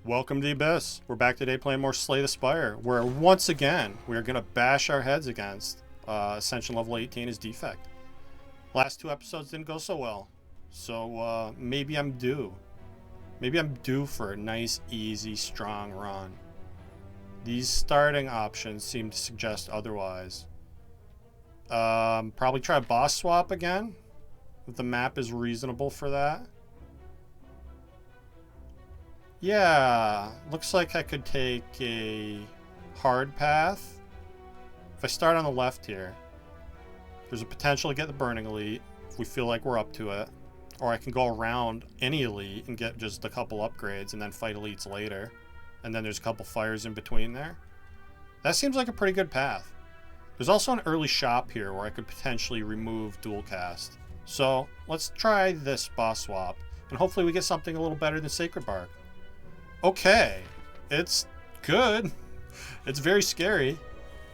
Welcome to the Abyss. We're back today playing more Slay the Spire, where once again we are going to bash our heads against Ascension level 18 is Defect. Last two episodes didn't go so well, so maybe I'm due. Maybe I'm due for a nice, easy, strong run. These starting options seem to suggest otherwise. Probably try a boss swap again, if the map is reasonable for that. Yeah, looks like I could take a hard path. If I start on the left here, there's a potential to get the Burning Elite if we feel like we're up to it. Or I can go around any elite and get just a couple upgrades and then fight elites later. And then there's a couple fires in between there. That seems like a pretty good path. There's also an early shop here where I could potentially remove dual cast. So let's try this boss swap and hopefully we get something a little better than Sacred Bark. Okay, it's good. It's very scary.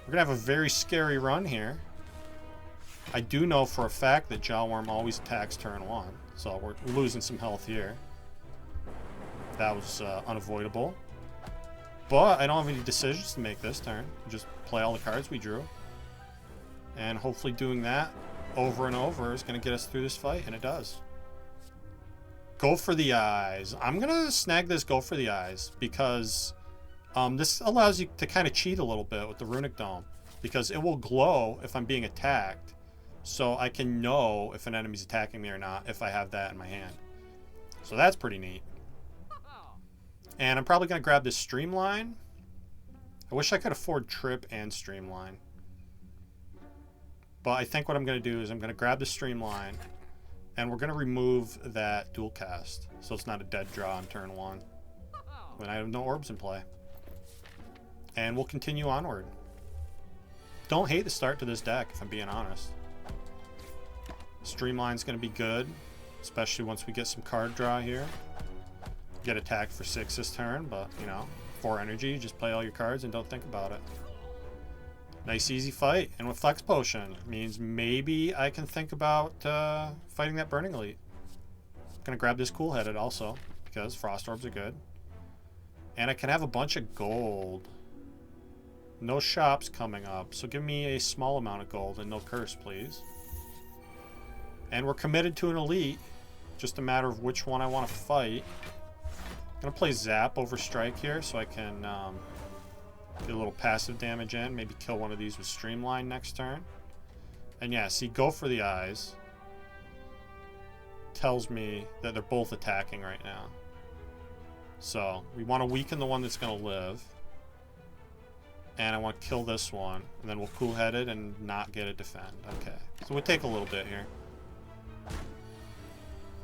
We're gonna have a very scary run here. I do know for a fact that Jawworm always attacks turn 1, so we're losing some health here. That was unavoidable. But I don't have any decisions to make this turn. Just play all the cards we drew. And hopefully doing that over and over is gonna get us through this fight, and it does. Go for the eyes. I'm gonna snag this go for the eyes because this allows you to kind of cheat a little bit with the runic dome, because it will glow if I'm being attacked, so I can know if an enemy's attacking me or not if I have that in my hand. So that's pretty neat. And I'm probably gonna grab this Streamline. I wish I could afford Trip and Streamline, but I think what I'm gonna do is I'm gonna grab the Streamline. And we're going to remove that dual cast, so it's not a dead draw on turn 1. When I have no orbs in play. And we'll continue onward. Don't hate the start to this deck, if I'm being honest. Streamline's going to be good, especially once we get some card draw here. Get attacked for 6 this turn, but, you know, 4 energy, just play all your cards and don't think about it. Nice easy fight, and with Flex Potion means maybe I can think about fighting that Burning Elite. Gonna grab this Cool Headed also, because Frost Orbs are good. And I can have a bunch of gold. No shops coming up, so give me a small amount of gold and no curse, please. And we're committed to an Elite, just a matter of which one I want to fight. Gonna play Zap over Strike here, so I can get a little passive damage in, maybe kill one of these with Streamline next turn. And yeah, see, go for the eyes. Tells me that they're both attacking right now. So we want to weaken the one that's going to live. And I want to kill this one. And then we'll cool-headed and not get a defend. Okay, so we'll take a little bit here.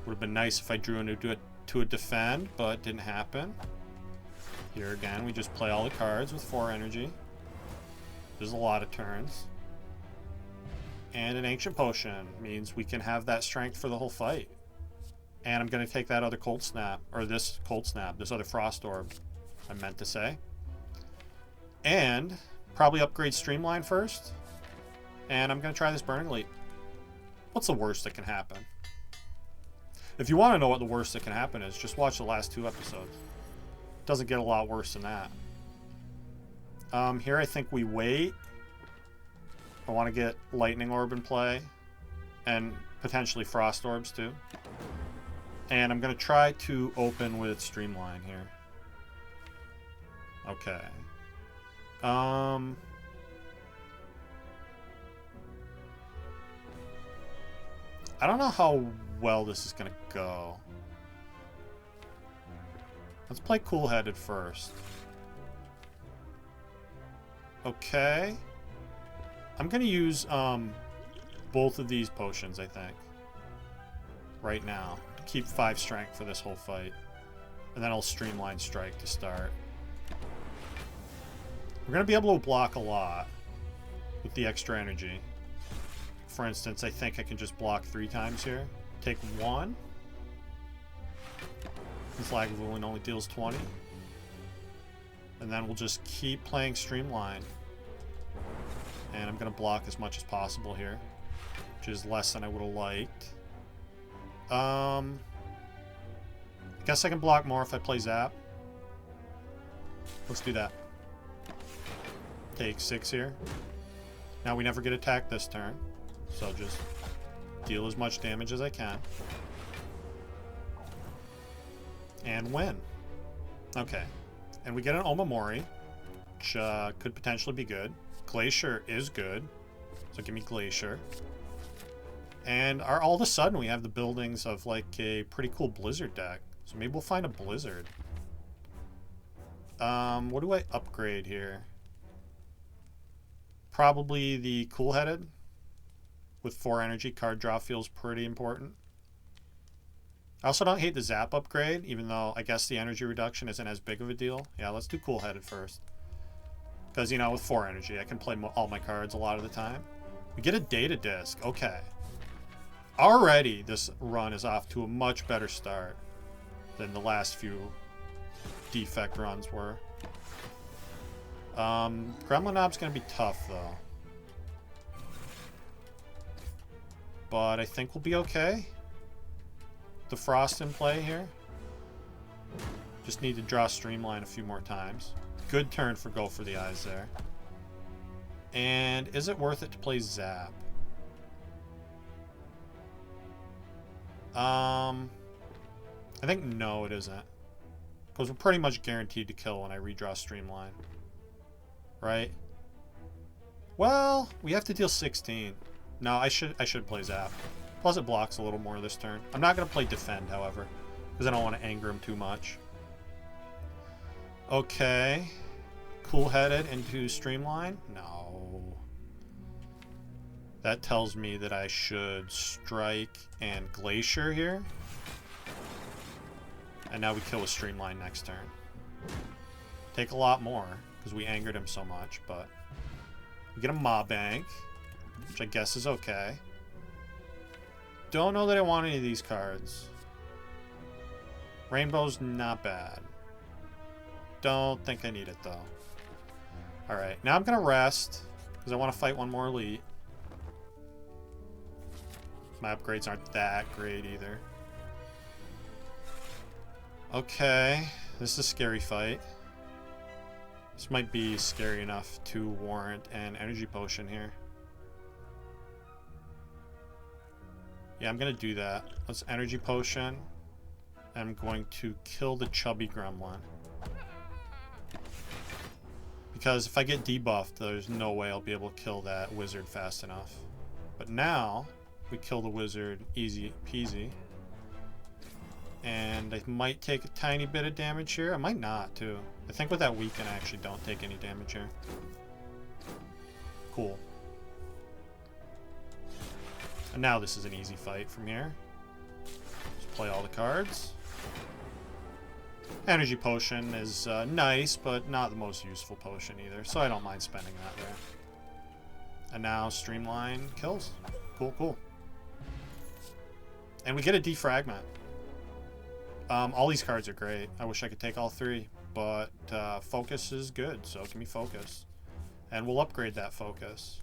Would have been nice if I drew into it to a defend, but it didn't happen. Here again, we just play all the cards with 4 energy. There's a lot of turns. And an Ancient Potion means we can have that strength for the whole fight. And I'm going to take that other Cold Snap, or this Cold Snap, this other Frost Orb, I meant to say. And probably upgrade Streamline first. And I'm going to try this Burning Elite. What's the worst that can happen? If you want to know what the worst that can happen is, just watch the last 2 episodes. Doesn't get a lot worse than that. Here I think we wait. I want to get Lightning Orb in play. And potentially Frost Orbs too. And I'm going to try to open with Streamline here. Okay. I don't know how well this is going to go. Let's play cool-headed first. Okay. I'm going to use both of these potions, I think. Right now. Keep 5 strength for this whole fight. And then I'll Streamline Strike to start. We're going to be able to block a lot with the extra energy. For instance, I think I can just block 3 times here. Take 1. Flag of Ruin only deals 20. And then we'll just keep playing Streamline. And I'm going to block as much as possible here, which is less than I would have liked. Guess I can block more if I play Zap. Let's do that. Take 6 here. Now we never get attacked this turn. So just deal as much damage as I can. And win. Okay. And we get an Omamori, which could potentially be good. Glacier is good. So give me Glacier. And all of a sudden we have the buildings of like a pretty cool Blizzard deck. So maybe we'll find a Blizzard. What do I upgrade here? Probably the Cool-Headed. With 4 energy, card draw feels pretty important. I also don't hate the Zap upgrade, even though I guess the energy reduction isn't as big of a deal. Yeah, let's do Cool-Headed first. Because, you know, with 4 energy, I can play all my cards a lot of the time. We get a Data Disc. Okay. Already, this run is off to a much better start than the last few Defect runs were. Gremlin Knob's going to be tough, though. But I think we'll be okay. The Frost in play here. Just need to draw Streamline a few more times. Good turn for Go for the Eyes there. And is it worth it to play Zap? I think no, it isn't. Because we're pretty much guaranteed to kill when I redraw Streamline. Right? Well, we have to deal 16. No, I should play Zap. Plus it blocks a little more this turn. I'm not going to play Defend, however. Because I don't want to anger him too much. Okay. Cool-Headed into Streamline? No. That tells me that I should Strike and Glacier here. And now we kill with Streamline next turn. Take a lot more, because we angered him so much, but... We get a Mob Bank, which I guess is okay. Don't know that I want any of these cards. Rainbow's not bad. Don't think I need it, though. Alright, now I'm going to rest, because I want to fight one more elite. My upgrades aren't that great either. Okay, this is a scary fight. This might be scary enough to warrant an energy potion here. Yeah, I'm going to do that. Let's energy potion. I'm going to kill the chubby gremlin. Because if I get debuffed, there's no way I'll be able to kill that wizard fast enough. But now, we kill the wizard easy peasy. And I might take a tiny bit of damage here. I might not, too. I think with that weaken, I actually don't take any damage here. Cool. And now this is an easy fight from here. Just play all the cards. Energy potion is nice, but not the most useful potion either, so I don't mind spending that there. And now Streamline kills. Cool, cool. And we get a Defragment. All these cards are great. I wish I could take all 3, but Focus is good, so give me Focus. And we'll upgrade that Focus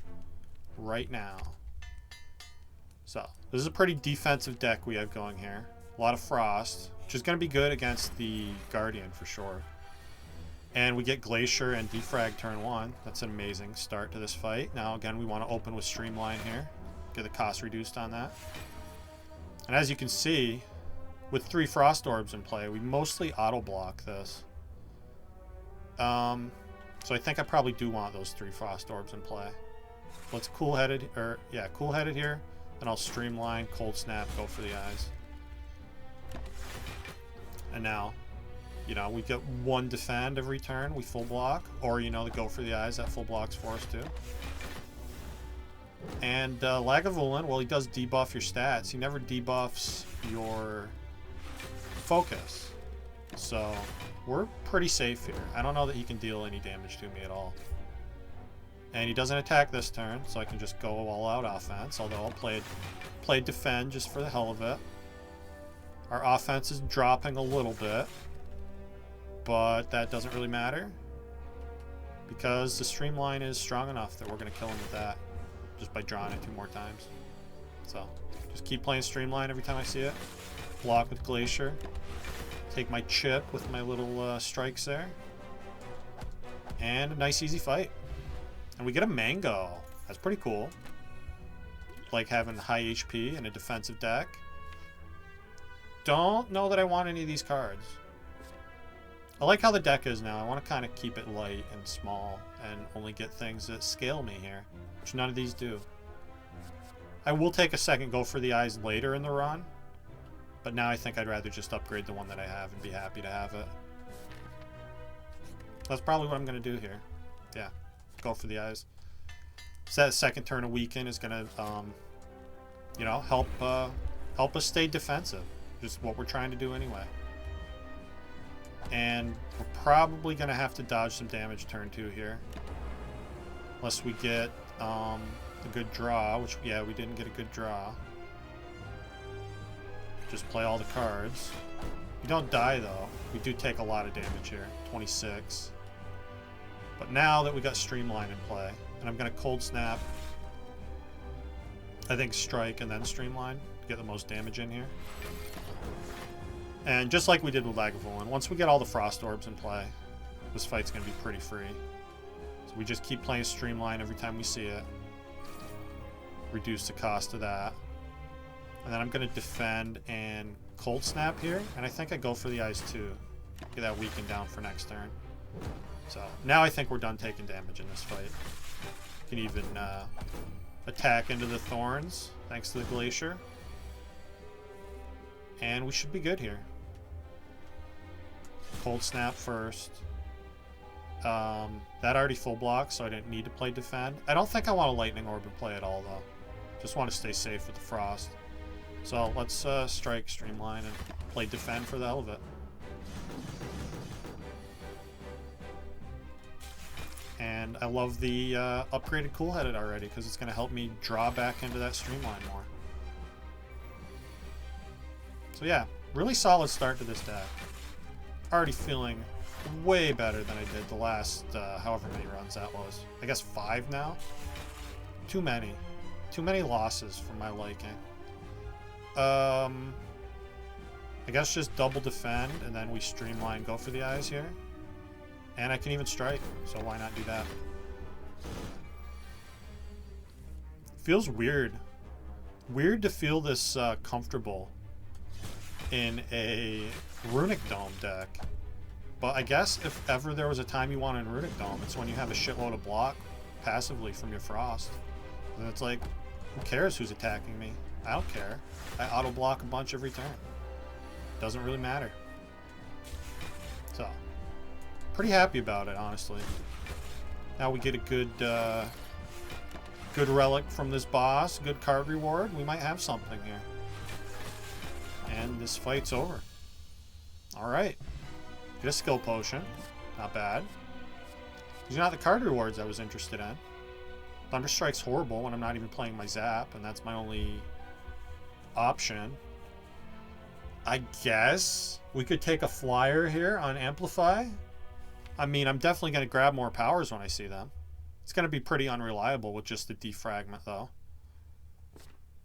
right now. So, this is a pretty defensive deck we have going here. A lot of Frost, which is going to be good against the Guardian for sure. And we get Glacier and Defrag turn 1. That's an amazing start to this fight. Now, again, we want to open with Streamline here. Get the cost reduced on that. And as you can see, with 3 Frost Orbs in play, we mostly auto-block this. So I think I probably do want those 3 Frost Orbs in play. Let's Cool-Headed, or yeah, Cool-Headed here. Then I'll Streamline, Cold Snap, Go for the Eyes. And now, you know, we get 1 Defend every turn, we full block. Or, you know, the Go for the Eyes, that full blocks for us too. And Lagavulin, well, he does debuff your stats. He never debuffs your Focus. So, we're pretty safe here. I don't know that he can deal any damage to me at all. And he doesn't attack this turn, so I can just go all-out offense, although I'll play Defend just for the hell of it. Our offense is dropping a little bit, but that doesn't really matter, because the Streamline is strong enough that we're going to kill him with that, just by drawing it 2 more times. So, just keep playing Streamline every time I see it. Block with Glacier. Take my chip with my little strikes there. And a nice easy fight. And we get a mango. That's pretty cool. Like having high HP in a defensive deck. Don't know that I want any of these cards. I like how the deck is now. I want to kind of keep it light and small and only get things that scale me here, which none of these do. I will take a second go for the eyes later in the run, but now I think I'd rather just upgrade the one that I have and be happy to have it. That's probably what I'm going to do here. Yeah, go for the eyes. So that second turn of weaken is going to, you know, help us stay defensive. Just what we're trying to do anyway. And we're probably going to have to dodge some damage turn 2 here. Unless we get a good draw, which, yeah, we didn't get a good draw. Just play all the cards. We don't die, though. We do take a lot of damage here. 26. But now that we got Streamline in play, and I'm going to Cold Snap, I think Strike and then Streamline to get the most damage in here. And just like we did with Lagavulin, once we get all the Frost Orbs in play, this fight's going to be pretty free. So we just keep playing Streamline every time we see it. Reduce the cost of that. And then I'm going to defend and Cold Snap here. And I think I go for the Eyes too. Get that weakened down for next turn. So now I think we're done taking damage in this fight. Can even attack into the Thorns thanks to the Glacier. And we should be good here. Cold Snap first. That already full blocked, so I didn't need to play Defend. I don't think I want a Lightning Orb in play at all, though. Just want to stay safe with the Frost. So let's strike Streamline and play Defend for the hell of it. And I love the upgraded Cool Headed already, because it's going to help me draw back into that Streamline more. So yeah, really solid start to this deck. Already feeling way better than I did the last however many runs that was. I guess 5 now? Too many. Too many losses for my liking. I guess just double defend and then we Streamline, go for the eyes here. And I can even strike, so why not do that? Feels weird. Weird to feel this comfortable in a Runic Dome deck. But I guess if ever there was a time you want in Runic Dome, it's when you have a shitload of block passively from your Frost. And it's like, who cares who's attacking me? I don't care. I auto block a bunch every turn. Doesn't really matter. So, pretty happy about it, honestly. Now we get a good good relic from this boss, good card reward. We might have something here. And this fight's over. Alright. Get a skill potion. Not bad. These are not the card rewards I was interested in. Thunderstrike's horrible when I'm not even playing my Zap, and that's my only option. I guess we could take a flyer here on Amplify. I mean, I'm definitely going to grab more powers when I see them. It's going to be pretty unreliable with just the defragment, though.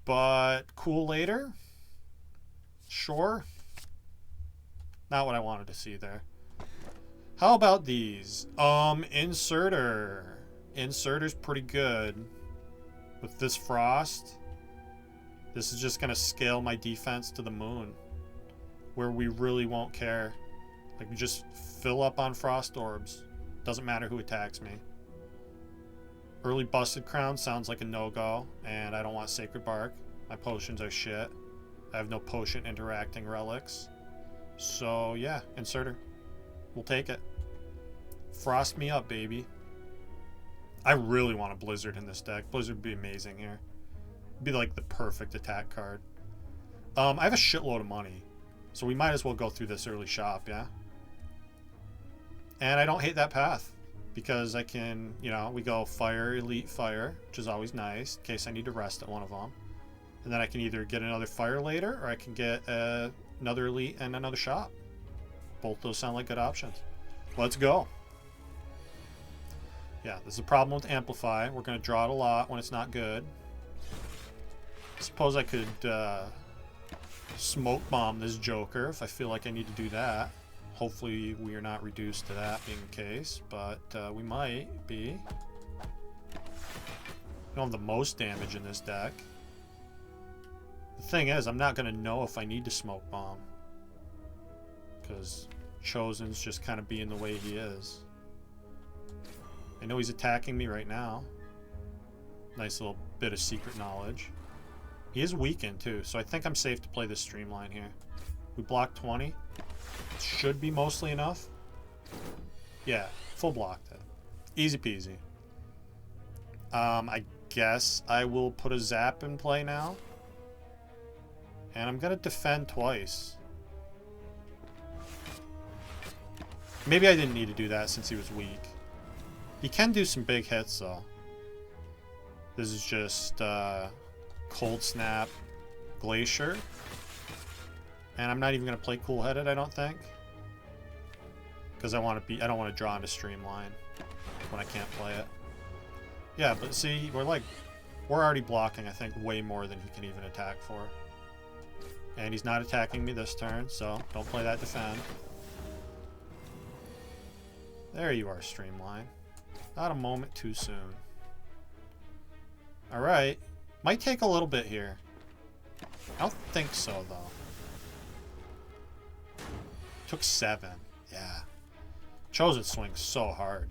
But cool later? Sure. Not what I wanted to see there. How about these? Inserter. Inserter's pretty good. With this Frost, this is just going to scale my defense to the moon. Where we really won't care. Like, we just fill up on Frost Orbs. Doesn't matter who attacks me. Early Busted Crown sounds like a no-go, and I don't want Sacred Bark. My potions are shit. I have no potion interacting relics. So, yeah, Inserter. We'll take it. Frost me up, baby. I really want a Blizzard in this deck. Blizzard would be amazing here. It'd be like the perfect attack card. I have a shitload of money, so we might as well go through this early shop, yeah? And I don't hate that path, because I can, you know, we go Fire, Elite, Fire, which is always nice, in case I need to rest at one of them. And then I can either get another Fire later, or I can get another Elite and another shop. Both those sound like good options. Let's go. Yeah, this is a problem with Amplify. We're going to draw it a lot when it's not good. I suppose I could smoke bomb this Joker if I feel like I need to do that. Hopefully we are not reduced to that being the case, but we might be. We don't have the most damage in this deck. The thing is, I'm not going to know if I need to smoke bomb. Because Chosen's just kind of being the way he is. I know he's attacking me right now. Nice little bit of secret knowledge. He is weakened too, so I think I'm safe to play this streamline here. We block 20. Should be mostly enough. Yeah, full blocked it. Easy peasy. I guess I will put a zap in play now. And I'm going to defend twice. Maybe I didn't need to do that since he was weak. He can do some big hits though. This is just Cold Snap, Glacier. And I'm not even going to play Cool-Headed, I don't think. Because I don't want to draw into Streamline when I can't play it. Yeah, but see, we're already blocking, I think, way more than he can even attack for. And he's not attacking me this turn, so don't play that defend. There you are, Streamline. Not a moment too soon. Alright. Might take a little bit here. I don't think so, though. Took 7. Yeah. Chosen swings so hard.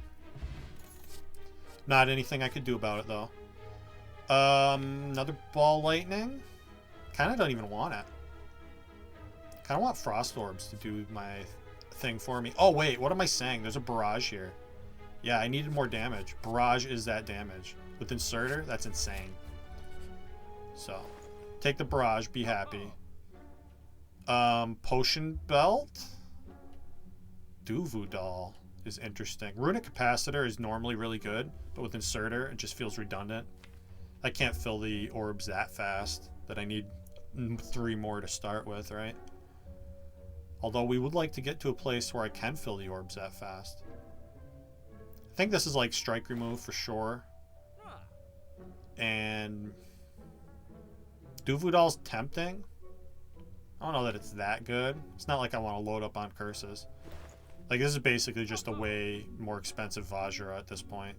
Not anything I could do about it, though. Another Ball Lightning? Kind of don't even want it. Kind of want Frost Orbs to do my thing for me. Oh, wait. What am I saying? There's a Barrage here. Yeah, I needed more damage. Barrage is that damage. With Inserter, that's insane. So, take the Barrage. Be happy. Potion Belt? Duvu Doll is interesting. Runic Capacitor is normally really good, but with Inserter, it just feels redundant. I can't fill the orbs that fast, that I need 3 more to start with, right? Although we would like to get to a place where I can fill the orbs that fast. I think this is like Strike Remove for sure. And Duvu Doll's tempting. I don't know that it's that good. It's not like I want to load up on curses. Like, this is basically just a way more expensive Vajra at this point.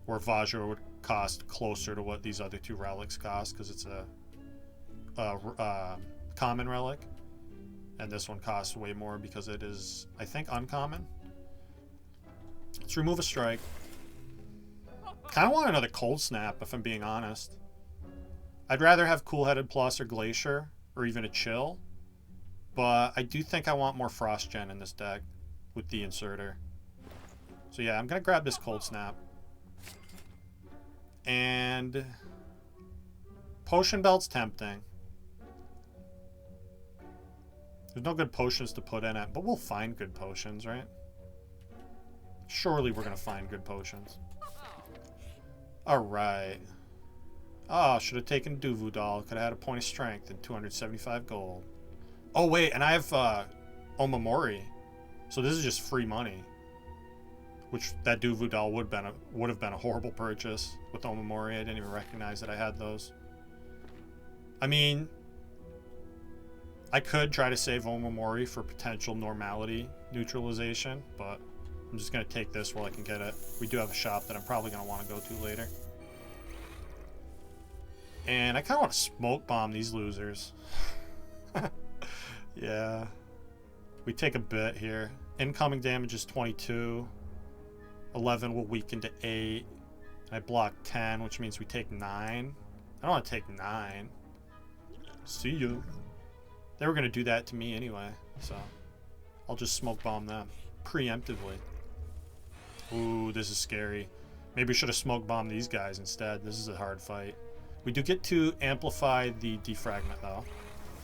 Where Vajra would cost closer to what these other 2 relics cost, because it's a common relic. And this one costs way more because it is, I think, uncommon. Let's remove a strike. Kind of want another Cold Snap, if I'm being honest. I'd rather have Cool-Headed Plus or Glacier, or even a Chill. But I do think I want more Frost Gen in this deck with the Inserter. So yeah, I'm going to grab this Cold Snap. And Potion Belt's tempting. There's no good potions to put in it, but we'll find good potions, right? Surely we're going to find good potions. Alright. Oh, should have taken Duvu Doll. Could have had a point of strength and 275 gold. Oh, wait, and I have Omamori. So this is just free money. Which, that Duvu Doll would have been a horrible purchase with Omamori. I didn't even recognize that I had those. I mean, I could try to save Omamori for potential normality neutralization, but I'm just going to take this while I can get it. We do have a shop that I'm probably going to want to go to later. And I kind of want to smoke bomb these losers. Yeah. We take a bit here. Incoming damage is 22. 11 will weaken to 8. I block 10, which means we take 9. I don't want to take 9. See you. They were going to do that to me anyway, so I'll just smoke bomb them preemptively. Ooh, this is scary. Maybe we should have smoke bombed these guys instead. This is a hard fight. We do get to amplify the defragment though,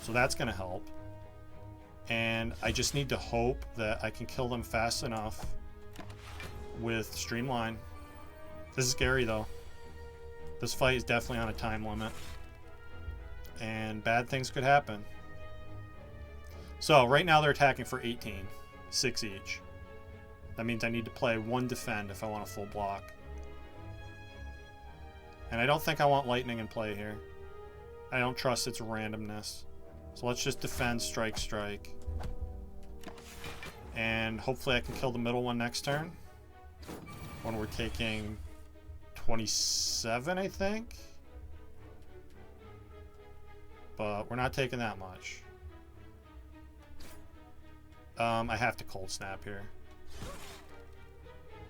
so that's going to help. And I just need to hope that I can kill them fast enough with Streamline. This is scary though. This fight is definitely on a time limit. And bad things could happen. So, right now they're attacking for 18. 6 each. That means I need to play 1 defend if I want a full block. And I don't think I want lightning in play here. I don't trust its randomness. So let's just defend, strike, strike. And hopefully I can kill the middle one next turn. When we're taking 27, I think. But we're not taking that much. I have to cold snap here.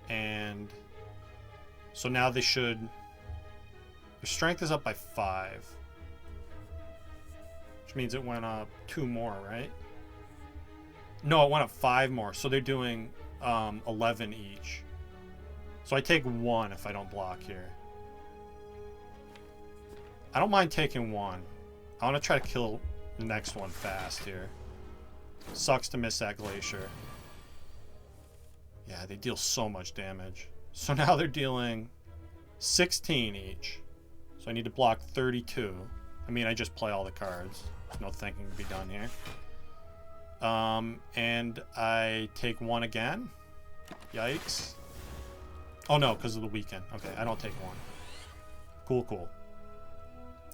And so now they should... Their strength is up by 5. Which means it went up 2 more, right? No, it went up 5 more. So they're doing 11 each. So I take 1 if I don't block here. I don't mind taking 1. I want to try to kill the next one fast here. Sucks to miss that glacier. Yeah, they deal so much damage. So now they're dealing 16 each. So I need to block 32. I mean, I just play all the cards. There's no thinking to be done here. And I take 1 again. Yikes. Oh no, because of the weekend. Okay, I don't take 1. Cool, cool.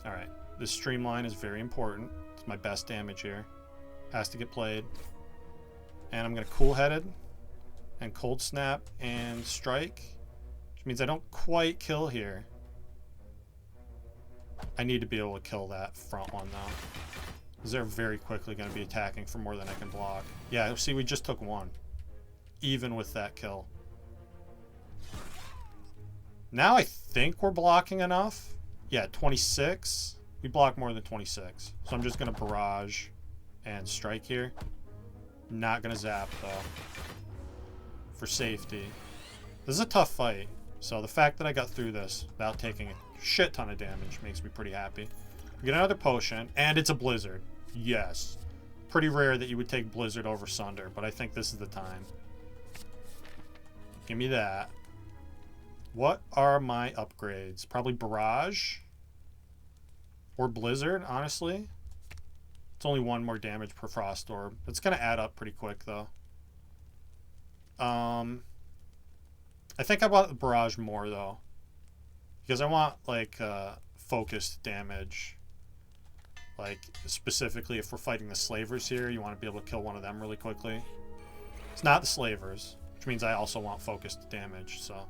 Alright, this streamline is very important. It's my best damage here. Has to get played. And I'm going to cool-headed and cold snap and strike. Which means I don't quite kill here. I need to be able to kill that front one though. Because they're very quickly going to be attacking for more than I can block. Yeah, see, we just took 1. Even with that kill. Now I think we're blocking enough. Yeah, 26. We block more than 26. So I'm just going to barrage and strike here. Not going to zap though. For safety. This is a tough fight. So the fact that I got through this without taking a shit ton of damage makes me pretty happy. We get another potion, and it's a blizzard. Yes. Pretty rare that you would take blizzard over sunder, but I think this is the time. Give me that. What are my upgrades? Probably barrage. Or blizzard, honestly. It's only 1 more damage per frost orb. It's going to add up pretty quick, though. I think I want the barrage more, though. Because I want, like, focused damage. Like, specifically, if we're fighting the slavers here, you want to be able to kill one of them really quickly. It's not the slavers, which means I also want focused damage, so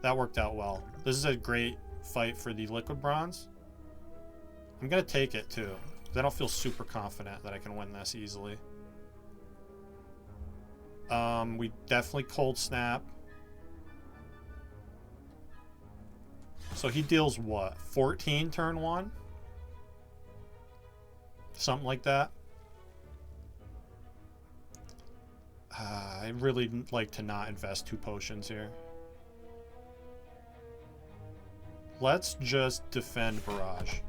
that worked out well. This is a great fight for the liquid bronze. I'm going to take it, too, because I don't feel super confident that I can win this easily. We definitely cold snap. So he deals what? 14 turn 1? Something like that. I really like to not invest 2 potions here. Let's just defend barrage.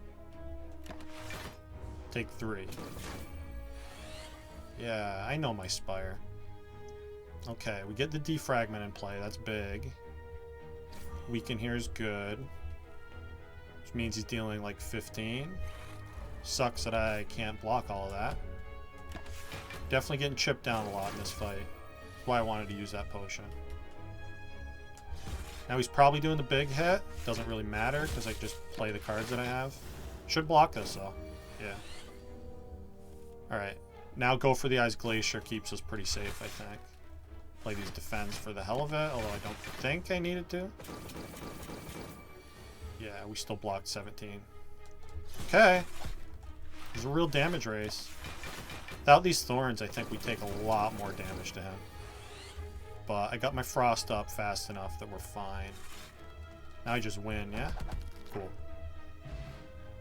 Take 3. Yeah, I know my Spire. Okay, we get the defragment in play. That's big. Weaken here is good. Which means he's dealing like 15. Sucks that I can't block all of that. Definitely getting chipped down a lot in this fight. That's why I wanted to use that potion. Now he's probably doing the big hit. Doesn't really matter because I just play the cards that I have. Should block this though. Yeah. Alright. Now go for the Eyes Glacier keeps us pretty safe, I think. Play these defends for the hell of it, although I don't think I needed to. Yeah, we still blocked 17. Okay. There's a real damage race. Without these thorns, I think we take a lot more damage to him. But I got my frost up fast enough that we're fine. Now I just win, yeah? Cool.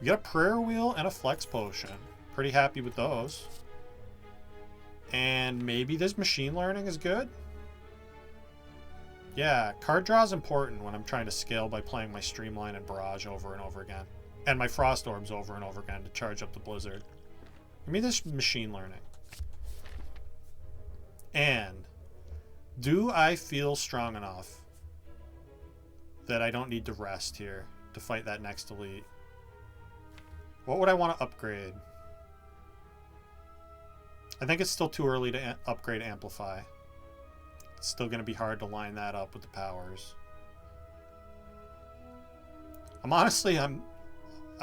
We got a prayer wheel and a flex potion. Pretty happy with those. And maybe this machine learning is good? Yeah, card draw is important when I'm trying to scale by playing my Streamline and Barrage over and over again. And my Frost Orbs over and over again to charge up the Blizzard. Give me this machine learning. And do I feel strong enough that I don't need to rest here to fight that next elite? What would I want to upgrade? I think it's still too early to upgrade Amplify. It's still going to be hard to line that up with the powers. I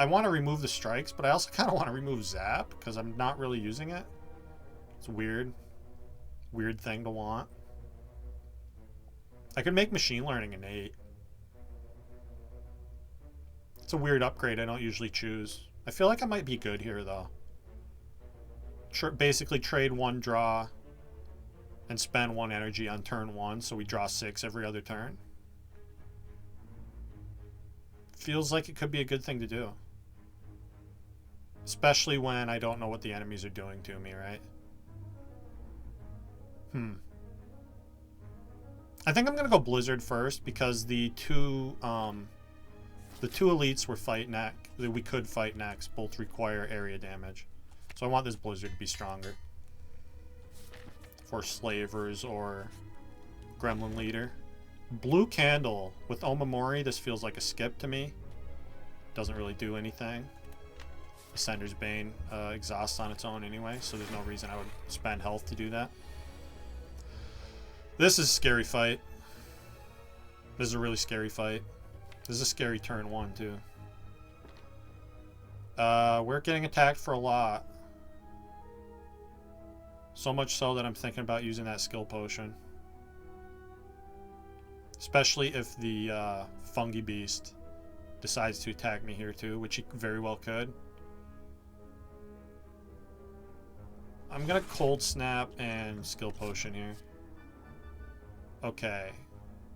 want to remove the strikes, but I also kind of want to remove Zap because I'm not really using it. It's weird. weird thing to want. I could make machine learning innate. It's a weird upgrade I don't usually choose. I feel like I might be good here, though. Basically trade 1 draw and spend 1 energy on turn 1, so we draw 6 every other turn. Feels like it could be a good thing to do. Especially when I don't know what the enemies are doing to me, right? I think I'm gonna go Blizzard first because the two elites we could fight next both require area damage. So I want this Blizzard to be stronger. For Slavers or Gremlin Leader. Blue Candle. With Omamori, this feels like a skip to me. Doesn't really do anything. Ascender's Bane exhausts on its own anyway, so there's no reason I would spend health to do that. This is a scary fight. This is a really scary fight. This is a scary turn 1, too. We're getting attacked for a lot. So much so that I'm thinking about using that skill potion. Especially if the Fungi Beast decides to attack me here too, which he very well could. I'm gonna Cold Snap and skill potion here. Okay.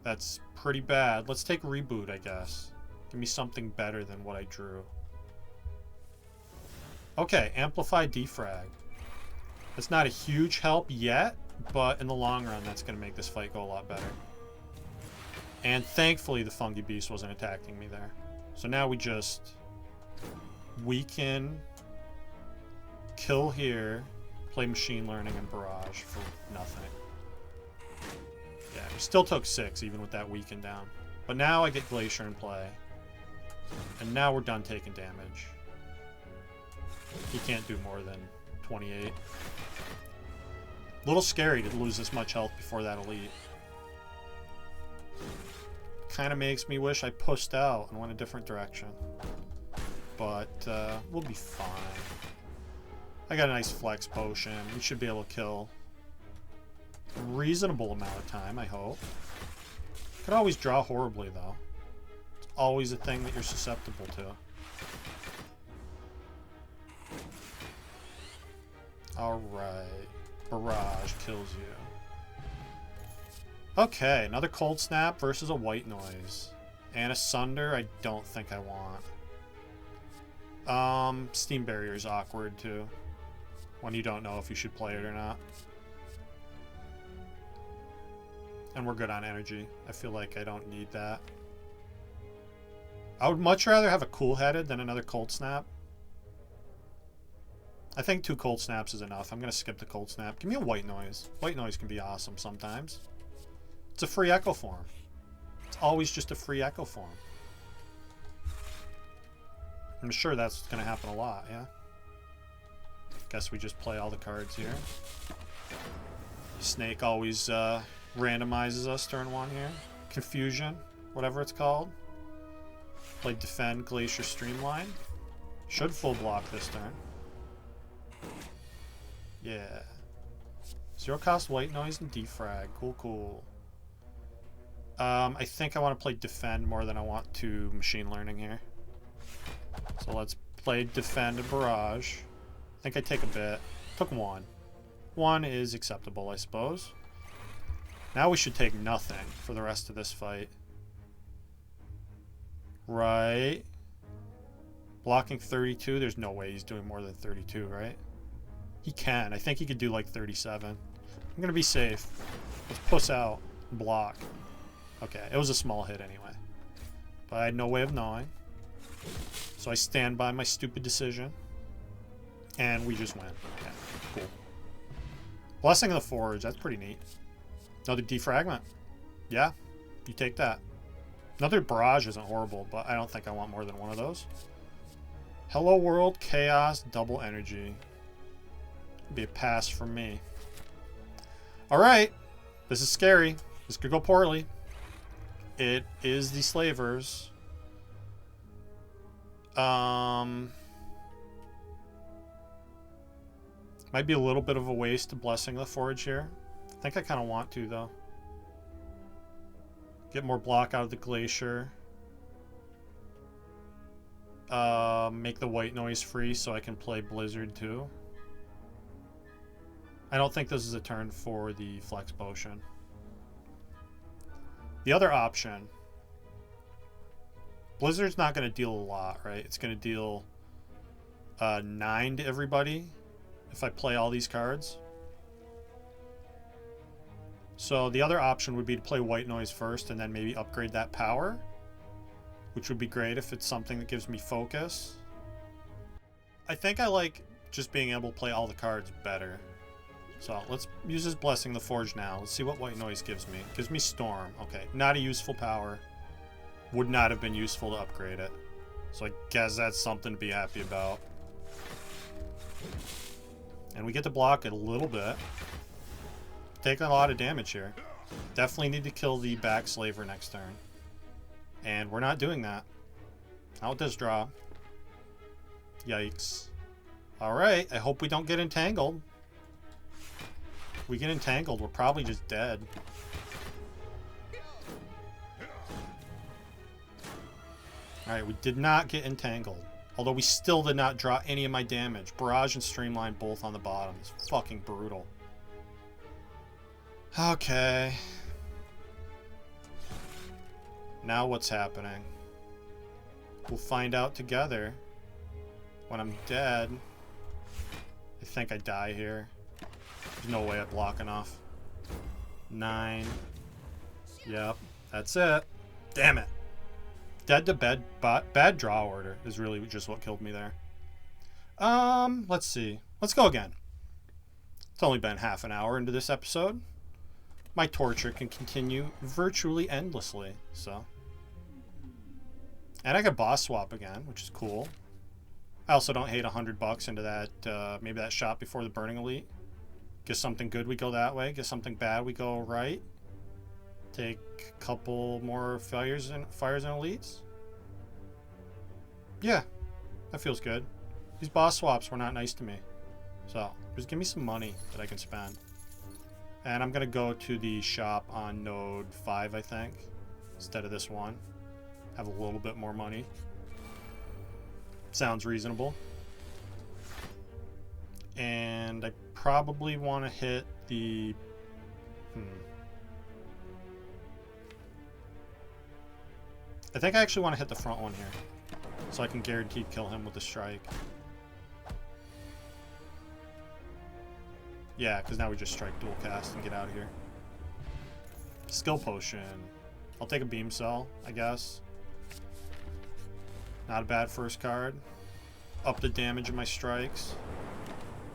That's pretty bad. Let's take Reboot, I guess. Give me something better than what I drew. Okay, Amplify Defrag. That's not a huge help yet, but in the long run, that's going to make this fight go a lot better. And thankfully, the Fungi Beast wasn't attacking me there. So now we just weaken, kill here, play Machine Learning and Barrage for nothing. Yeah, we still took 6 even with that weaken down. But now I get Glacier in play. And now we're done taking damage. He can't do more than 28. A little scary to lose this much health before that elite. Kind of makes me wish I pushed out and went a different direction. But we'll be fine. I got a nice flex potion. We should be able to kill a reasonable amount of time, I hope. Could always draw horribly, though. It's always a thing that you're susceptible to. Alright. Barrage kills you. Okay, another Cold Snap versus a White Noise. And a Sunder I don't think I want. Steam Barrier is awkward too. When you don't know if you should play it or not. And we're good on energy. I feel like I don't need that. I would much rather have a Cool-Headed than another Cold Snap. I think 2 Cold Snaps is enough. I'm going to skip the Cold Snap. Give me a White Noise. White Noise can be awesome sometimes. It's a free Echo Form. It's always just a free Echo Form. I'm sure that's going to happen a lot, yeah? Guess we just play all the cards here. Snake always randomizes us turn 1 here. Confusion, whatever it's called. Play Defend, Glacier, Streamline. Should full block this turn. Yeah. 0 cost White Noise and Defrag. Cool, cool. I think I want to play Defend more than I want to Machine Learning here. So let's play Defend and Barrage. I think I take a bit. Took 1. 1 is acceptable, I suppose. Now we should take nothing for the rest of this fight. Right. Blocking 32. There's no way he's doing more than 32, right? He can. I think he could do like 37. I'm going to be safe. Let's puss out and block. Okay, it was a small hit anyway. But I had no way of knowing. So I stand by my stupid decision. And we just win. Yeah, cool. Blessing of the Forge. That's pretty neat. Another Defragment. Yeah, you take that. Another Barrage isn't horrible, but I don't think I want more than one of those. Hello World, Chaos, Double Energy. Be a pass from me. Alright. This is scary. This could go poorly. It is the Slavers. Might be a little bit of a waste to Blessing the Forge here. I think I kind of want to, though. Get more block out of the glacier. Make the white noise free so I can play Blizzard too. I don't think this is a turn for the Flex Potion. The other option, Blizzard's not going to deal a lot, right? It's going to deal 9 to everybody if I play all these cards. So the other option would be to play white noise first and then maybe upgrade that power, which would be great if it's something that gives me focus. I think I like just being able to play all the cards better. So let's use this Blessing the Forge now. Let's see what white noise gives me. Gives me Storm. Okay, not a useful power. Would not have been useful to upgrade it. So I guess that's something to be happy about. And we get to block it a little bit. Taking a lot of damage here. Definitely need to kill the back Slaver next turn. And we're not doing that. Out this draw. Yikes. Alright, I hope we don't get entangled. If we get entangled, we're probably just dead. Alright, we did not get entangled. Although we still did not draw any of my damage. Barrage and Streamline both on the bottom. It's fucking brutal. Okay. Now what's happening? We'll find out together. When I'm dead, I think I die here. There's no way I block enough. 9. Yep, that's it. Damn it. Dead to bad draw order is really just what killed me there. Let's see. Let's go again. It's only been half an hour into this episode. My torture can continue virtually endlessly, so. And I got boss swap again, which is cool. I also don't hate $100 into that, maybe that shot before the Burning Elite. Get something good, we go that way. Get something bad, we go right. Take a couple more fires and elites. Yeah, that feels good. These boss swaps were not nice to me. So, just give me some money that I can spend. And I'm going to go to the shop on node 5, I think, instead of this one. Have a little bit more money. Sounds reasonable. And I probably want to hit the... I think I actually want to hit the front one here. So I can guaranteed kill him with a strike. Yeah, because now we just strike dual cast and get out of here. Skill Potion. I'll take a Beam Cell, I guess. Not a bad first card. Up the damage of my strikes.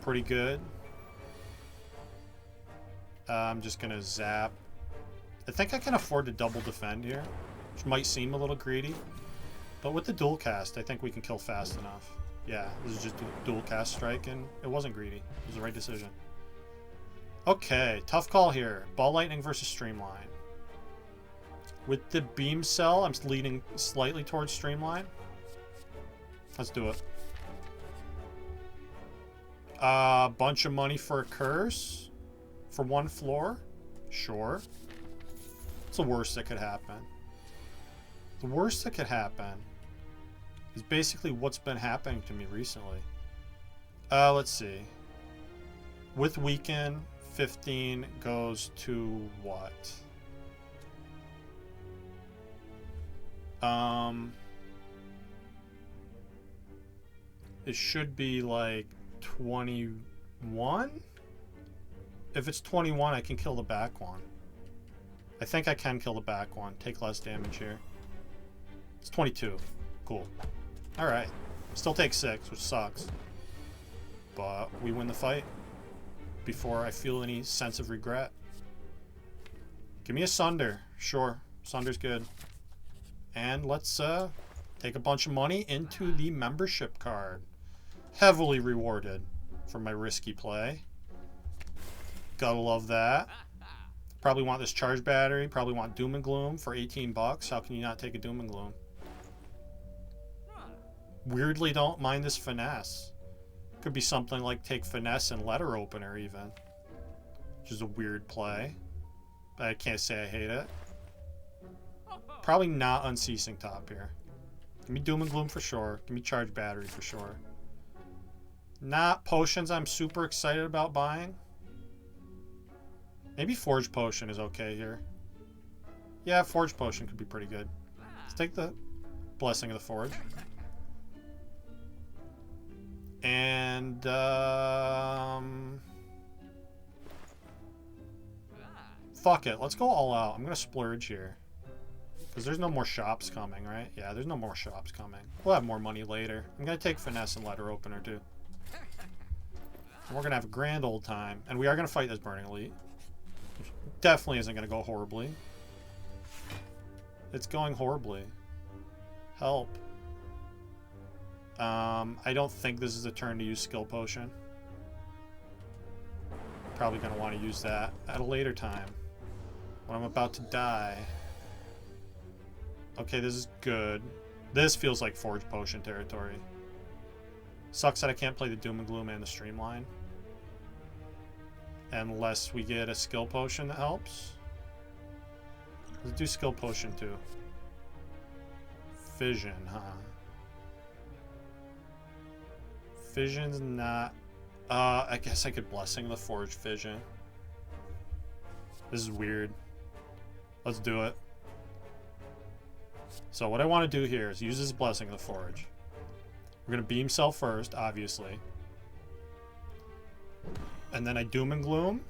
Pretty good. I'm just going to zap. I think I can afford to double defend here, which might seem a little greedy. But with the dual cast, I think we can kill fast enough. Yeah, this is just dual cast strike, and it wasn't greedy. It was the right decision. Okay, tough call here. Ball Lightning versus Streamline. With the Beam Cell, I'm leaning slightly towards Streamline. Let's do it. Bunch of money for a curse? For 1 floor? Sure. What's the worst that could happen? The worst that could happen is basically what's been happening to me recently. Let's see. With Weaken, 15 goes to what? It should be like 21? If it's 21, I can kill the back one. I think I can kill the back one. Take less damage here. It's 22. Cool. Alright. Still take 6, which sucks. But we win the fight before I feel any sense of regret. Give me a Sunder. Sure. Sunder's good. And let's take a bunch of money into the membership card. Heavily rewarded for my risky play. Gotta love that. Probably want this charge battery. Probably want Doom and Gloom for $18. How can you not take a Doom and Gloom? Weirdly don't mind this Finesse. Could be something like take Finesse and Letter Opener even. which is a weird play. But I can't say I hate it. Probably not Unceasing Top here. Give me Doom and Gloom for sure. Give me Charge Battery for sure. Not potions I'm super excited about buying. Maybe Forge Potion is okay here. Yeah, Forge Potion could be pretty good. Let's take the Blessing of the Forge. And, fuck it. Let's go all out. I'm going to splurge here. Because there's no more shops coming, right? Yeah, there's no more shops coming. We'll have more money later. I'm going to take Finesse and Letter Opener, too. And we're going to have a grand old time. And we are going to fight this Burning Elite. Which definitely isn't going to go horribly. It's going horribly. Help. I don't think this is a turn to use Skill Potion. Probably going to want to use that at a later time. When I'm about to die. Okay, this is good. This feels like Forge Potion territory. Sucks that I can't play the Doom and Gloom and the Streamline. Unless we get a Skill Potion that helps. Let's do Skill Potion too. Fission, huh? Fission's not... I guess I could Blessing the Forge Fission. This is weird. Let's do it. So what I want to do here is use this Blessing of the Forge. We're going to Beam Cell first, obviously. And then I Doom and Gloom.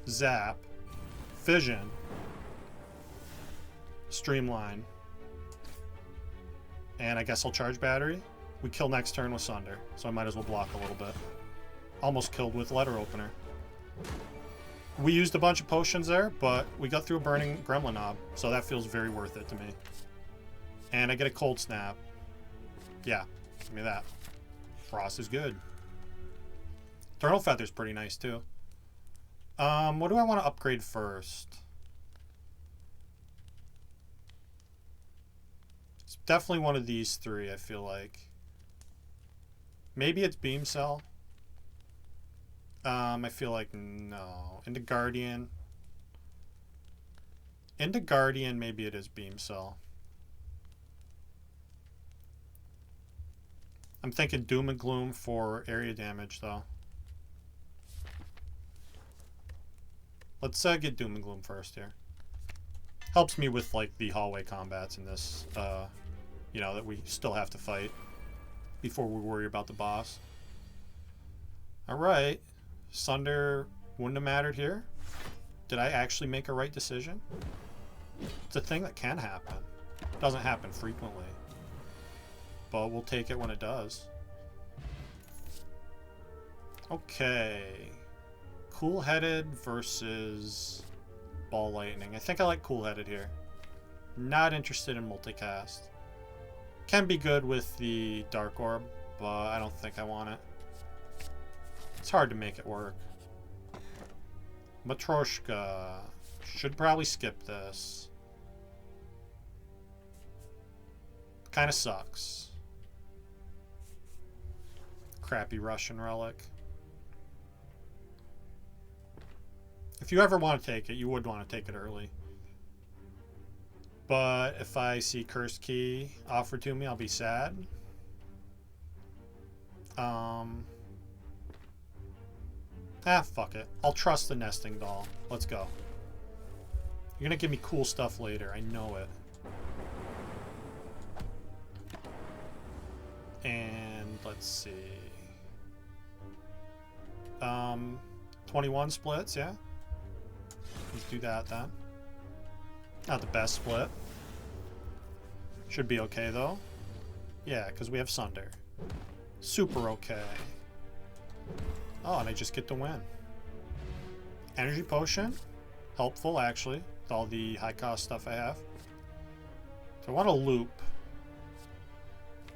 Zap. Fission. Streamline. And I guess I'll Charge Battery. We kill next turn with Sunder, so I might as well block a little bit. Almost killed with Letter Opener. We used a bunch of potions there, but we got through a Burning Gremlin Knob, so that feels very worth it to me. And I get a Cold Snap. Yeah, give me that. Frost is good. Eternal Feather's pretty nice, too. What do I want to upgrade first? It's definitely one of these three, I feel like. Maybe it's Beam Cell. I feel like no. Into Guardian. Into Guardian, maybe it is Beam Cell. I'm thinking Doom and Gloom for area damage, though. Let's get Doom and Gloom first here. Helps me with, like, the hallway combats in this, you know, that we still have to fight before we worry about the boss. Alright. Sunder wouldn't have mattered here. Did I actually make a right decision? It's a thing that can happen. It doesn't happen frequently. But we'll take it when it does. Okay. Cool-Headed versus Ball Lightning. I think I like Cool-Headed here. Not interested in multicast. Can be good with the Dark Orb, but I don't think I want it. It's hard to make it work. Matryoshka. Should probably skip this. Kind of sucks. Crappy Russian Relic. If you ever want to take it, you would want to take it early. But if I see Cursed Key offered to me, I'll be sad. Fuck it. I'll trust the Nesting Doll. Let's go. You're gonna give me cool stuff later. I know it. And let's see. 21 splits, yeah? Let's do that then. Not the best split. Should be okay though. Yeah, because we have Sunder. Super okay. Oh, and I just get to win. Energy Potion. Helpful, actually, with all the high-cost stuff I have. So I want to loop.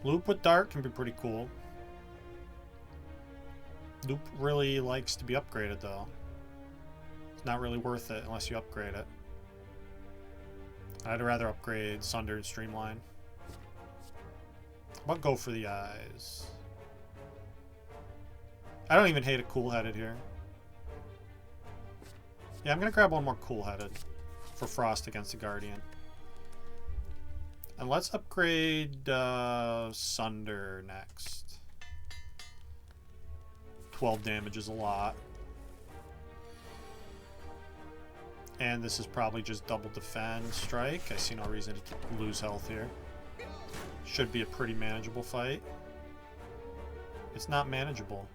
Loop with Dark can be pretty cool. Loop really likes to be upgraded, though. It's not really worth it unless you upgrade it. I'd rather upgrade Sunder and Streamline. But go for the eyes. I don't even hate a Cool-Headed here. Yeah, I'm going to grab one more cool-headed for Frost against the Guardian. And let's upgrade Sunder next. 12 damage is a lot. And this is probably just double defend strike. I see no reason to lose health here. Should be a pretty manageable fight. It's not manageable.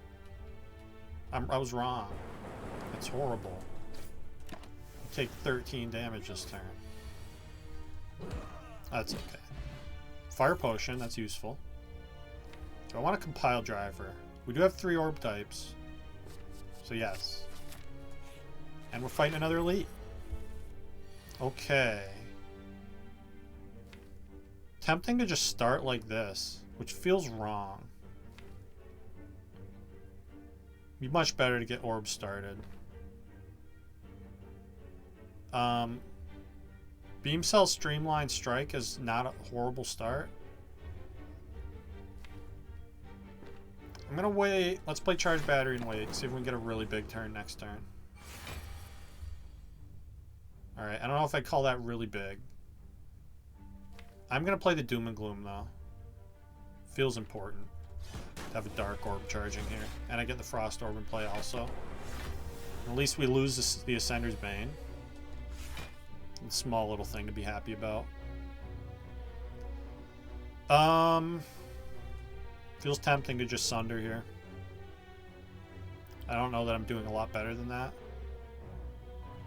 I was wrong. It's horrible. I take 13 damage this turn. That's okay. Fire potion, that's useful. Do I want a compile driver? We do have 3 orb types. So yes. And we're fighting another elite. Okay. Tempting to just start like this, which feels wrong. Be much better to get orbs started. Beam Cell Streamline Strike is not a horrible start. I'm gonna wait. Let's play Charge Battery and wait. See if we can get a really big turn next turn. Alright, I don't know if I'd call that really big. I'm gonna play the Doom and Gloom though. Feels important to have a Dark Orb charging here. And I get the Frost Orb in play also. At least we lose the Ascender's Bane. A small little thing to be happy about. Feels tempting to just Sunder here. I don't know that I'm doing a lot better than that.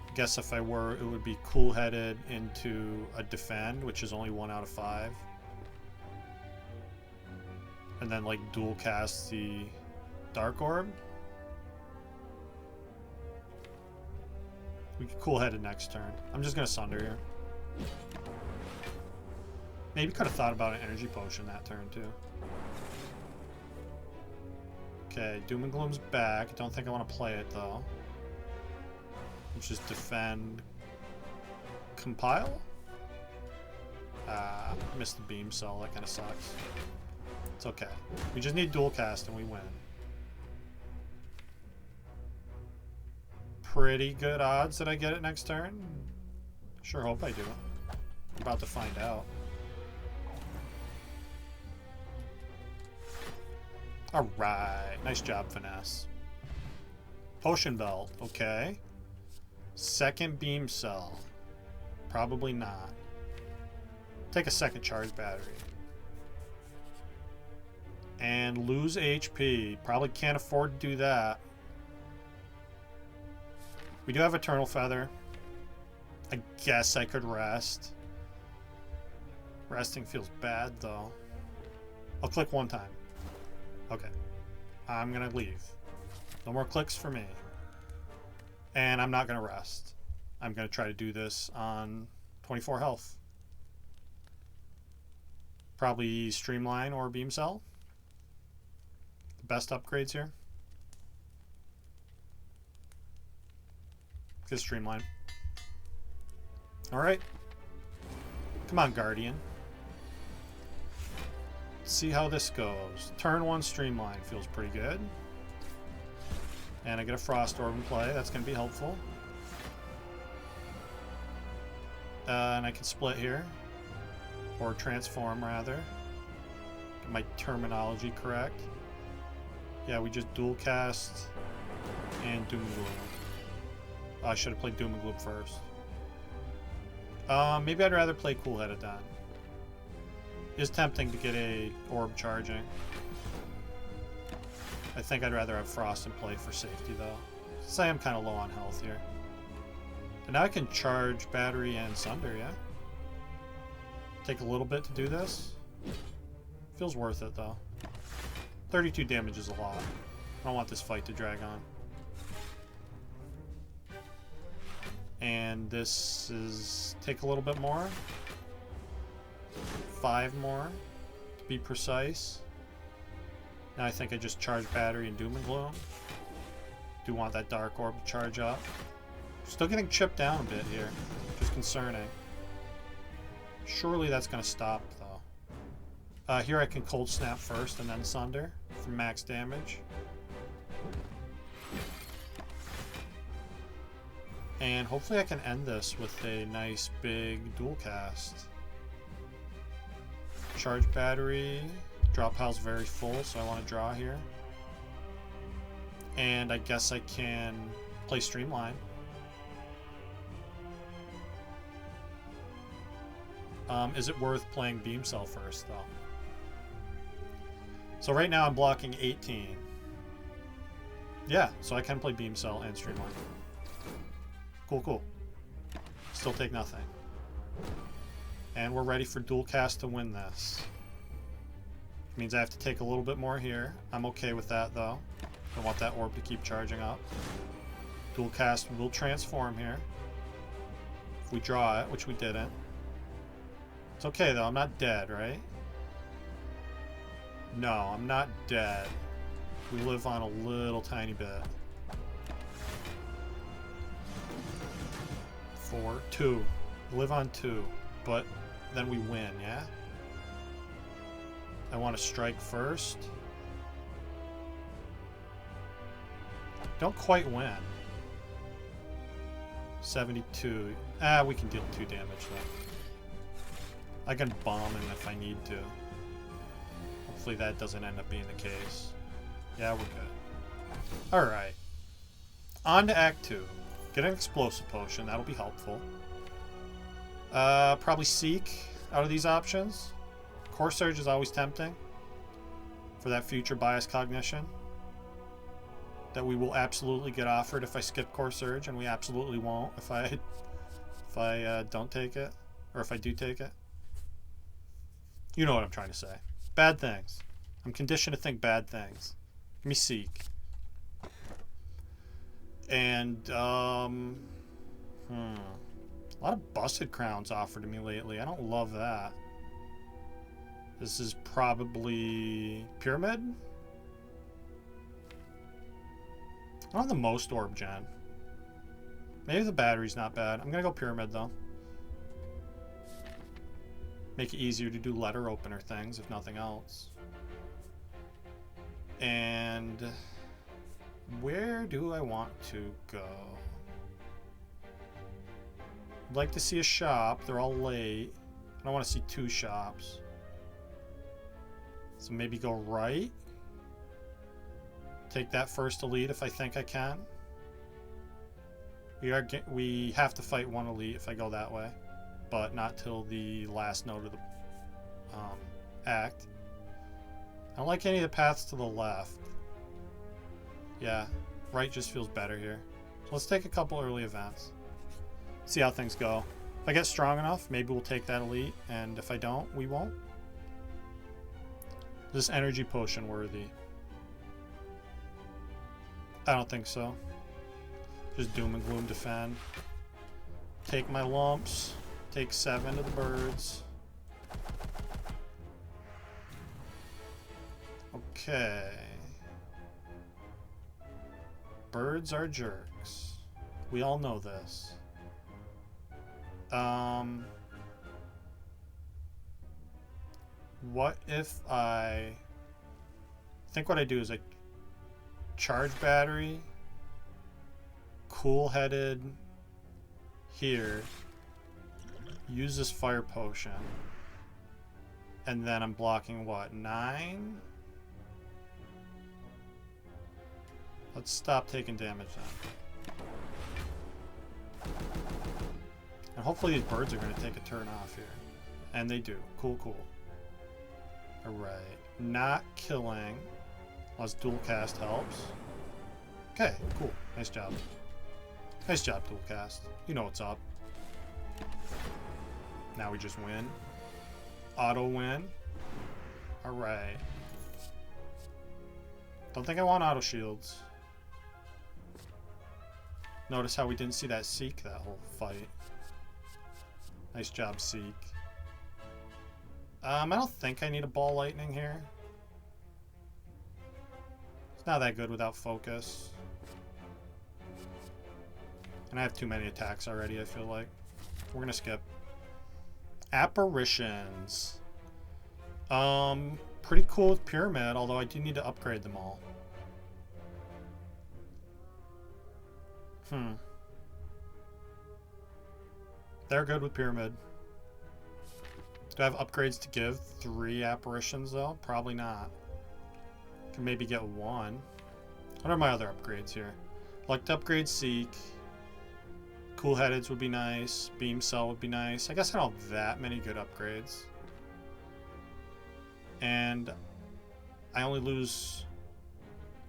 I guess if I were, it would be cool-headed into a defend, which is only 1 out of 5. And then like dual cast the Dark Orb. We could cool-headed next turn. I'm just gonna Sunder here. Maybe could have thought about an energy potion that turn too. Okay, Doom and Gloom's back. I don't think I want to play it though. Let's just defend. Compile? Missed the beam cell. That kind of sucks. It's okay. We just need dual cast and we win. Pretty good odds that I get it next turn. Sure hope I do. I'm about to find out. Alright. Nice job, Finesse. Potion Belt. Okay. Second Beam Cell. Probably not. Take a second Charge Battery. And lose HP. Probably can't afford to do that. We do have Eternal Feather. I guess I could rest. Resting feels bad, though. I'll click one time. Okay. I'm going to leave. No more clicks for me. And I'm not going to rest. I'm going to try to do this on 24 health. Probably Streamline or Beam Cell. The best upgrades here. Get Streamline. Alright. Come on, Guardian. Let's see how this goes. Turn 1 Streamline feels pretty good. And I get a Frost Orb in play. That's going to be helpful. And I can split here. Or transform, rather. Get my terminology correct. Yeah, we just dual cast and Doom and Gloom. I should have played Doom and Gloom first. Maybe I'd rather play Cool-Headed then. It's tempting to get a orb charging. I think I'd rather have Frost in play for safety though. Say I'm kind of low on health here. And now I can charge Battery and Sunder, yeah? Take a little bit to do this. Feels worth it though. 32 damage is a lot. I don't want this fight to drag on. And this is take a little bit more. 5 more to be precise. Now I think I just charge Battery and Doom and Gloom. Do want that Dark Orb to charge up. Still getting chipped down a bit here, which is concerning. Surely that's going to stop though. Here I can Cold Snap first and then Sunder for max damage. And hopefully I can end this with a nice big dual cast. Charge battery. Draw pile's very full, so I want to draw here. And I guess I can play Streamline. Is it worth playing Beam Cell first, though? So right now I'm blocking 18. Yeah, so I can play Beam Cell and Streamline. Cool, cool. Still take nothing. And we're ready for dual cast to win this. Means I have to take a little bit more here. I'm okay with that, though. I want that orb to keep charging up. Dual cast will transform here. If we draw it, which we didn't. It's okay, though. I'm not dead, right? No, I'm not dead. We live on a little tiny bit. 4, 2. We live on 2, but then we win, yeah? I want to strike first. Don't quite win. 72. Ah, we can deal 2 damage though. I can bomb him if I need to. Hopefully that doesn't end up being the case. Yeah, we're good. Alright. On to Act 2. Get an explosive potion. That'll be helpful. Probably Seek out of these options. Core Surge is always tempting for that future bias cognition that we will absolutely get offered if I skip Core Surge, and we absolutely won't if I don't take it, or if I do take it. You know what I'm trying to say. Bad things. I'm conditioned to think bad things. Give me Seek. And a lot of busted crowns offered to me lately. I don't love that. This is probably Pyramid. I don't have the most orb gen. Maybe the battery's not bad. I'm gonna go Pyramid though. Make it easier to do letter opener things, if nothing else. And where do I want to go? I'd like to see a shop. They're all late. I don't want to see 2 shops. So maybe go right. Take that first elite if I think I can. We have to fight 1 elite if I go that way, but not till the last node of the act. I don't like any of the paths to the left. Yeah, right just feels better here. So let's take a couple early events. See how things go. If I get strong enough, maybe we'll take that elite, and if I don't, we won't. Is this energy potion worthy? I don't think so. Just doom and gloom defend. Take my lumps. Take 7 to the birds. Okay. Birds are jerks. We all know this. What if I think what I do is I charge battery, cool-headed here, use this fire potion, and then I'm blocking what, 9? Let's stop taking damage then. And hopefully these birds are going to take a turn off here. And they do. Cool, cool. Alright. Not killing. Unless dual cast helps. Okay, cool. Nice job. Nice job, dual cast. You know what's up. Now we just win. Auto win. Alright. Don't think I want auto shields. Notice how we didn't see that Seek that whole fight. Nice job, Seek. I don't think I need a ball lightning here. It's not that good without focus. And I have too many attacks already, I feel like. We're gonna skip. Apparitions. Pretty cool with Pyramid, although I do need to upgrade them all. They're good with Pyramid. Do I have upgrades to give? 3 apparitions though? Probably not. Can maybe get 1. What are my other upgrades here? I'd like to upgrade Seek. Cool Headeds would be nice. Beam Cell would be nice. I guess I don't have that many good upgrades. And I only lose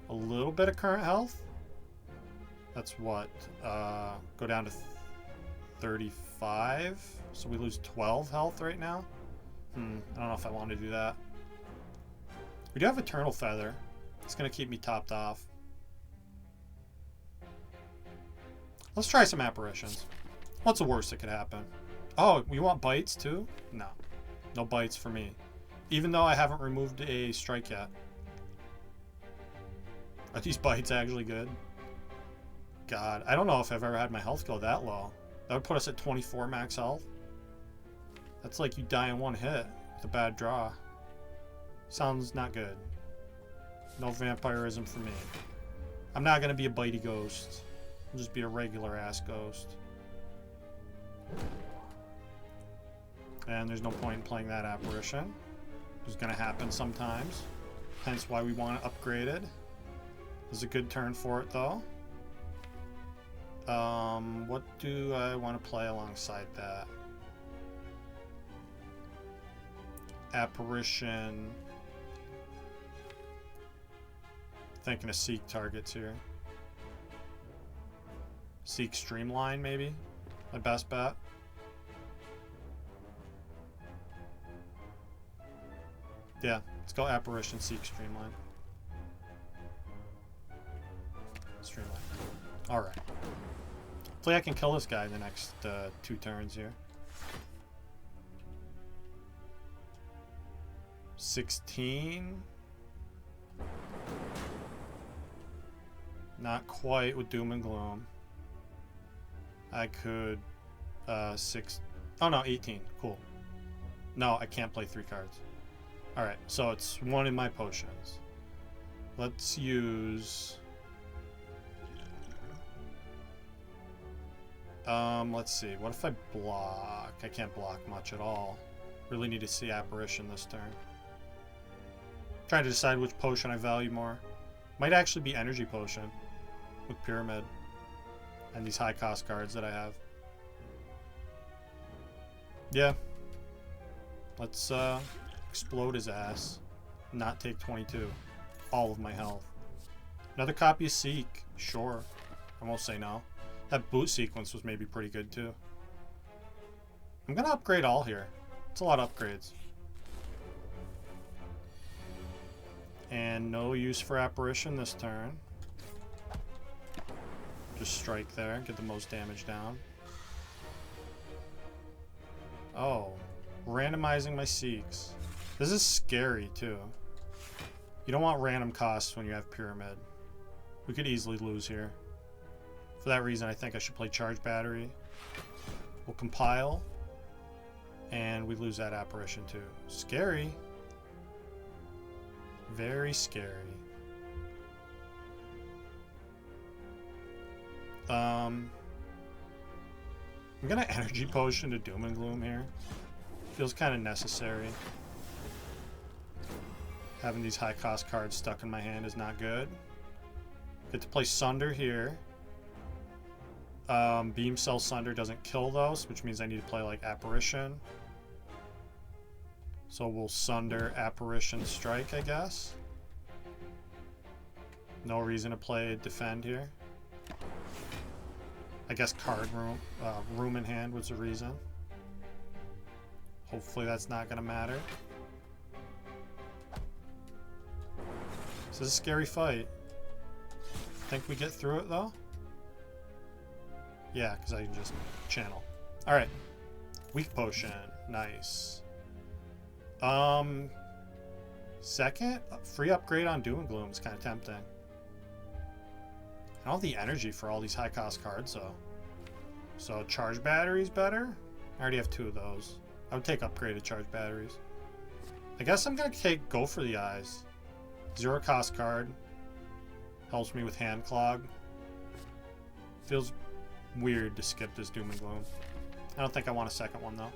a little bit of current health. That's what? Go down to 35. So we lose 12 health right now. I don't know if I want to do that. We do have Eternal Feather. It's going to keep me topped off. Let's try some apparitions. What's the worst that could happen? Oh, you want bites too? No. No bites for me. Even though I haven't removed a strike yet. Are these bites actually good? God, I don't know if I've ever had my health go that low. That would put us at 24 max health. That's like you die in one hit with a bad draw. Sounds not good. No vampirism for me. I'm not going to be a bitey ghost. I'll just be a regular ass ghost. And there's no point in playing that apparition. It's going to happen sometimes. Hence why we want it upgraded. This is a good turn for it though. What do I want to play alongside that? Apparition. Thinking of Seek targets here. Seek Streamline, maybe? My best bet. Yeah, let's go Apparition, Seek Streamline. Streamline. Alright. Hopefully I can kill this guy in the next 2 turns here. 16. Not quite with Doom and Gloom. I could 6. Oh no, 18. Cool. No, I can't play 3 cards. Alright, so it's 1 in my potions. Let's use let's see. What if I block? I can't block much at all. Really need to see Apparition this turn. Trying to decide which potion I value more. Might actually be Energy Potion with Pyramid and these high cost cards that I have. Yeah. Let's explode his ass. Not take 22. All of my health. Another copy of Seek. Sure. I won't say no. That boot sequence was maybe pretty good too. I'm gonna upgrade all here. It's a lot of upgrades. And no use for Apparition this turn. Just strike there, get the most damage down. Oh, randomizing my Seeks. This is scary too. You don't want random costs when you have Pyramid. We could easily lose here. For that reason, I think I should play Charge Battery. We'll compile. And we lose that Apparition too. Scary. Very scary. I'm gonna Energy Potion to Doom and Gloom here. Feels kind of necessary. Having these high cost cards stuck in my hand is not good. Get to play Sunder here. Beam Cell Sunder doesn't kill those, which means I need to play like Apparition. So we'll Sunder, Apparition, Strike, I guess. No reason to play Defend here. I guess card room in hand was the reason. Hopefully that's not going to matter. This is a scary fight. Think we get through it though? Yeah, because I can just channel. Alright. Weak Potion. Nice. Second, free upgrade on Doom and Gloom is kind of tempting. I don't have the energy for all these high cost cards though. So Charge Battery's better? I already have 2 of those. I would take upgraded Charge Batteries. I guess I'm gonna go for the Eyes. 0 cost card. Helps me with Hand Clog. Feels weird to skip this Doom and Gloom. I don't think I want a second one, though.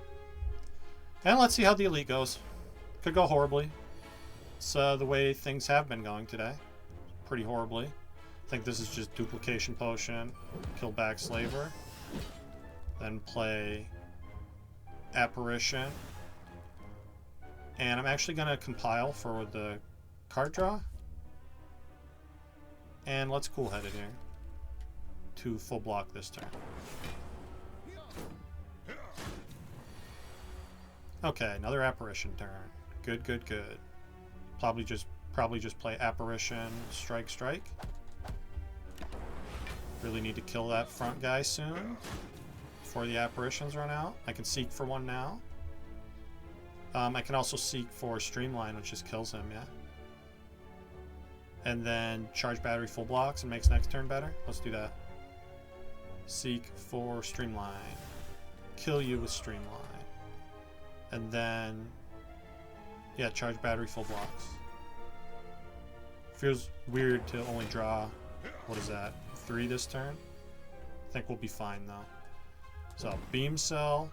And let's see how the elite goes. Could go horribly. It's the way things have been going today. Pretty horribly. I think this is just duplication potion, kill back slaver, then play apparition. And I'm actually going to compile for the card draw. And let's cool-head it here to full block this turn. Okay, another apparition turn. Good, good, good. Probably just play apparition, strike, strike. Really need to kill that front guy soon before the apparitions run out. I can seek for one now. I can also seek for streamline, which just kills him, yeah. And then charge battery full blocks and makes next turn better. Let's do that. Seek for streamline. Kill you with streamline. And then, yeah, charge battery full blocks. Feels weird to only draw, what is that, 3 this turn? I think we'll be fine though. So, beam cell.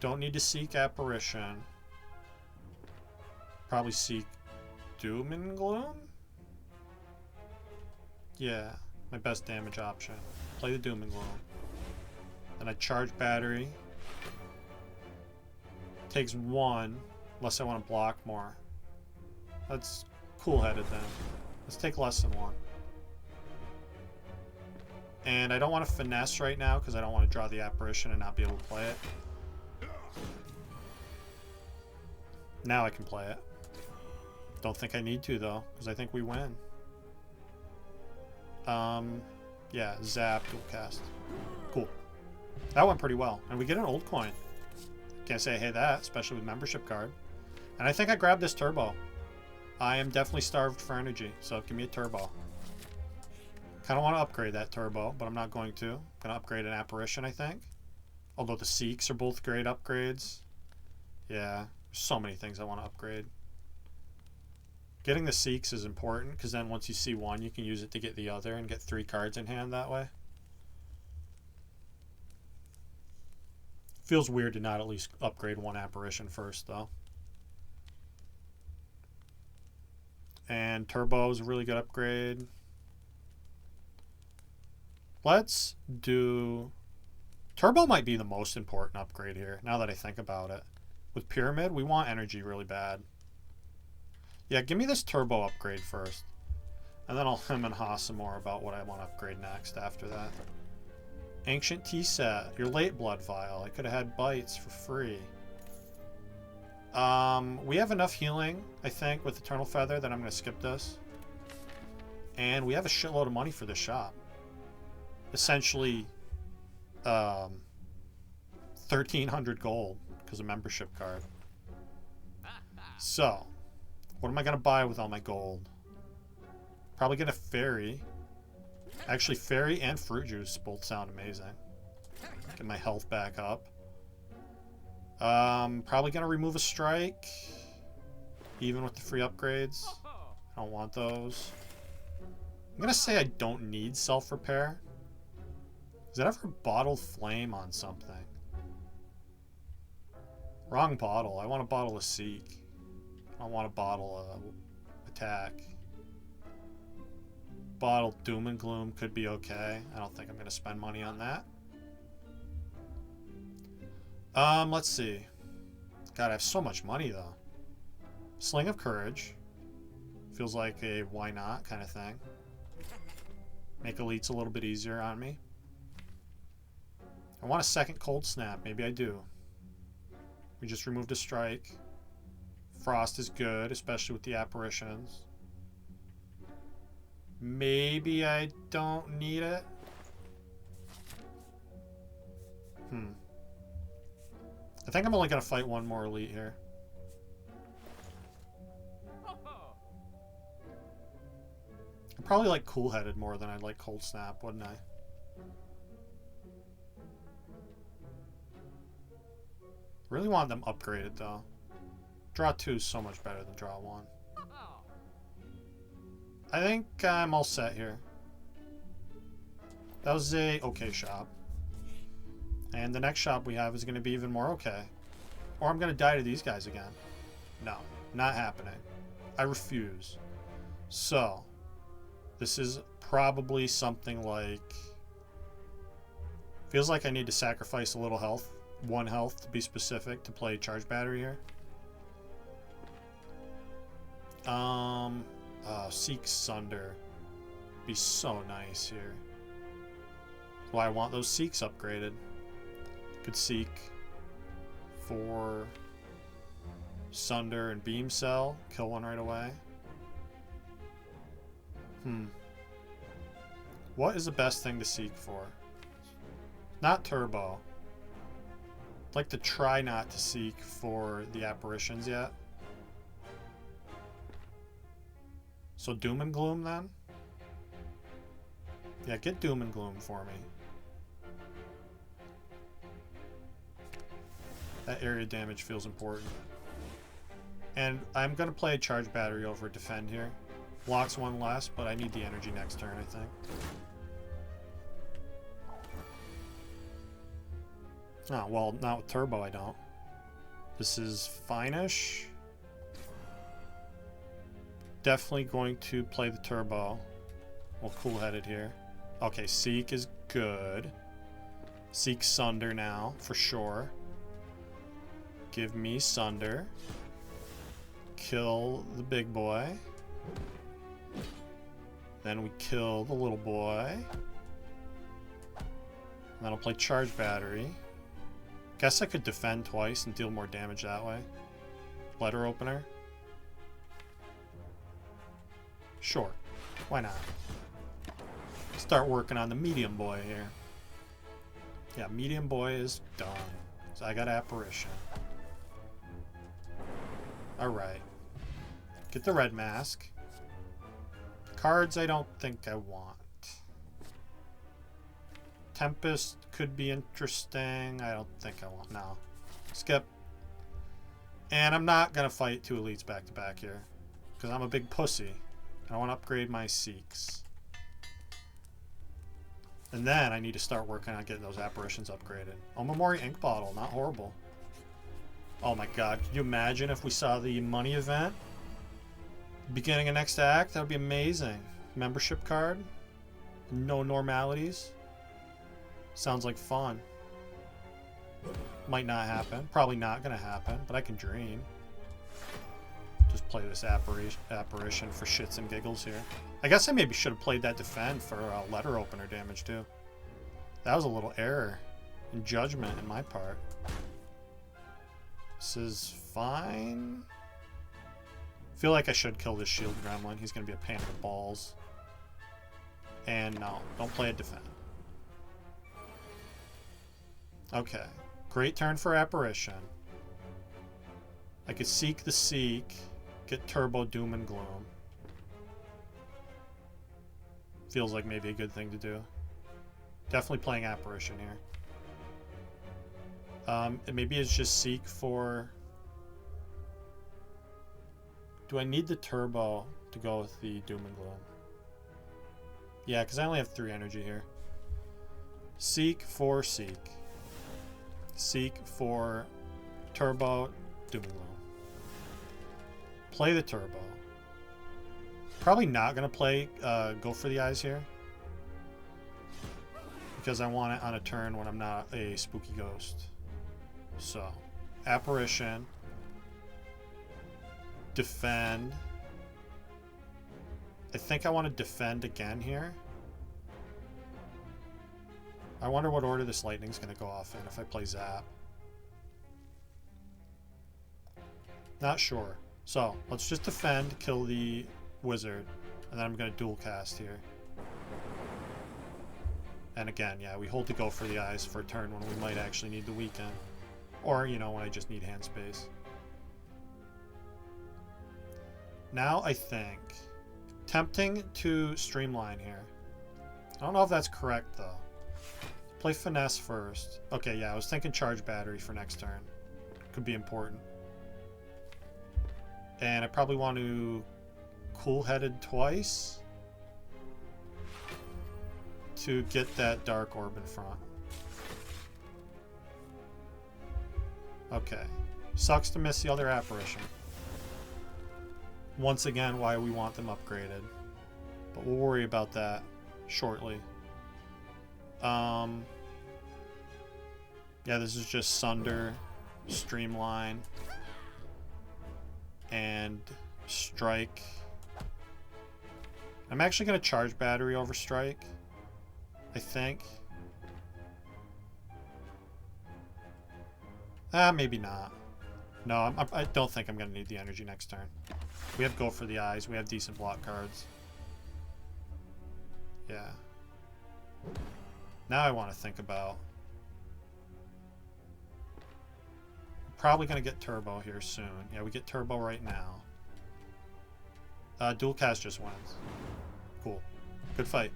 Don't need to seek apparition. Probably seek doom and gloom? Yeah, my best damage option. Play the doom and gloom. Then I charge battery. Takes 1, unless I want to block more. That's cool-headed then. Let's take less than 1. And I don't want to finesse right now because I don't want to draw the apparition and not be able to play it. Now I can play it. Don't think I need to though, because I think we win. Yeah, zap, dual cast. Cool. That went pretty well. And we get an old coin. Can't say I hate that, especially with membership card. And I think I grabbed this turbo. I am definitely starved for energy, so give me a turbo. Kind of want to upgrade that turbo, but I'm not going to. I'm going to upgrade an apparition, I think. Although the Seeks are both great upgrades. Yeah, there's so many things I want to upgrade. Getting the Seeks is important, because then once you see one, you can use it to get the other and get 3 cards in hand that way. Feels weird to not at least upgrade one apparition first, though. And turbo is a really good upgrade. Let's do... Turbo might be the most important upgrade here, now that I think about it. With Pyramid, we want energy really bad. Yeah, give me this turbo upgrade first. And then I'll hem and haw some more about what I want to upgrade next after that. Ancient Tea Set. Your late blood vial. I could have had bites for free. We have enough healing, I think, with Eternal Feather that I'm going to skip this. And we have a shitload of money for this shop. Essentially, 1,300 gold because of membership card. So, what am I going to buy with all my gold? Probably get a fairy. Actually, fairy and fruit juice both sound amazing. Get my health back up. Probably going to remove a strike. Even with the free upgrades. I don't want those. I'm going to say I don't need self-repair. Is that ever bottle flame on something? Wrong bottle. I want a bottle of Seek. I don't want a bottle of Attack. Bottle Doom and Gloom could be okay. I don't think I'm going to spend money on that. Let's see. God, I have so much money, though. Sling of Courage. Feels like a why not kind of thing. Make elites a little bit easier on me. I want a second Cold Snap. Maybe I do. We just removed a strike. Frost is good, especially with the apparitions. Maybe I don't need it. I think I'm only going to fight one more elite here. I'd probably like Cool-Headed more than I'd like Cold Snap, wouldn't I? Really want them upgraded, though. Draw 2 is so much better than draw 1. I think I'm all set here. That was a okay shop. And the next shop we have is going to be even more okay. Or I'm going to die to these guys again. No, not happening. I refuse. So, this is probably something like... Feels like I need to sacrifice a little health. 1 health to be specific to play charge battery here. Seek Sunder. Be so nice here. That's why I want those Seeks upgraded. Could Seek for Sunder and Beam Cell. Kill one right away. What is the best thing to Seek for? Not Turbo. I'd like to try not to Seek for the apparitions yet. So Doom and Gloom then? Yeah, get Doom and Gloom for me. That area damage feels important. And I'm going to play a charge battery over Defend here. Blocks 1 less, but I need the energy next turn, I think. Oh, well, not with Turbo, I don't. This is fine-ish. Definitely going to play the Turbo. Well, cool-headed here. Okay, Seek is good. Seek Sunder now, for sure. Give me Sunder. Kill the big boy. Then we kill the little boy. And then I'll play Charge Battery. Guess I could defend twice and deal more damage that way. Letter Opener. Sure. Why not? Start working on the medium boy here. Yeah, medium boy is done. So I got Apparition. Alright. Get the red mask. Cards I don't think I want. Tempest could be interesting. I don't think I want. No. Skip. And I'm not going to fight 2 elites back to back here. Because I'm a big pussy. I want to upgrade my Seeks. And then I need to start working on getting those apparitions upgraded. Omamori Ink Bottle. Not horrible. Oh my god. Can you imagine if we saw the money event? Beginning of next act? That would be amazing. Membership card. No normalities. Sounds like fun. Might not happen. Probably not going to happen, but I can dream. Just play this apparition for shits and giggles here. I guess I maybe should have played that Defend for letter opener damage too. That was a little error in judgment in my part. This is fine. Feel like I should kill this shield gremlin. He's going to be a pain in the balls. And no, don't play a Defend. Okay. Great turn for Apparition. I could Seek the Seek. Get Turbo Doom and Gloom. Feels like maybe a good thing to do. Definitely playing Apparition here. Maybe it's just Seek for... Do I need the Turbo to go with the Doom and Gloom? Yeah, because I only have 3 energy here. Seek for Seek. Seek for Turbo, Doom and Gloom. Play the Turbo. Probably not going to play Go for the Eyes here. Because I want it on a turn when I'm not a spooky ghost. So, Apparition. Defend. I think I want to defend again here. I wonder what order this lightning's going to go off in if I play Zap. Not sure. So, let's just defend, kill the wizard, and then I'm going to dual cast here. And again, yeah, we hold to Go for the Eyes for a turn when we might actually need the weekend. Or, you know, when I just need hand space. Now I think tempting to streamline here. I don't know if that's correct though. Play Finesse first. Okay, yeah, I was thinking Charge Battery for next turn. Could be important. And I probably want to Cool-Headed twice to get that Dark Orb in front. Okay. Sucks to miss the other apparition. Once again, why we want them upgraded. But we'll worry about that shortly. Yeah, this is just Sunder, Streamline, and Strike. I'm actually going to charge Battery over Strike, I think. Maybe not. No, I don't think I'm going to need the energy next turn. We have Go for the Eyes. We have decent block cards. Yeah. Now I want to think about... Probably going to get Turbo here soon. Yeah, we get Turbo right now. Dual Cast just wins. Cool. Good fight.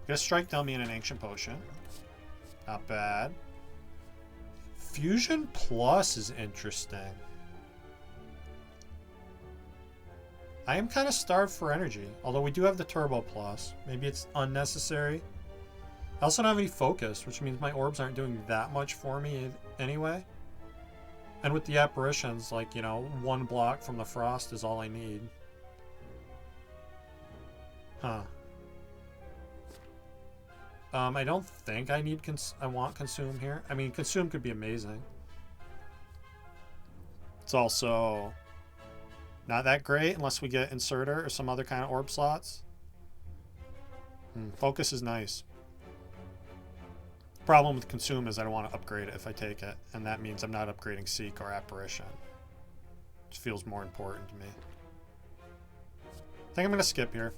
Get a Strike Dummy and an Ancient Potion. Not bad. Fusion Plus is interesting. I am kind of starved for energy, although we do have the Turbo Plus. Maybe it's unnecessary. I also don't have any focus, which means my orbs aren't doing that much for me anyway. And with the apparitions, like, you know, one block from the frost is all I need. Huh. I don't think I need I want Consume here. I mean, Consume could be amazing. It's also not that great unless we get Inserter or some other kind of orb slots. Focus is nice. Problem with Consume is I don't want to upgrade it if I take it, and that means I'm not upgrading Seek or Apparition, which feels more important to me. I think I'm going to skip here.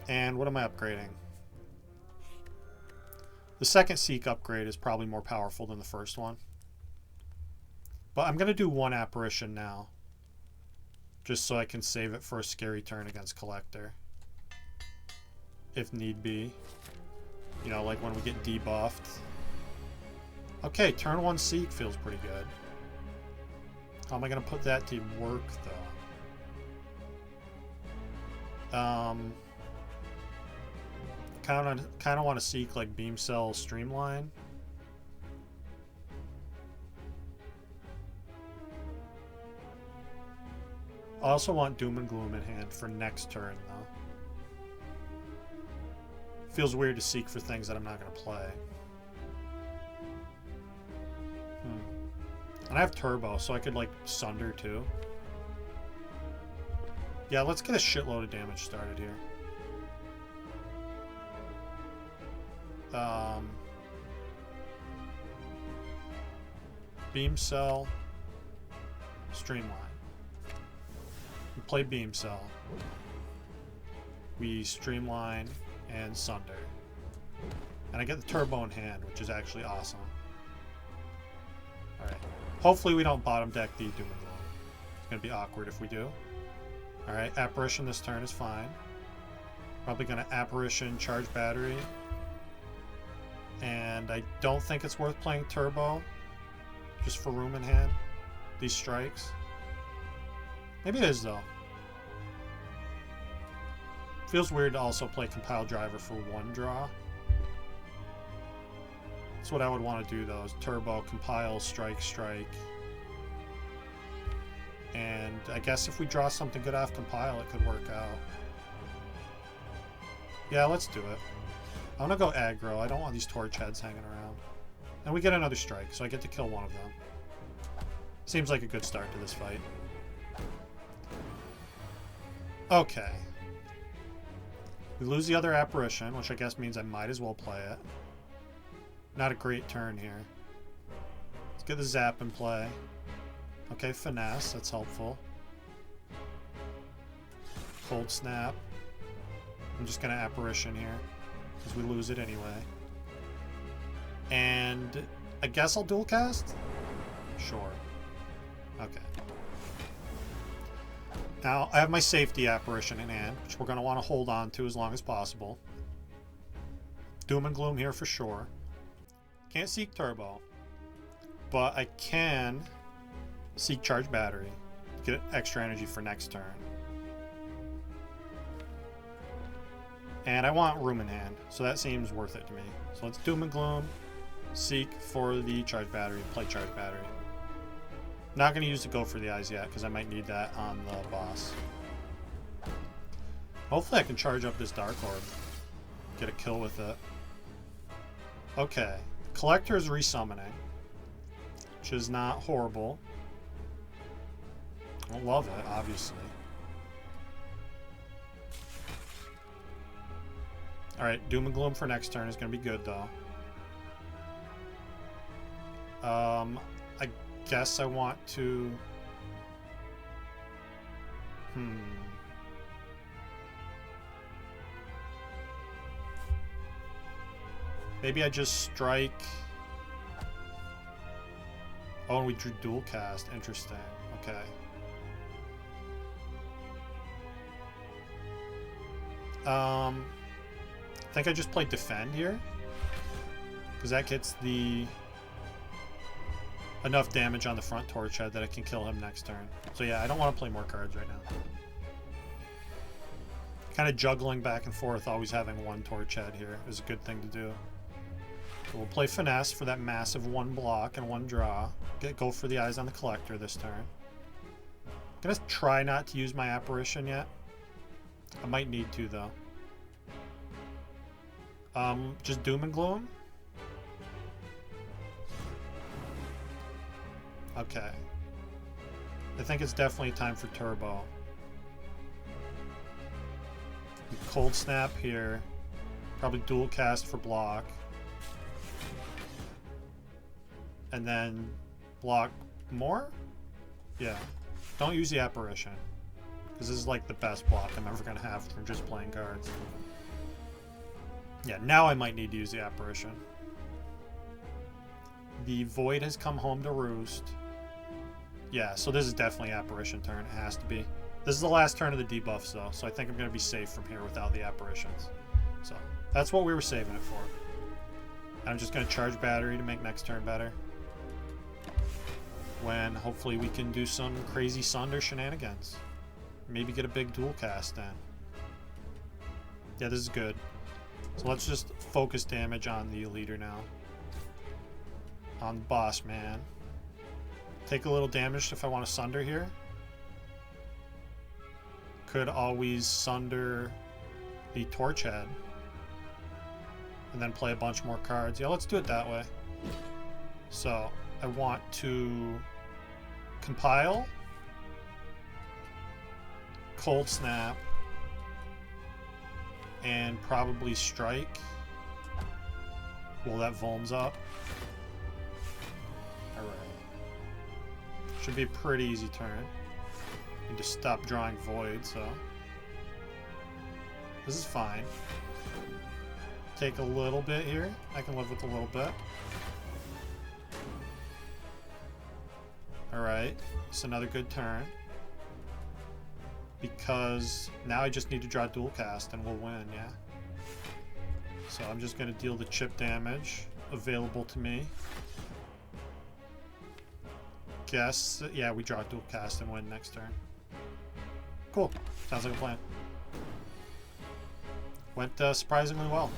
And what am I upgrading? The second Seek upgrade is probably more powerful than the first one. But I'm going to do one Apparition now, just so I can save it for a scary turn against Collector, if need be. You know, like when we get debuffed. Okay, turn 1 Seek feels pretty good. How am I going to put that to work, though? Kind of want to Seek like Beam Cell Streamline. I also want Doom and Gloom in hand for next turn, though. Feels weird to Seek for things that I'm not going to play. And I have Turbo, so I could, like, Sunder, too. Yeah, let's get a shitload of damage started here. Beam Cell. Streamline. We play Beam Cell. We Streamline and Sunder. And I get the Turbo in hand, which is actually awesome. Alright. Hopefully we don't bottom deck the Doom and Gloom. It's going to be awkward if we do. Alright, Apparition this turn is fine. Probably going to Apparition, charge Battery. And I don't think it's worth playing Turbo, just for room in hand. These strikes. Maybe it is, though. Feels weird to also play Compile Driver for one draw. That's what I would want to do, though, is Turbo, Compile, Strike, Strike. And I guess if we draw something good off Compile, it could work out. Yeah, let's do it. I want to go aggro. I don't want these torch heads hanging around. And we get another strike, so I get to kill one of them. Seems like a good start to this fight. Okay. We lose the other Apparition, which I guess means I might as well play it. Not a great turn here. Let's get the Zap in play. Okay, Finesse. That's helpful. Cold Snap. I'm just going to Apparition here, because we lose it anyway. And I guess I'll dual cast? Sure. Okay. Now, I have my safety Apparition in hand, which we're going to want to hold on to as long as possible. Doom and Gloom here for sure. Can't Seek Turbo, but I can Seek Charge Battery to get extra energy for next turn. And I want room in hand, so that seems worth it to me. So let's Doom and Gloom. Seek for the charge battery. Play charge battery. Not going to use the go for the eyes yet, because I might need that on the boss. Hopefully I can charge up this Dark Orb. Get a kill with it. Okay. Collector is resummoning, which is not horrible. I don't love it, obviously. Alright, Doom and Gloom for next turn is going to be good, though. I guess I want to... Maybe I just strike... Oh, and we drew dual cast. Interesting. Okay. I think I just play Defend here. Because that gets the... enough damage on the front torch head that I can kill him next turn. So yeah, I don't want to play more cards right now. Kind of juggling back and forth, always having one torch head here is a good thing to do. So we'll play Finesse for that massive one block and one draw. Go for the eyes on the Collector this turn. I'm going to try not to use my Apparition yet. I might need to, though. Just Doom and Gloom. Okay. I think it's definitely time for Turbo. Cold Snap here. Probably dual cast for block. And then block more? Yeah. Don't use the Apparition. Because this is like the best block I'm ever going to have from just playing cards. Yeah, now I might need to use the Apparition. The Void has come home to roost. Yeah, so this is definitely Apparition turn. It has to be. This is the last turn of the debuffs, though, so I think I'm going to be safe from here without the Apparitions. So, that's what we were saving it for. I'm just going to charge battery to make next turn better. When, hopefully, we can do some crazy Sunder shenanigans. Maybe get a big dual cast then. Yeah, this is good. So let's just focus damage on the leader now. On the boss man. Take a little damage if I want to Sunder here. Could always Sunder the Torch Head. And then play a bunch more cards. Yeah, let's do it that way. So, I want to compile. Cold Snap. And probably Strike. Well, that Volms up. Alright. Should be a pretty easy turn. And just stop drawing Void, so. This is fine. Take a little bit here. I can live with a little bit. Alright. It's another good turn. Because now I just need to draw dual cast and we'll win, yeah? So I'm just going to deal the chip damage available to me. Guess, yeah, we draw dual cast and win next turn. Cool. Sounds like a plan. Went surprisingly well.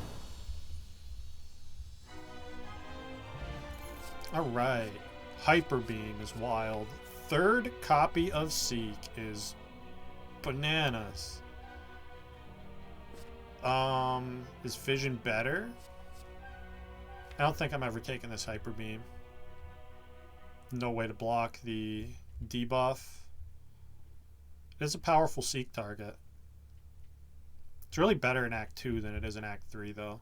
Alright. Hyper Beam is wild. Third copy of Seek is bananas. Is Vision better? I don't think I'm ever taking this Hyper Beam. No way to block the debuff. It is a powerful Seek target. It's really better in Act 2 than it is in Act 3, though.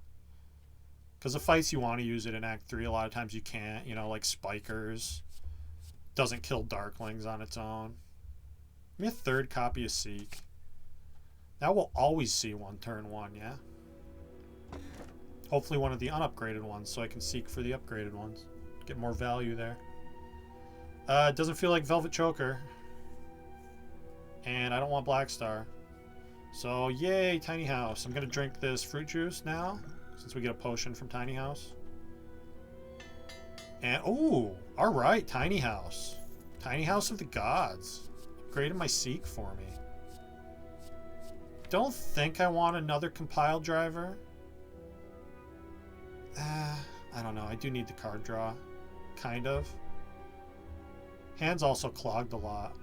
Because the fights you want to use it in Act 3, a lot of times you can't. You know, like Spikers. Doesn't kill Darklings on its own. Give me a third copy of Seek. Now we'll always see one turn 1, yeah? Hopefully one of the unupgraded ones, so I can Seek for the upgraded ones. Get more value there. It doesn't feel like Velvet Choker. And I don't want Black Star. So, yay, Tiny House. I'm going to drink this fruit juice now, since we get a potion from Tiny House. And, ooh, alright, Tiny House. Tiny House of the Gods. Upgraded my Seek for me. Don't think I want another compiled driver. I don't know. I do need the card draw. Kind of. Hand's also clogged a lot.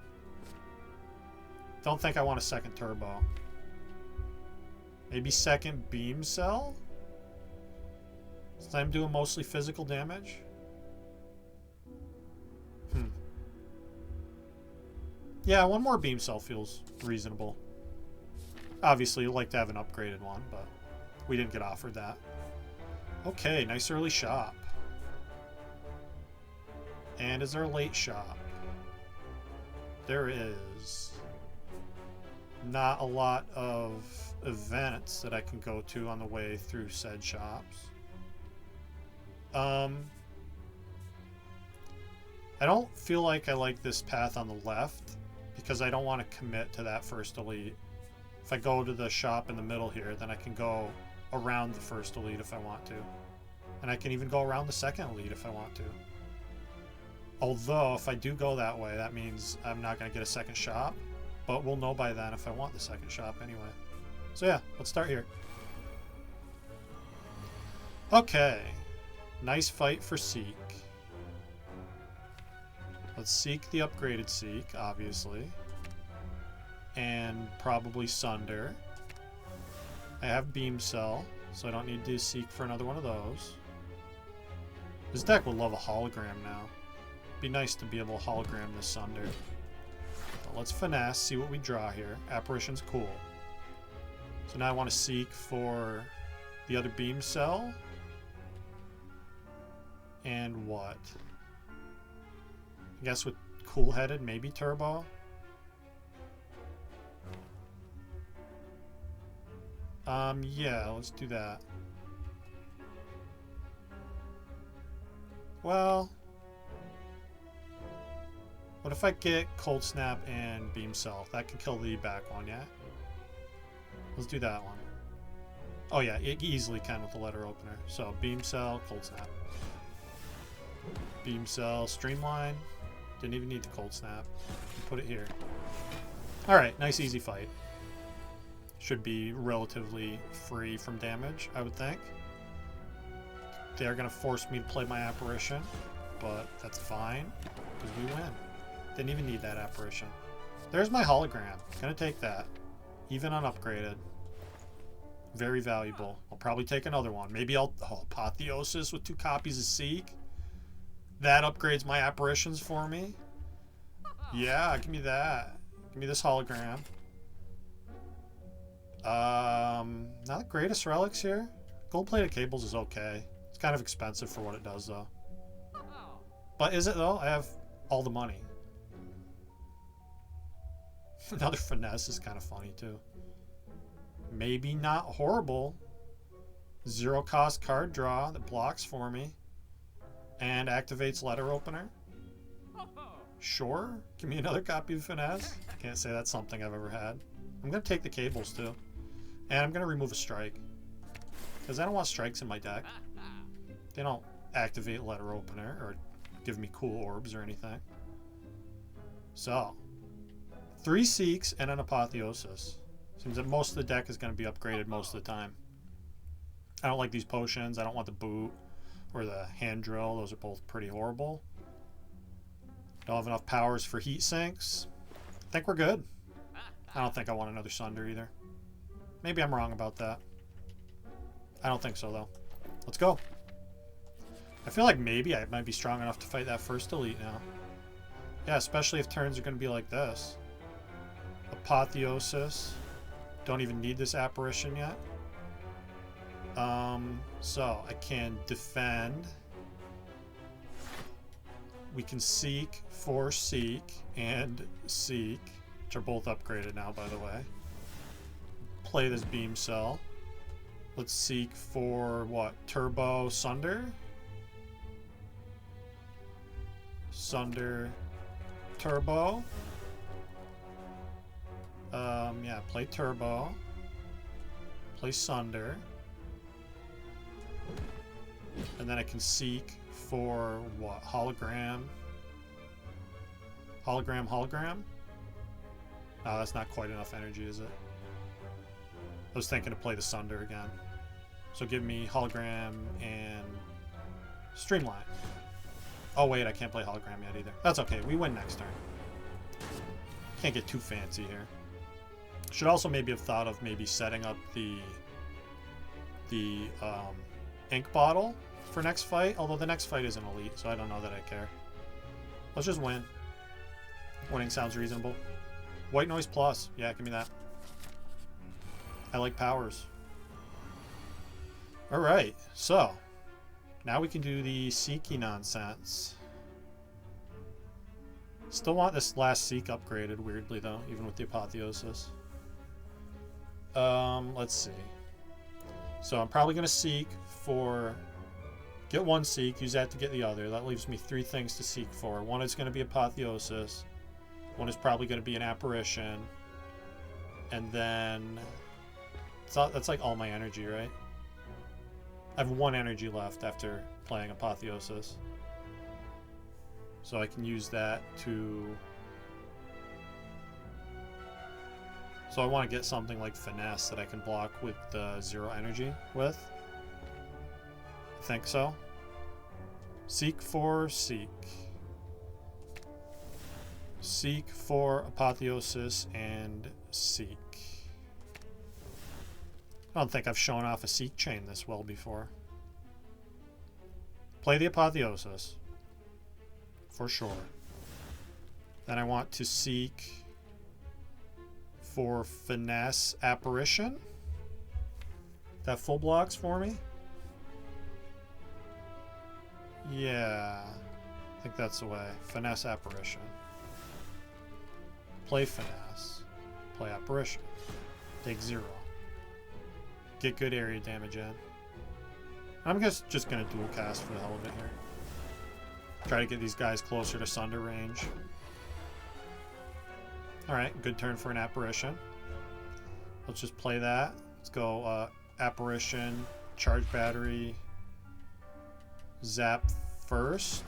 Don't think I want a second turbo. Maybe second beam cell? Since I'm doing mostly physical damage? Yeah, one more beam cell feels reasonable. Obviously, you'd like to have an upgraded one, but we didn't get offered that. Okay, nice early shop. And is there a late shop? There is. Not a lot of events that I can go to on the way through said shops. I don't feel like I like this path on the left because I don't want to commit to that first elite. If I go to the shop in the middle here, then I can go around the first elite if I want to. And I can even go around the second elite if I want to. Although, if I do go that way, that means I'm not going to get a second shop. But we'll know by then if I want the second shop anyway. So yeah, let's start here. Okay. Nice fight for Seek. Let's seek the upgraded Seek, obviously. And probably Sunder. I have Beam Cell, so I don't need to seek for another one of those. This deck would love a hologram now. Be nice to be able to hologram this Sunder. But let's finesse, see what we draw here. Apparition's cool. So now I want to seek for the other Beam Cell. And what? I guess with cool-headed, maybe turbo. Yeah, let's do that. Well, what if I get Cold Snap and Beam Cell? That can kill the back one, yeah? Let's do that one. Oh yeah, it easily can with the letter opener. So Beam Cell, Cold Snap. Beam Cell, Streamline. Didn't even need the Cold Snap. Put it here. Alright, nice easy fight. Should be relatively free from damage, I would think. They're going to force me to play my Apparition, but that's fine, because we win. Didn't even need that Apparition. There's my hologram. Gonna take that. Even unupgraded. Very valuable. I'll probably take another one. Maybe I'll... Oh, Apotheosis with 2 copies of Seek. That upgrades my Apparitions for me. Yeah, give me that. Give me this hologram. Not the greatest relics here. Gold-plated cables is okay. It's kind of expensive for what it does, though. But is it, though? I have all the money. Another finesse is kind of funny, too. Maybe not horrible. 0-cost card draw that blocks for me. And activates letter opener. Sure. Give me another copy of finesse. Can't say that's something I've ever had. I'm going to take the cables, too. And I'm going to remove a strike. Because I don't want strikes in my deck. They don't activate letter opener or give me cool orbs or anything. So, 3 Seeks and an Apotheosis. Seems that most of the deck is going to be upgraded most of the time. I don't like these potions. I don't want the boot or the hand drill. Those are both pretty horrible. Don't have enough powers for heat sinks. I think we're good. I don't think I want another Sunder either. Maybe I'm wrong about that. I don't think so, though. Let's go. I feel like maybe I might be strong enough to fight that first elite now. Yeah, especially if turns are going to be like this. Apotheosis. Don't even need this Apparition yet. So I can defend. We can seek for Seek and Seek, which are both upgraded now, by the way. Play this Beam Cell. Let's seek for what? Turbo Sunder? Sunder Turbo. Yeah, play Turbo. Play Sunder. And then I can seek for what? Hologram. Hologram? Oh, that's not quite enough energy, is it? I was thinking to play the Sunder again. So give me hologram and Streamline. Oh wait, I can't play hologram yet either. That's okay, we win next turn. Can't get too fancy here. Should also maybe have thought of maybe setting up the ink bottle for next fight, although the next fight isn't elite, so I don't know that I care. Let's just win. Winning sounds reasonable. White noise plus. Yeah, give me that. I like powers. Alright, so now we can do the Seeky nonsense. Still want this last Seek upgraded, weirdly though, even with the Apotheosis. Let's see. So I'm probably going to Seek for... Get one Seek, use that to get the other. That leaves me 3 things to Seek for. One is going to be Apotheosis. One is probably going to be an Apparition. And then... That's like all my energy, right? I have 1 energy left after playing Apotheosis. So I can use that to... So I want to get something like Finesse that I can block with 0 energy with. I think so. Seek for Seek. Seek for Apotheosis and Seek. I don't think I've shown off a Seek chain this well before. Play the Apotheosis. For sure. Then I want to Seek for Finesse Apparition. That full blocks for me? Yeah. I think that's the way. Finesse Apparition. Play Finesse. Play Apparition. Take 0. Get good area damage in. I'm just going to dual cast for the hell of it here. Try to get these guys closer to Sunder range. Alright, good turn for an Apparition. Let's just play that. Let's go Apparition, Charge Battery, Zap first.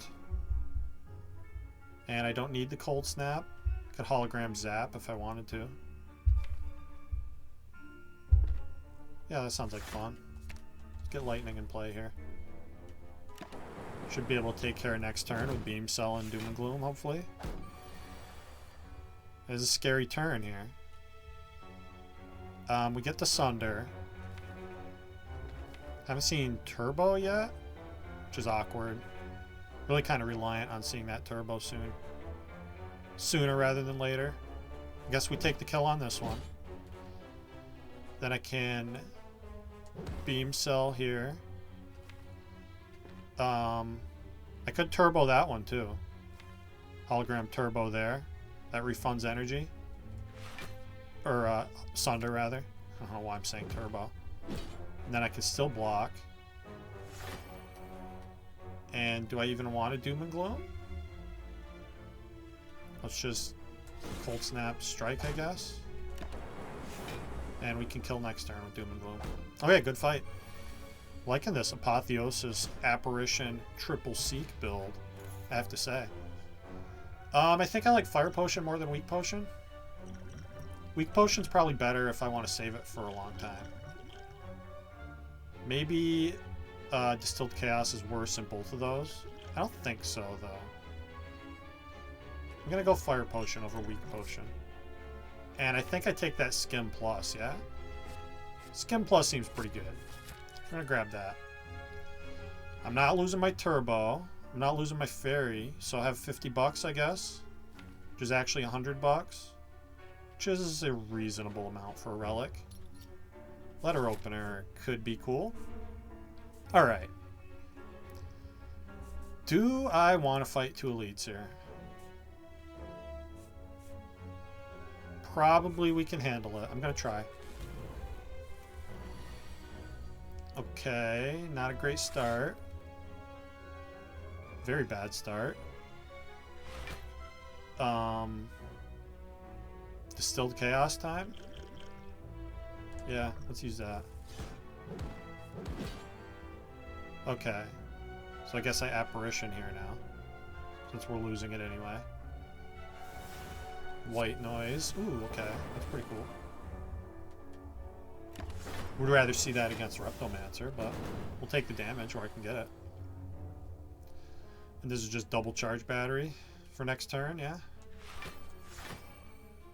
And I don't need the Cold Snap. Could Hologram Zap if I wanted to. Yeah, that sounds like fun. Let's get Lightning in play here. Should be able to take care of next turn with Beam Cell and Doom and Gloom, hopefully. It's a scary turn here. We get the Sunder. Haven't seen Turbo yet, which is awkward. Really kind of reliant on seeing that Turbo soon. Sooner rather than later. I guess we take the kill on this one. Then I can Beam Cell here. I could Turbo that one too. Hologram Turbo there. That refunds energy. Or Sunder rather. I don't know why I'm saying Turbo. And then I can still block. And do I even want to Doom and Gloom? Let's just Cold Snap Strike, I guess. And we can kill next turn with Doom and Gloom. Okay, good fight. Liking this Apotheosis Apparition triple Seek build, I have to say. I think I like Fire Potion more than Weak Potion. Weak Potion's probably better if I want to save it for a long time. Maybe Distilled Chaos is worse in both of those. I don't think so, though. I'm going to go Fire Potion over Weak Potion. And I think I take that Skim Plus, yeah? Skim Plus seems pretty good. I'm going to grab that. I'm not losing my Turbo. I'm not losing my Fairy. So I have 50 bucks, I guess. Which is actually 100 bucks. Which is a reasonable amount for a relic. Letter Opener could be cool. Alright. Do I want to fight 2 elites here? Probably we can handle it. I'm going to try. Okay, not a great start. Very bad start. Distilled Chaos time? Yeah, let's use that. Okay. So I guess I Apparition here now. Since we're losing it anyway. White Noise. Ooh, okay. That's pretty cool. Would rather see that against Reptomancer, but we'll take the damage where I can get it. And this is just double charge battery for next turn, yeah.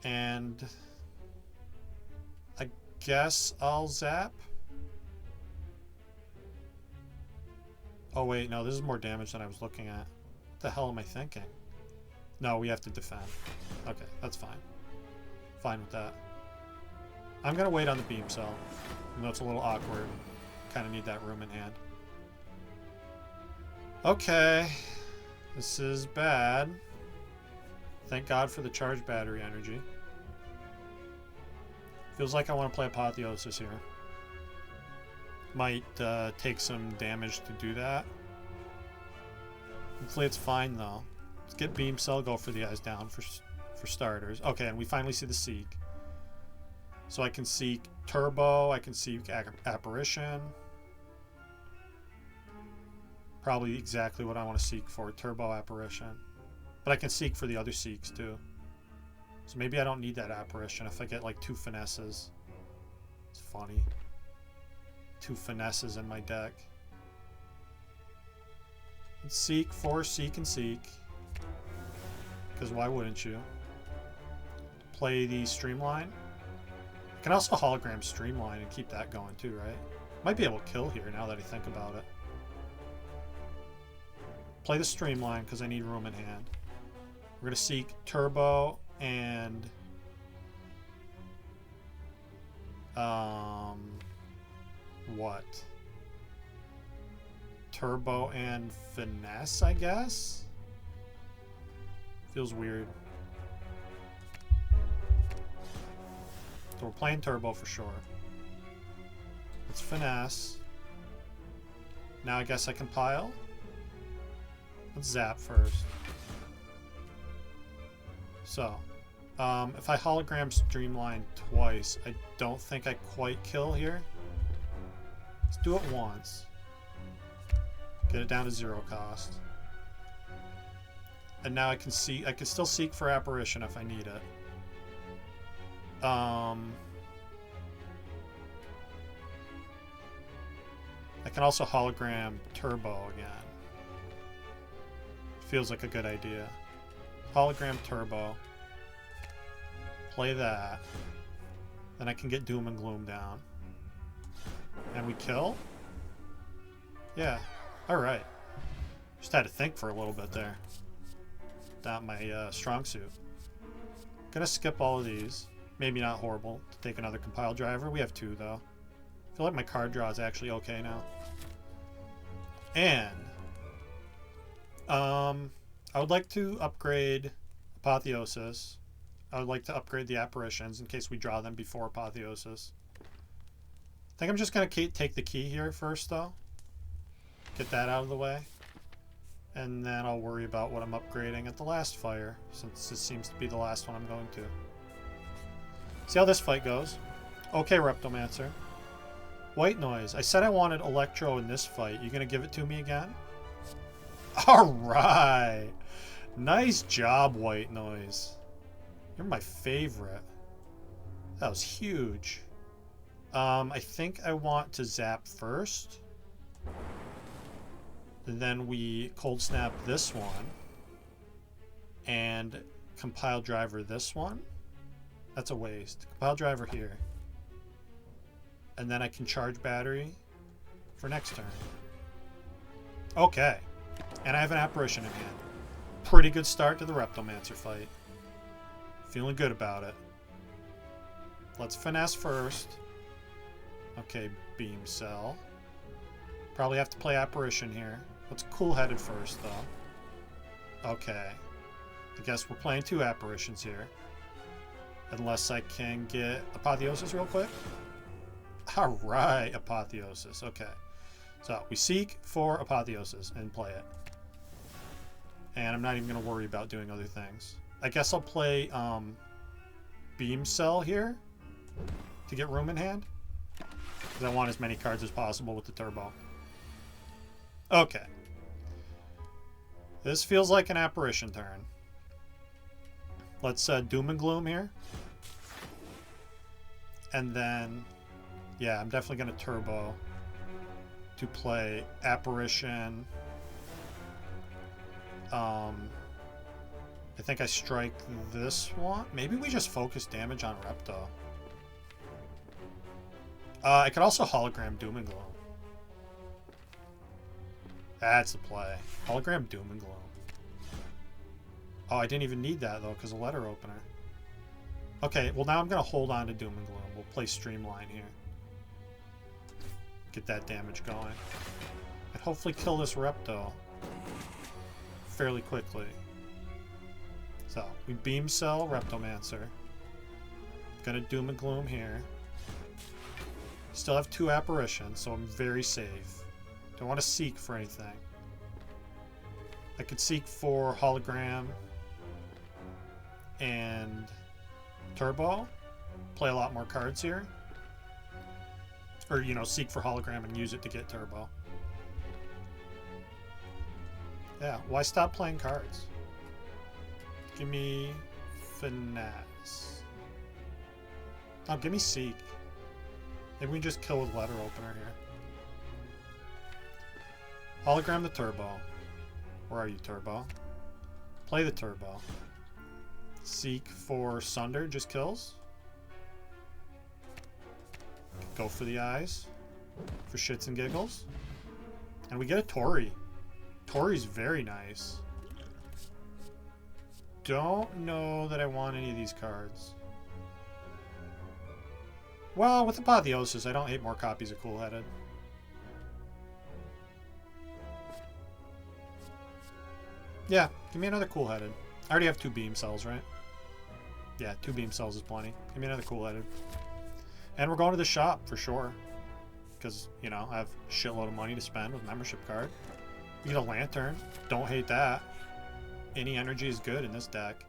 And I guess I'll zap. Oh wait, no, this is more damage than I was looking at. What the hell am I thinking? No, we have to defend. Okay, that's fine. Fine with that. I'm gonna wait on the beam cell. Even though it's a little awkward. Kinda need that room in hand. Okay. This is bad. Thank God for the charge battery energy. Feels like I want to play Apotheosis here. Might take some damage to do that. Hopefully it's fine though. Let's get Beam Cell, go for the eyes down for starters. Okay, and we finally see the Seek. So I can seek Turbo, I can seek Apparition. Probably exactly what I want to seek for Turbo Apparition. But I can seek for the other Seeks too. So maybe I don't need that Apparition if I get like 2 Finesses. It's funny. 2 Finesses in my deck. Let's seek for Seek and Seek. Because why wouldn't you? Play the Streamline. I can also hologram Streamline and keep that going too, right? Might be able to kill here now that I think about it. Play the Streamline because I need room in hand. We're going to seek Turbo and what? Turbo and Finesse, I guess? Feels weird. So we're playing Turbo for sure. Let's Finesse. Now I guess I can pile. Let's zap first. So, if I hologram Streamline twice, I don't think I quite kill here. Let's do it once. Get it down to 0 cost. And now I can still seek for Apparition if I need it. I can also hologram Turbo again. Feels like a good idea. Hologram Turbo. Play that. Then I can get Doom and Gloom down. And we kill? Yeah. Alright. Just had to think for a little bit there. Not my strong suit. Gonna skip all of these. Maybe not horrible to take another compile driver. We have 2 though. I feel like my card draw is actually okay now. And I would like to upgrade Apotheosis. I would like to upgrade the Apparitions in case we draw them before Apotheosis. I think I'm just going to take the key here first, though. Get that out of the way. And then I'll worry about what I'm upgrading at the last fire, since this seems to be the last one I'm going to. See how this fight goes. Okay, Reptomancer. White Noise. I said I wanted Electro in this fight. You going to give it to me again? Alright. Nice job, White Noise. You're my favorite. That was huge. I think I want to zap first. And then we cold snap this one. And compile driver this one. That's a waste. Compile driver here. And then I can charge battery for next turn. Okay. And I have an Apparition in hand. Pretty good start to the Reptomancer fight. Feeling good about it. Let's Finesse first. Okay, Beam Cell. Probably have to play Apparition here. Let's cool-headed first, though. Okay. I guess we're playing 2 Apparitions here. Unless I can get Apotheosis real quick. Alright, Apotheosis. Okay. So, we seek for Apotheosis and play it. And I'm not even going to worry about doing other things. I guess I'll play Beam Cell here to get room in hand. Because I want as many cards as possible with the Turbo. Okay. This feels like an Apparition turn. Let's Doom and Gloom here. And then, yeah, I'm definitely going to Turbo to play Apparition I think I strike this one. Maybe we just focus damage on Repto. I could also hologram Doom and Gloom. That's the play. Hologram Doom and Gloom. Oh, I didn't even need that though because of letter opener. Okay, well now I'm going to hold on to Doom and Gloom. We'll play Streamline here. Get that damage going. And hopefully kill this Repto fairly quickly. So, we Beam Cell Reptomancer. Gonna Doom and Gloom here. Still have 2 apparitions, so I'm very safe. Don't want to seek for anything. I could seek for Hologram and Turbo. Play a lot more cards here. Or, you know, seek for Hologram and use it to get Turbo. Yeah, why stop playing cards? Give me Finesse. Oh, give me Seek. Maybe we can just kill with letter opener here. Hologram the Turbo. Where are you, Turbo? Play the Turbo. Seek for Sunder, just kills. Go for the eyes. For shits and giggles. And we get a Tori. Tori's very nice. Don't know that I want any of these cards. Well, with Apotheosis, I don't hate more copies of Cool-Headed. Yeah, give me another Cool-Headed. I already have 2 Beam Cells, right? Yeah, 2 Beam Cells is plenty. Give me another Cool-Headed. And we're going to the shop, for sure. Because, you know, I have a shitload of money to spend with membership card. You get a Lantern. Don't hate that. Any energy is good in this deck.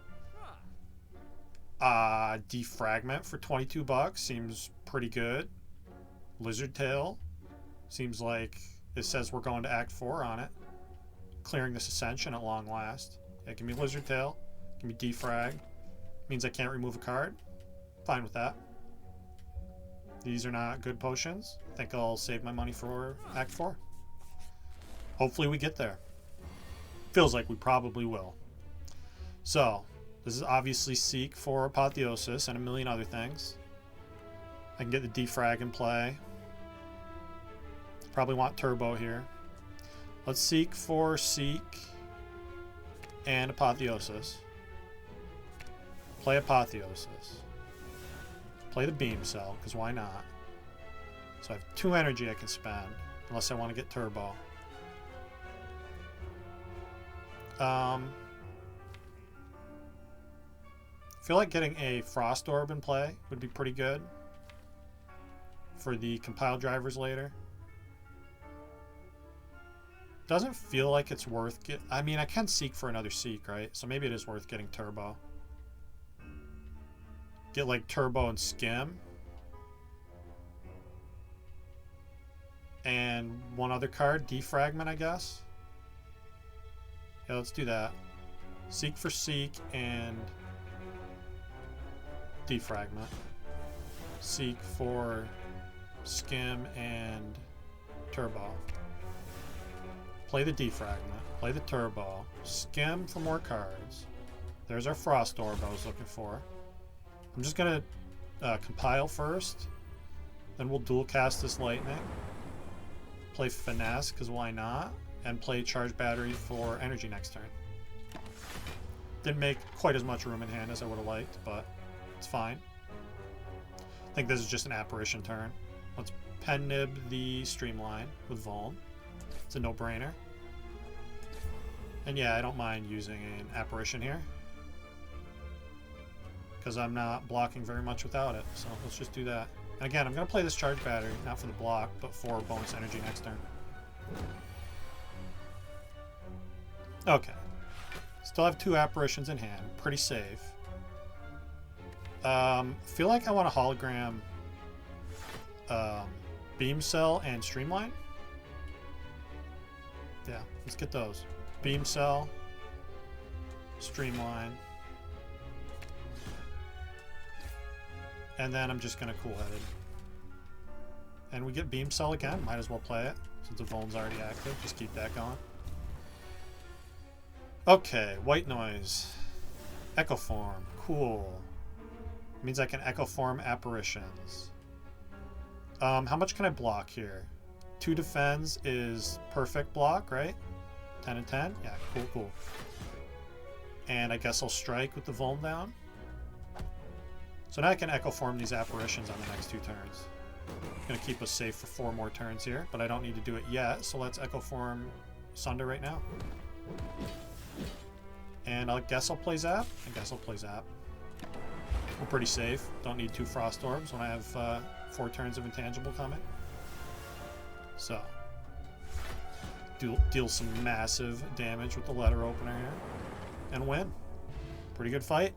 Defragment for 22 bucks seems pretty good. Lizard Tail seems like it says we're going to Act 4 on it. Clearing this Ascension at long last. Yeah, give me Lizard Tail. Give me Defrag. Means I can't remove a card. Fine with that. These are not good potions. I think I'll save my money for Act 4. Hopefully we get there. Feels like we probably will. So, this is obviously Seek for Apotheosis and a million other things. I can get the Defrag in play. Probably want Turbo here. Let's Seek for Seek and Apotheosis. Play Apotheosis. Play the Beam Cell, because why not? So I have 2 energy I can spend, unless I want to get Turbo. I feel like getting a Frost Orb in play would be pretty good for the compile drivers later. Doesn't feel like it's worth I mean, I can Seek for another Seek, right? So maybe it is worth getting Turbo. Get like Turbo and Skim. And one other card, Defragment, I guess. Yeah, let's do that. Seek for Seek and Defragment. Seek for Skim and Turbo. Play the Defragment. Play the Turbo. Skim for more cards. There's our Frost Orb I was looking for. I'm just going to compile first. Then we'll dual cast this Lightning. Play Finesse, because why not? And play Charge Battery for energy next turn. Didn't make quite as much room in hand as I would have liked, but it's fine. I think this is just an apparition turn. Let's Pen Nib the Streamline with Vuln. It's a no-brainer. And yeah, I don't mind using an apparition here, because I'm not blocking very much without it. So let's just do that. And again, I'm going to play this Charge Battery, not for the block, but for bonus energy next turn. Okay. Still have 2 apparitions in hand. Pretty safe. Feel like I want a hologram Beam Cell and Streamline. Yeah, let's get those. Beam Cell, Streamline. And then I'm just going to Cool-Headed. And we get Beam Cell again. Might as well play it, since the Vuln's already active. Just keep that going. Okay, white noise. Echo form. Cool. Means I can echo form apparitions. How much can I block here? 2 defends is perfect block, right? 10 and 10? Yeah, cool. And I guess I'll strike with the Vuln down. So now I can echo form these apparitions on the next 2 turns. Gonna keep us safe for 4 more turns here, but I don't need to do it yet, so let's echo form Sunder right now. And I guess I'll play Zap. We're pretty safe. Don't need 2 Frost Orbs when I have 4 turns of Intangible coming. So, deal some massive damage with the letter opener here. And win. Pretty good fight.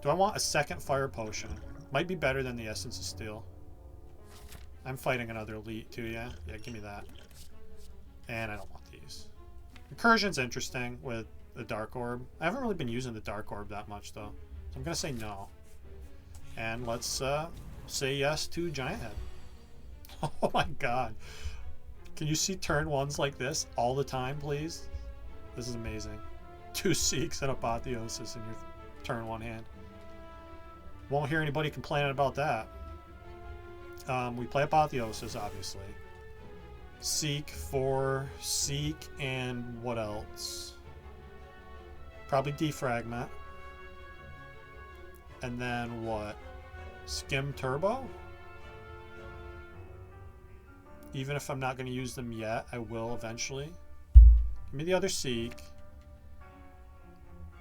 Do I want a second Fire Potion? Might be better than the Essence of Steel. I'm fighting another Elite too, yeah? Yeah, give me that. And I don't want these. Incursion's interesting with the Dark Orb. I haven't really been using the Dark Orb that much though. So I'm going to say no. And let's say yes to Giant Head. Oh my god. Can you see turn 1s like this all the time, please? This is amazing. 2 Seeks and Apotheosis in your turn 1 hand. Won't hear anybody complaining about that. We play Apotheosis, obviously. Seek for Seek and what else? Probably Defragment. And then what? Skim Turbo? Even if I'm not going to use them yet, I will eventually. Give me the other Seek.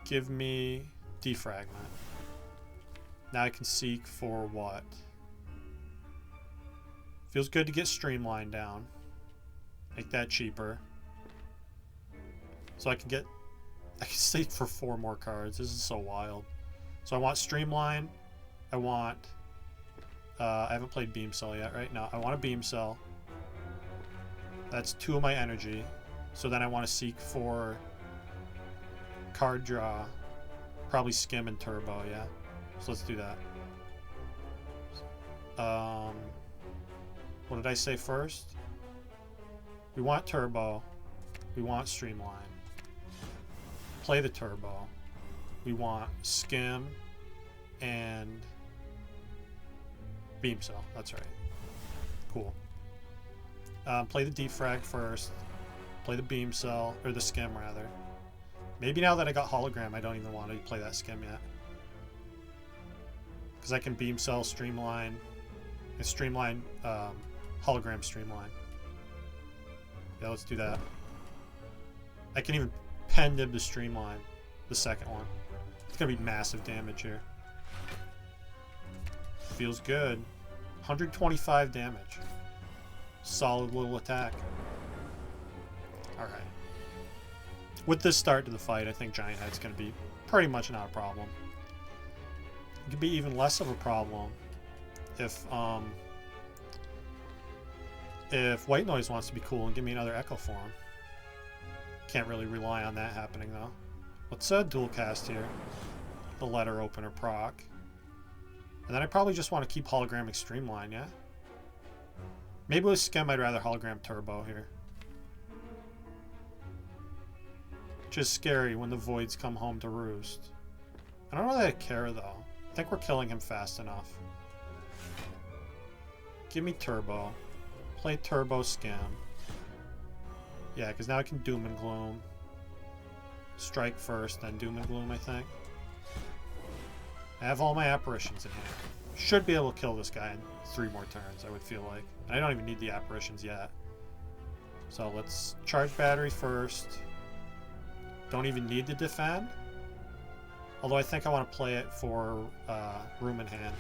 Give me Defragment. Now I can Seek for what? Feels good to get Streamline down. Make that cheaper. So I can Seek for 4 more cards. This is so wild. So I want Streamline. I want... I haven't played Beam Cell yet, right? No, I want a Beam Cell. That's 2 of my energy. So then I want to Seek for card draw. Probably Skim and Turbo, yeah? So let's do that. What did I say first? We want Turbo. We want Streamline. Play the Turbo. We want Skim and Beam Cell. That's right. Cool. Play the Defrag first. Play the Beam Cell, or the Skim rather. Maybe now that I got Hologram, I don't even want to play that Skim yet. Because I can Beam Cell, Streamline, and Streamline, Hologram Streamline. Yeah, let's do that. I can even pen nib the Streamline, the second one. It's going to be massive damage here. Feels good. 125 damage. Solid little attack. Alright. With this start to the fight, I think Giant Head's going to be pretty much not a problem. It could be even less of a problem if White Noise wants to be cool and give me another Echo Form. Can't really rely on that happening though. Let's dual cast here. The letter opener proc. And then I probably just want to keep Hologramic Streamline, yeah? Maybe with Skim I'd rather Hologram Turbo here. Which is scary when the Voids come home to roost. I don't really care though. I think we're killing him fast enough. Give me Turbo. Play Turbo Skim. Yeah, because now I can Doom and Gloom. Strike first, then Doom and Gloom, I think. I have all my apparitions in hand. Should be able to kill this guy in 3 more turns, I would feel like. And I don't even need the apparitions yet. So let's charge battery first. Don't even need to defend. Although I think I want to play it for room in hand.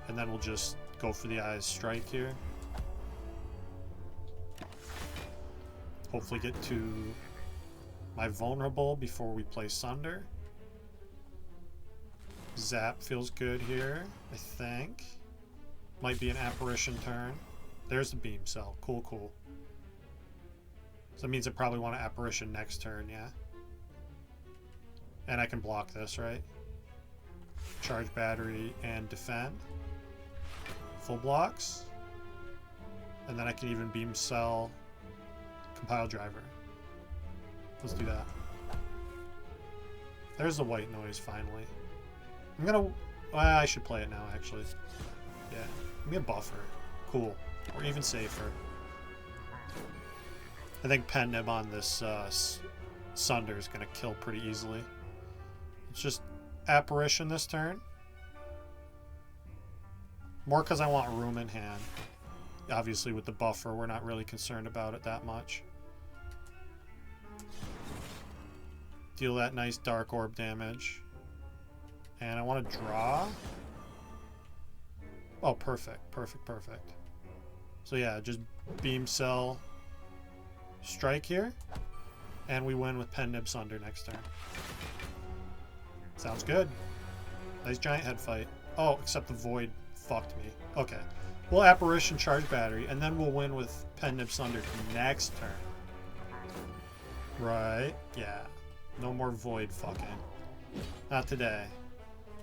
And then we'll just go for the Eyes Strike here. Hopefully get to my vulnerable before we play Sunder. Zap feels good here, I think. Might be an apparition turn. There's the Beam Cell. Cool, cool. So that means I probably want an apparition next turn, yeah? And I can block this, right? Charge battery and defend. Full blocks. And then I can even Beam Cell, Compile Driver. Let's do that. There's the white noise finally. I'm gonna... Well, I should play it now, actually. Yeah. Give me a buffer. Cool. Or even safer. I think pen nib on this Sunder is gonna kill pretty easily. It's just apparition this turn. More because I want room in hand. Obviously with the buffer, we're not really concerned about it that much. Deal that nice dark orb damage. And I want to draw. Oh, perfect. Perfect, perfect. So yeah, just beam cell strike here. And we win with pen nib Sunder next turn. Sounds good. Nice giant head fight. Oh, except the void fucked me. Okay. We'll apparition charge battery, and then we'll win with pen nib Sunder next turn. Right. Yeah. No more void fucking. Not today.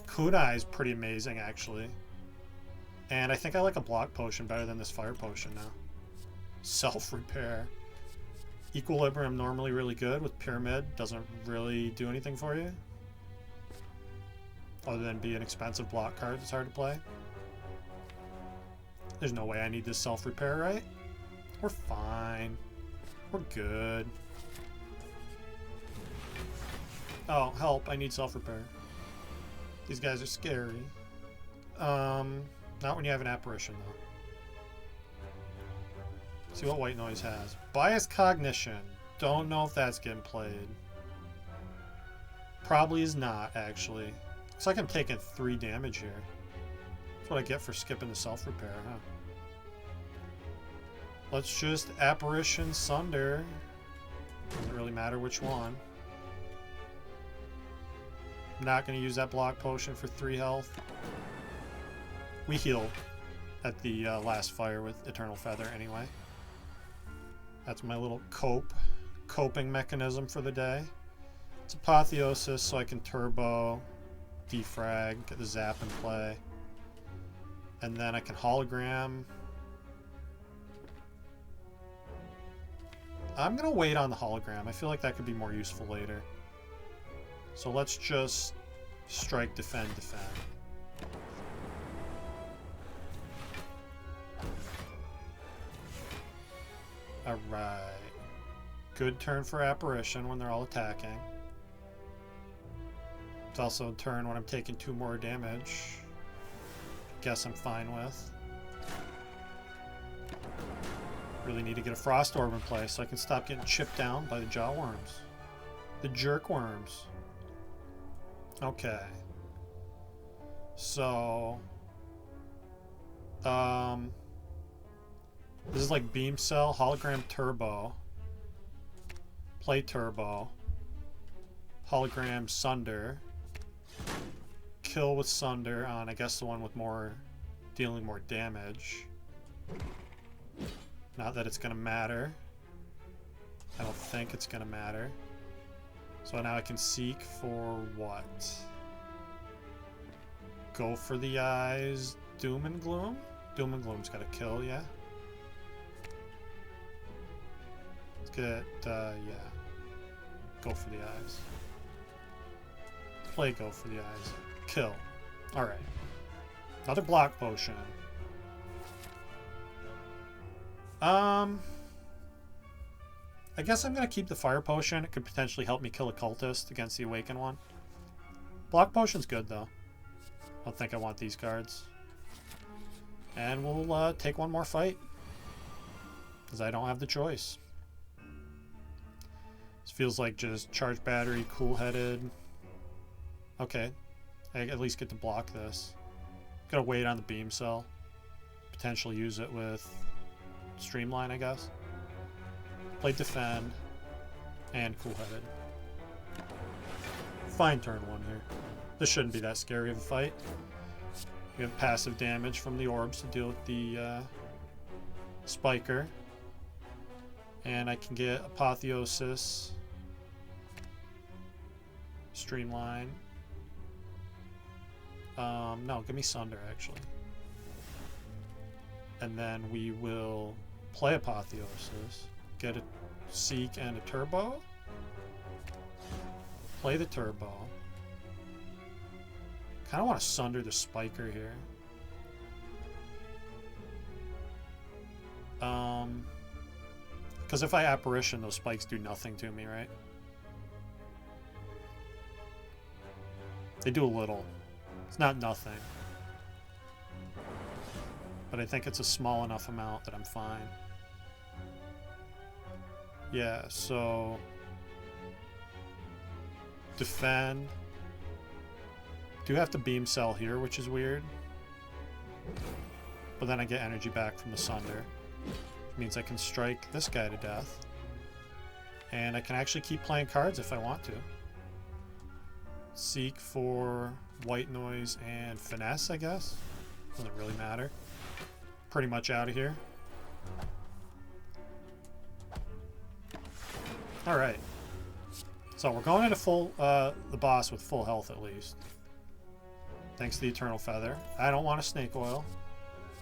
Kunai is pretty amazing, actually. And I think I like a block potion better than this fire potion now. Self-repair. Equilibrium normally really good with Pyramid. Doesn't really do anything for you. Other than be an expensive block card that's hard to play. There's no way I need this self-repair, right? We're fine. We're good. Oh, help. I need self-repair. These guys are scary. Not when you have an apparition, though. See what white noise has. Bias cognition. Don't know if that's getting played. Probably is not, actually. Looks like I'm taking 3 damage here. That's what I get for skipping the self-repair, huh? Let's just apparition Sunder. Doesn't really matter which one. I'm not going to use that block potion for 3 health. We healed at the last fire with Eternal Feather anyway. That's my little coping mechanism for the day. It's Apotheosis so I can turbo, defrag, get the zap in play. And then I can hologram. I'm going to wait on the hologram. I feel like that could be more useful later. So let's just strike, defend, defend. Alright. Good turn for apparition when they're all attacking. It's also a turn when I'm taking 2 more damage. Guess I'm fine with. Really need to get a Frost Orb in play so I can stop getting chipped down by the Jaw Worms. The Jerk Worms. Okay. So... this is like Beam Cell, Hologram Turbo. Play Turbo. Hologram Sunder. Kill with Sunder on, I guess, the one with more... dealing more damage. Not that it's going to matter. I don't think it's going to matter. So now I can seek for what? Go for the eyes. Doom and Gloom? Doom and Gloom's got to kill, yeah. Let's get, yeah. Go for the eyes. Play go for the eyes. Kill. Alright. Another block potion. I guess I'm going to keep the fire potion. It could potentially help me kill a cultist against the awakened one. Block potion's good, though. I don't think I want these cards. And we'll take one more fight. Because I don't have the choice. This feels like just charge battery, cool-headed. Okay. I at least get to block this. Gotta wait on the beam cell. Potentially use it with Streamline, I guess. Play defend. And cool-headed. Fine turn 1 here. This shouldn't be that scary of a fight. We have passive damage from the orbs to deal with the Spiker. And I can get Apotheosis. Streamline. No, give me Sunder, actually. And then we will play Apotheosis. Get a Seek and a Turbo. Play the Turbo. kind of want to sunder the spiker here. Because if I apparition, those spikes do nothing to me, right? They do a little. It's not nothing. But I think it's a small enough amount that I'm fine. Yeah, so... defend. Do have to beam cell here, which is weird. But then I get energy back from the sunder. Which means I can strike this guy to death. And I can actually keep playing cards if I want to. Seek for white noise and finesse, I guess. Doesn't really matter. Pretty much out of here. Alright. So we're going into full, the boss with full health at least. Thanks to the Eternal Feather. I don't want a snake oil.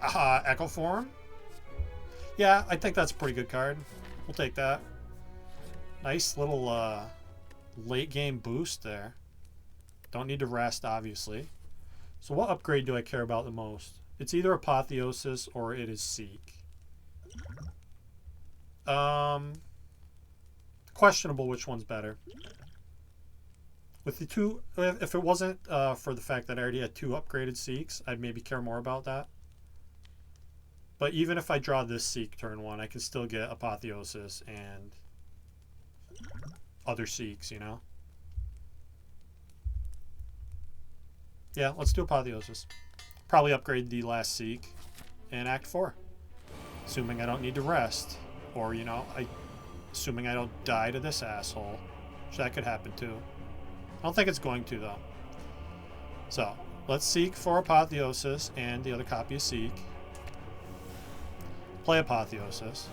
Aha, Echo Form. Yeah, I think that's a pretty good card. We'll take that. Nice little late game boost there. Don't need to rest, obviously. So what upgrade do I care about the most? It's either Apotheosis or it is Seek. Questionable which one's better. With the two, if it wasn't for the fact that I already had 2 upgraded Seeks, I'd maybe care more about that. But even if I draw this Seek turn 1, I can still get Apotheosis and other Seeks, you know? Yeah, let's do Apotheosis. Probably upgrade the last Seek in Act 4. Assuming I don't need to rest. Or, you know, assuming I don't die to this asshole. Which that could happen too. I don't think it's going to, though. So, let's Seek for Apotheosis and the other copy of Seek. Play Apotheosis.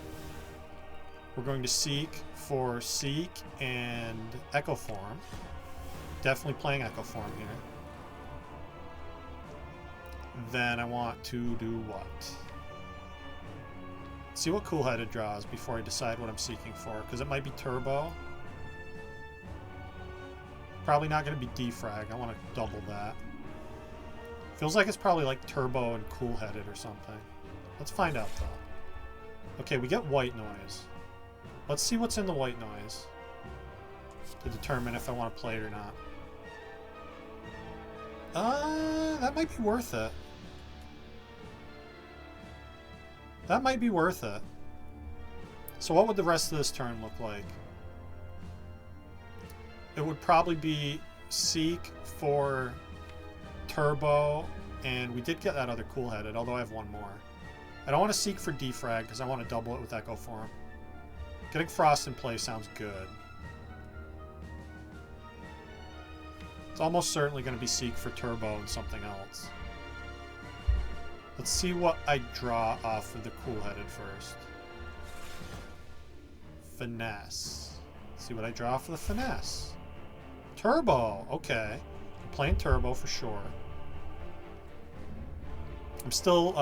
We're going to Seek for Seek and Echo Form. Definitely playing Echo Form here. Then I want to do what? See what Cool-Headed draws before I decide what I'm seeking for, because it might be Turbo. Probably not going to be Defrag. I want to double that. Feels like it's probably like Turbo and Cool-Headed or something. Let's find out, though. Okay, we get white noise. Let's see what's in the white noise to determine if I want to play it or not. That might be worth it. That might be worth it. So what would the rest of this turn look like? It would probably be Seek for Turbo, and we did get that other Cool-Headed, although I have one more. I don't want to Seek for Defrag because I want to double it with Echo Form. Getting Frost in play sounds good. It's almost certainly going to be Seek for Turbo and something else. Let's see what I draw off of the Cool-Headed first. Finesse. Let's see what I draw off of the Finesse. Turbo. Okay. I'm playing Turbo for sure. I'm still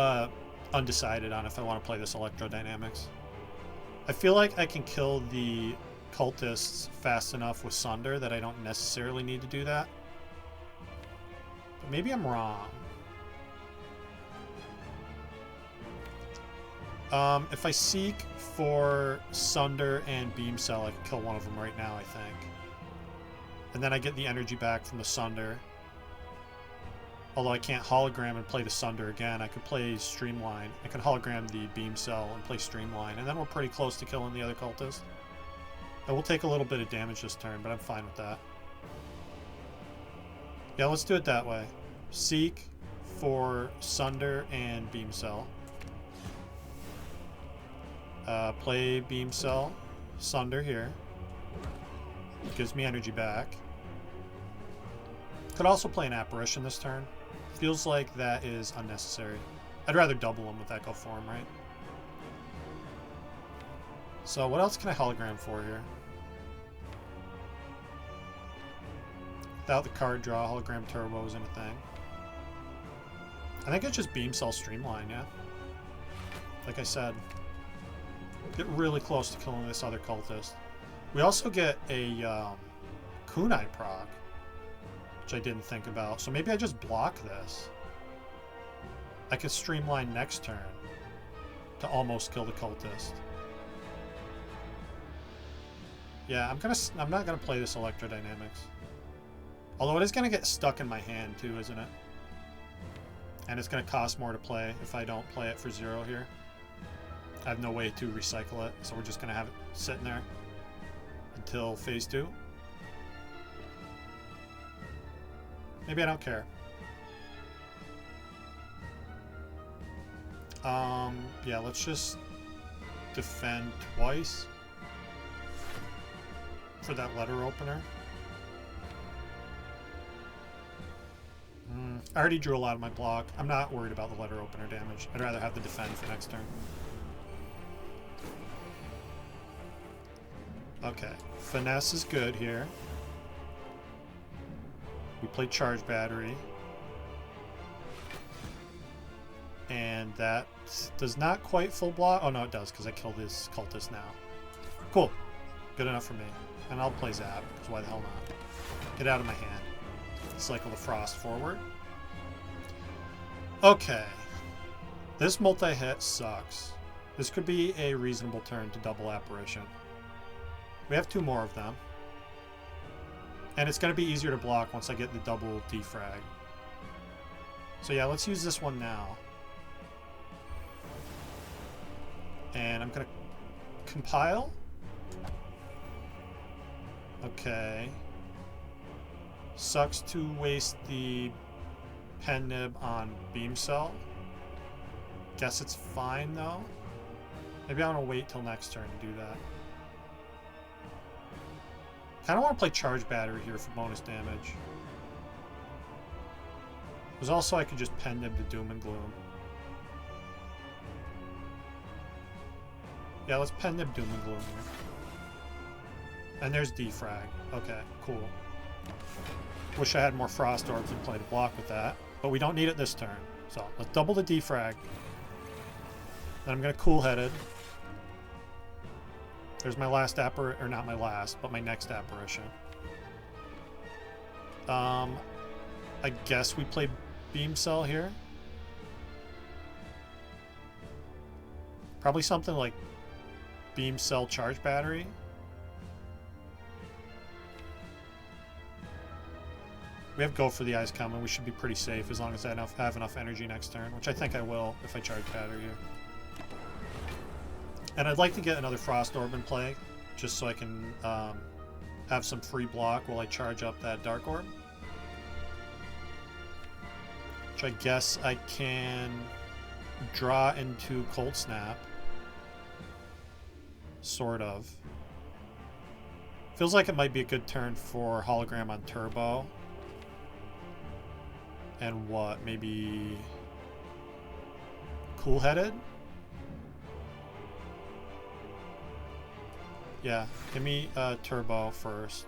undecided on if I want to play this Electrodynamics. I feel like I can kill the cultists fast enough with Sunder that I don't necessarily need to do that. But maybe I'm wrong. If I Seek for Sunder and Beam Cell, I can kill one of them right now, I think. And then I get the energy back from the Sunder. Although I can't hologram and play the Sunder again, I could play Streamline. I can hologram the Beam Cell and play Streamline, and then we're pretty close to killing the other cultist. I will take a little bit of damage this turn, but I'm fine with that. Yeah, let's do it that way. Seek for Sunder and Beam Cell. Play Beam Cell, Sunder here. Gives me energy back. Could also play an Apparition this turn. Feels like that is unnecessary. I'd rather double them with Echo Form, right? So what else can I hologram for here? Without the card draw, hologram Turbo isn't a thing. I think it's just Beam Cell Streamline, yeah. Like I said. Get really close to killing this other cultist. We also get a Kunai proc. which I didn't think about. So maybe I just block this. I could streamline next turn to almost kill the cultist. Yeah, I'm not gonna play this electrodynamics. Although it is gonna get stuck in my hand too, isn't it? And it's gonna cost more to play if I don't play it for 0 here. I have no way to recycle it, so we're just gonna have it sitting there until phase 2. Maybe I don't care. Yeah, let's just defend twice for that letter opener. I already drew a lot of my block. I'm not worried about the letter opener damage. I'd rather have the defend for next turn. Okay, finesse is good here. We play charge battery. And that does not quite full block. Oh no, it does, because I killed this cultist now. Cool. Good enough for me. And I'll play Zap, because why the hell not? Get out of my hand. Cycle the Frost forward. Okay. This multi-hit sucks. This could be a reasonable turn to double Apparition. We have 2 more of them. And it's going to be easier to block once I get the double defrag. So yeah, let's use this one now. And I'm going to compile. Okay. Sucks to waste the pen nib on beam cell. Guess it's fine though. Maybe I want to wait till next turn to do that. Kind of want to play charge battery here for bonus damage. There's also I could just pen nib the Doom and Gloom. Yeah, let's pen nib Doom and Gloom here. And there's defrag. Okay, cool. Wish I had more Frost Orbs and play to block with that. But we don't need it this turn. So let's double the defrag. Then I'm going to cool-headed. There's my last apparition, or not my last, but my next apparition. I guess we play Beam Cell here. Probably something like Beam Cell Charge Battery. We have Go for the Eyes coming. We should be pretty safe as long as I have enough energy next turn, which I think I will if I charge battery here. And I'd like to get another Frost Orb in play, just so I can have some free block while I charge up that Dark Orb. Which I guess I can draw into Cold Snap. Sort of. Feels like it might be a good turn for Hologram on Turbo. And what? Maybe Cool-Headed? Yeah, give me Turbo first.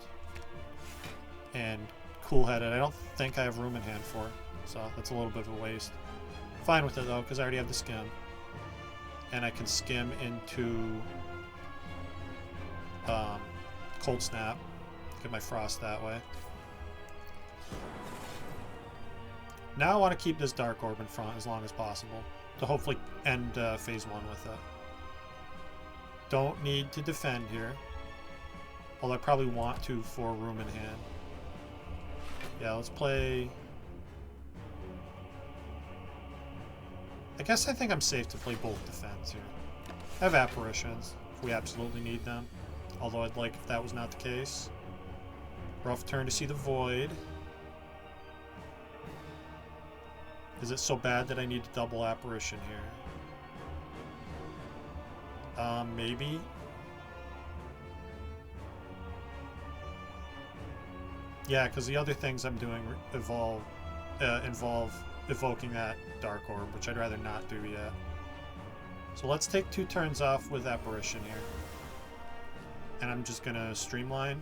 And Cool-Headed. I don't think I have room in hand for it, so that's a little bit of a waste. Fine with it though, because I already have the skim. And I can skim into Cold Snap. Get my Frost that way. Now I want to keep this Dark Orb in front as long as possible to hopefully end phase 1 with it. Don't need to defend here. Although I probably want to for room in hand. Yeah, let's play... I guess I think I'm safe to play both defense here. I have Apparitions if we absolutely need them. Although I'd like if that was not the case. Rough turn to see the Void. Is it so bad that I need to double Apparition here? Maybe. Yeah, because the other things I'm doing involve evoking that Dark Orb, which I'd rather not do yet. So let's take 2 turns off with Apparition here. And I'm just gonna streamline,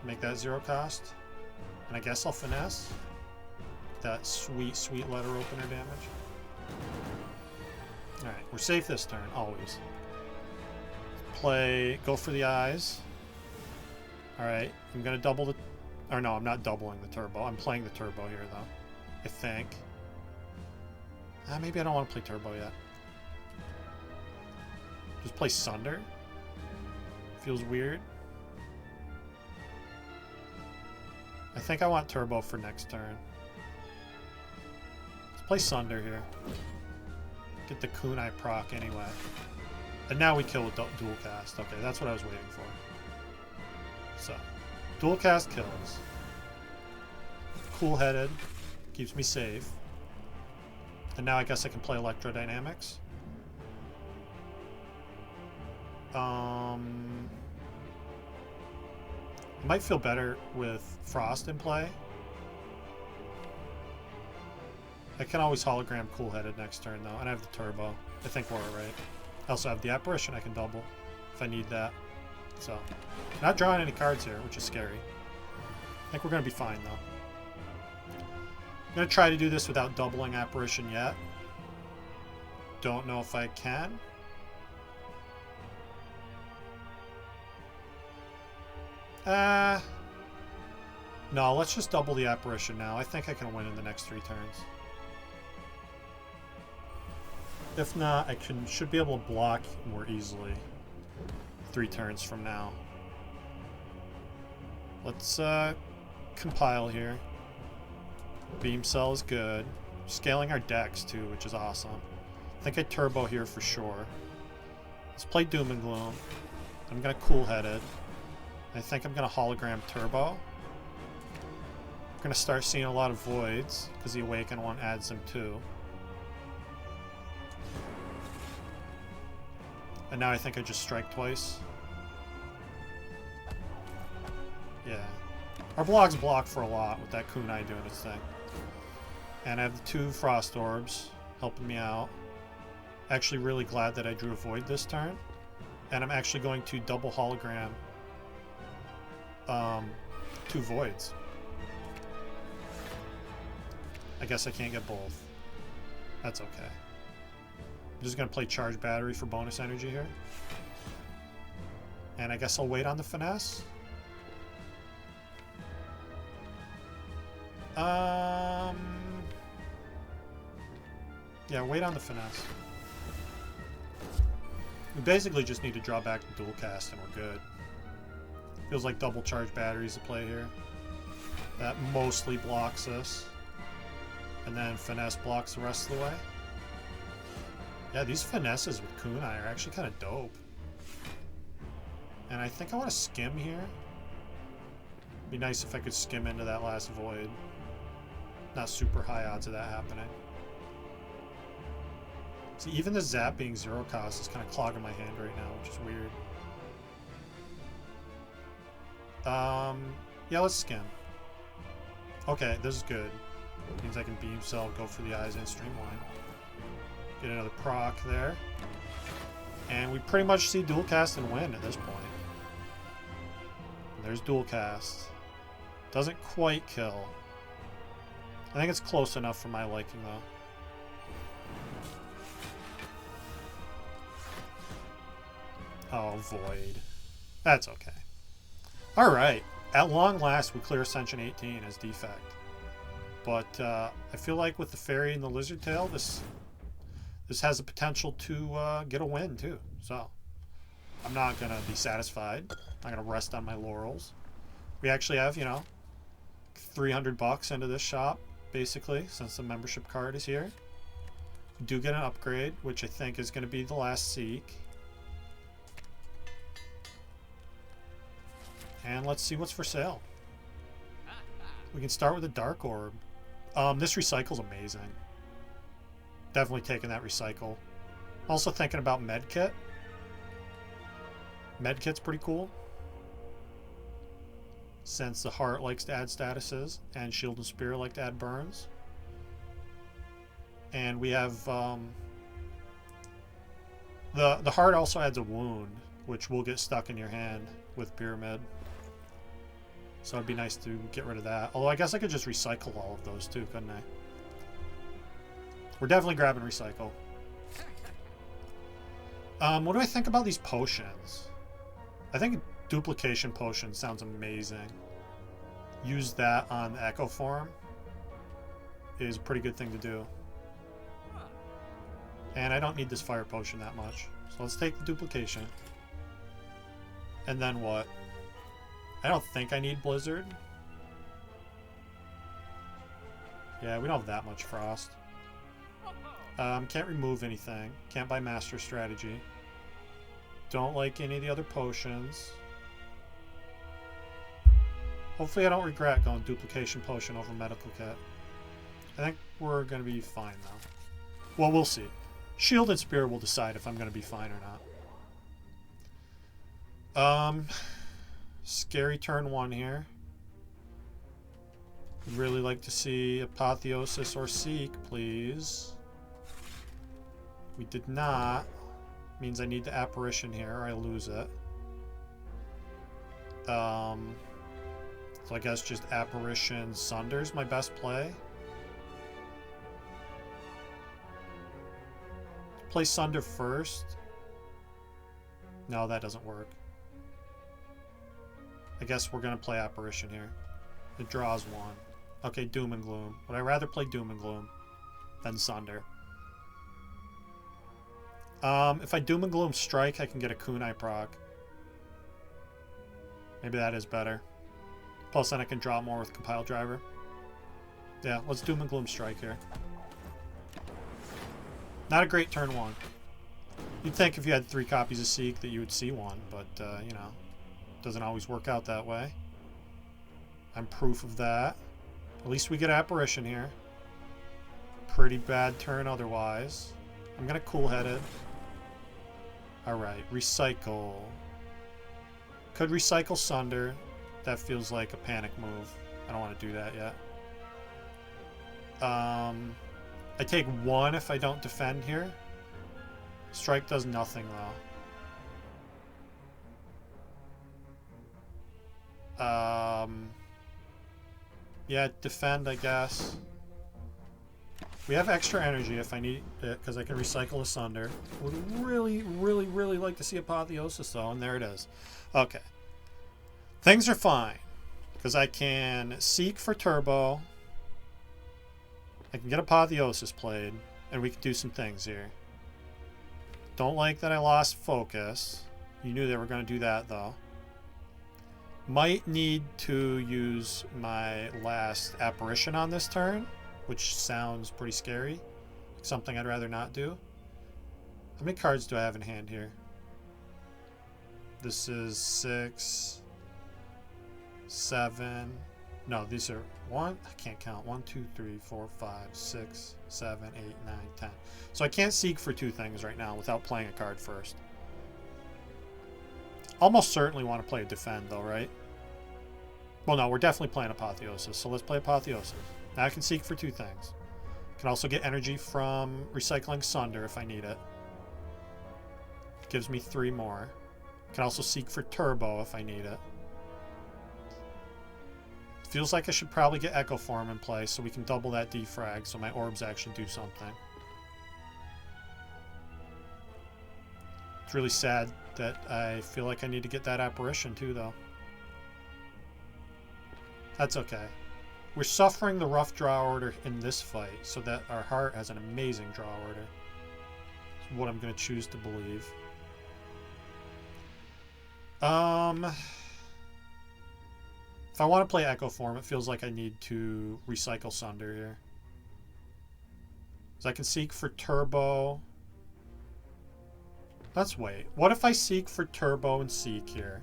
make that 0 cost. And I guess I'll finesse. That sweet, sweet letter opener damage. Alright, we're safe this turn, always. Play, go for the eyes. Alright, I'm gonna double the Or no, I'm not doubling the turbo. I'm playing the turbo here, though. I think. Maybe I don't want to play turbo yet. Just play Sunder. Feels weird. I think I want turbo for next turn. Let's play Sunder here. Get the kunai proc anyway. And now we kill with dual cast. Okay, that's what I was waiting for. So, dual cast kills. Cool-headed. Keeps me safe. And now I guess I can play electrodynamics. Might feel better with Frost in play. I can always hologram cool-headed next turn though, and I have the turbo. I think we're alright. I also have the apparition I can double if I need that. So, not drawing any cards here, which is scary. I think we're going to be fine though. I'm going to try to do this without doubling apparition yet. Don't know if I can. No, let's just double the apparition now. I think I can win in the next 3 turns. If not, I should be able to block more easily 3 turns from now. Let's compile here. Beam cell is good. Scaling our decks too, which is awesome. I think I turbo here for sure. Let's play Doom and Gloom. I'm gonna cool-headed. I think I'm gonna hologram turbo. I'm gonna start seeing a lot of voids because the Awaken one adds them too. And now I think I just strike twice. Yeah. Our blog's blocked for a lot with that kunai doing its thing. And I have the 2 Frost Orbs helping me out. Actually really glad that I drew a Void this turn. And I'm actually going to double hologram 2 Voids. I guess I can't get both. That's okay. I'm just going to play Charge Battery for bonus energy here. And I guess I'll wait on the Finesse. Yeah, wait on the Finesse. We basically just need to draw back the dual cast and we're good. Feels like double charge batteries to play here. That mostly blocks us. And then Finesse blocks the rest of the way. Yeah, these Finesses with kunai are actually kind of dope. And I think I want to skim here. Be nice if I could skim into that last void. Not super high odds of that happening. See, even the zap being 0 cost is kind of clogging my hand right now, which is weird. Yeah, let's skim. Okay, this is good. Means I can beam cell, go for the eyes and streamline. Get another proc there. And we pretty much see dual cast and win at this point. And there's dual cast. Doesn't quite kill. I think it's close enough for my liking though. Oh, Void. That's okay. Alright. At long last, we clear Ascension 18 as Defect. But I feel like with the Fairy and the Lizard Tail, this has the potential to get a win, too. So, I'm not going to be satisfied. I'm going to rest on my laurels. We actually have, you know, $300 into this shop, basically, since the membership card is here. We do get an upgrade, which I think is going to be the last Seek. And let's see what's for sale. We can start with a Dark Orb. This recycle's amazing. Definitely taking that recycle. Also thinking about Medkit. Medkit's pretty cool. Since the Heart likes to add statuses, and Shield and Spear like to add burns. And we have the Heart also adds a wound, which will get stuck in your hand with Pyramid. So it'd be nice to get rid of that. Although I guess I could just recycle all of those too, couldn't I? We're definitely grabbing recycle. What do I think about these potions? I think duplication potion sounds amazing. use that on the Echo Form is a pretty good thing to do. And I don't need this fire potion that much. So let's take the duplication. And then what? I don't think I need Blizzard. Yeah, we don't have that much frost. Can't remove anything. Can't buy Master Strategy. Don't like any of the other potions. Hopefully I don't regret going Duplication Potion over Medical Kit. I think we're going to be fine, though. Well, we'll see. Shield and Spear will decide if I'm going to be fine or not. Scary turn 1 here. Would really like to see Apotheosis or Seek, please. We did not. Means I need the Apparition here or I lose it. So I guess just Apparition Sunder's my best play. Play Sunder first. No, that doesn't work. I guess we're going to play Apparition here. It draws 1. Okay, Doom and Gloom. Would I rather play Doom and Gloom than Sunder? If I Doom and Gloom strike, I can get a Kunai proc. Maybe that is better. Plus then I can draw more with Compile Driver. Yeah, let's Doom and Gloom strike here. Not a great turn 1. You'd think if you had 3 copies of Seek that you would see one, but, you know, doesn't always work out that way. I'm proof of that. At least we get Apparition here. Pretty bad turn otherwise. I'm going to Cool-Headed. Alright, Recycle. Could Recycle Sunder. That feels like a panic move. I don't want to do that yet. I take 1 if I don't defend here. Strike does nothing, though. Yeah, defend, I guess. We have extra energy if I need it, because I can recycle Asunder. Would really, really, really like to see Apotheosis, though, and there it is. Okay. Things are fine, because I can Seek for Turbo. I can get Apotheosis played, and we can do some things here. Don't like that I lost focus. You knew they were going to do that, though. Might need to use my last Apparition on this turn, which sounds pretty scary. Something I'd rather not do. How many cards do I have in hand here? This is 6, 7. No, these are 1. I can't count. 1, 2, 3, 4, 5, 6, 7, 8, 9, 10. So I can't Seek for 2 things right now without playing a card first. Almost certainly want to play a Defend, though, right? Well, no, we're definitely playing Apotheosis, so let's play Apotheosis. Now I can Seek for 2 things. Can also get energy from recycling Sunder if I need it. Gives me 3 more. Can also Seek for Turbo if I need it. Feels like I should probably get Echo Form in play so we can double that defrag so my orbs actually do something. It's really sad that I feel like I need to get that Apparition too, though. That's okay. We're suffering the rough draw order in this fight so that our heart has an amazing draw order. It's what I'm going to choose to believe. If I want to play Echo Form, it feels like I need to recycle Sunder here. So I can Seek for Turbo. Let's wait. What if I Seek for Turbo and Seek here?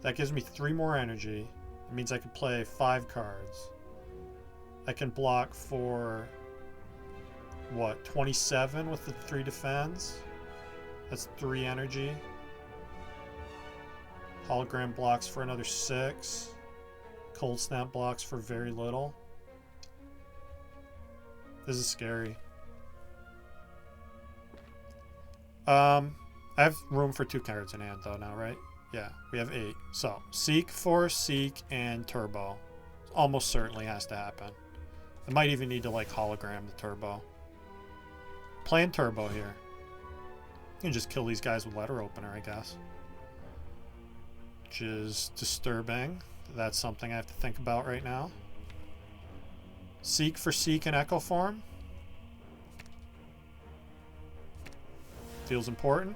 That gives me 3 more energy. It means I can play 5 cards. I can block for, what, 27 with the 3 defense? That's 3 energy. Hologram blocks for another 6. Cold Snap blocks for very little. This is scary. I have room for 2 cards in hand, though, now, right? Yeah, we have 8. So, Seek for Seek and Turbo. Almost certainly has to happen. I might even need to, like, hologram the Turbo. Playing Turbo here. You can just kill these guys with Letter Opener, I guess. Which is disturbing. That's something I have to think about right now. Seek for Seek in Echo form. Feels important.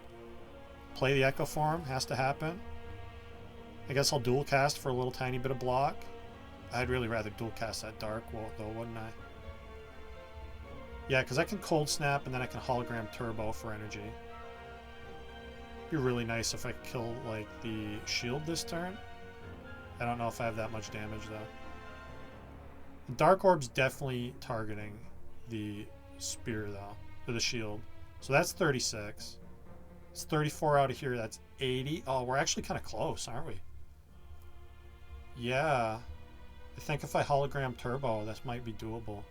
Play the Echo form. Has to happen. I guess I'll dual cast for a little tiny bit of block. I'd really rather dual cast that Dark though, wouldn't I? Yeah, because I can Cold Snap and then I can Hologram Turbo for energy. It'd be really nice if I could kill, like, the shield this turn. I don't know if I have that much damage, though. The Dark Orb's definitely targeting the Spear, though. Or the shield. So that's 36. It's 34 out of here. That's 80. Oh, we're actually kind of close, aren't we? Yeah. I think if I Hologram Turbo, this might be doable.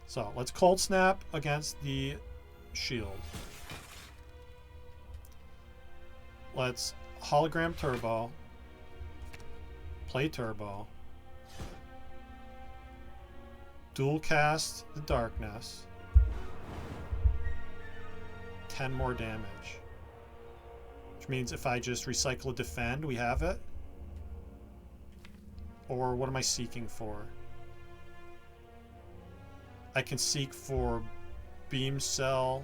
So, let's Cold Snap against the shield. Let's Hologram Turbo. Play Turbo. Dual cast the Darkness. 10 more damage. Which means if I just recycle a Defend, we have it. Or what am I seeking for? I can seek for Beam Cell.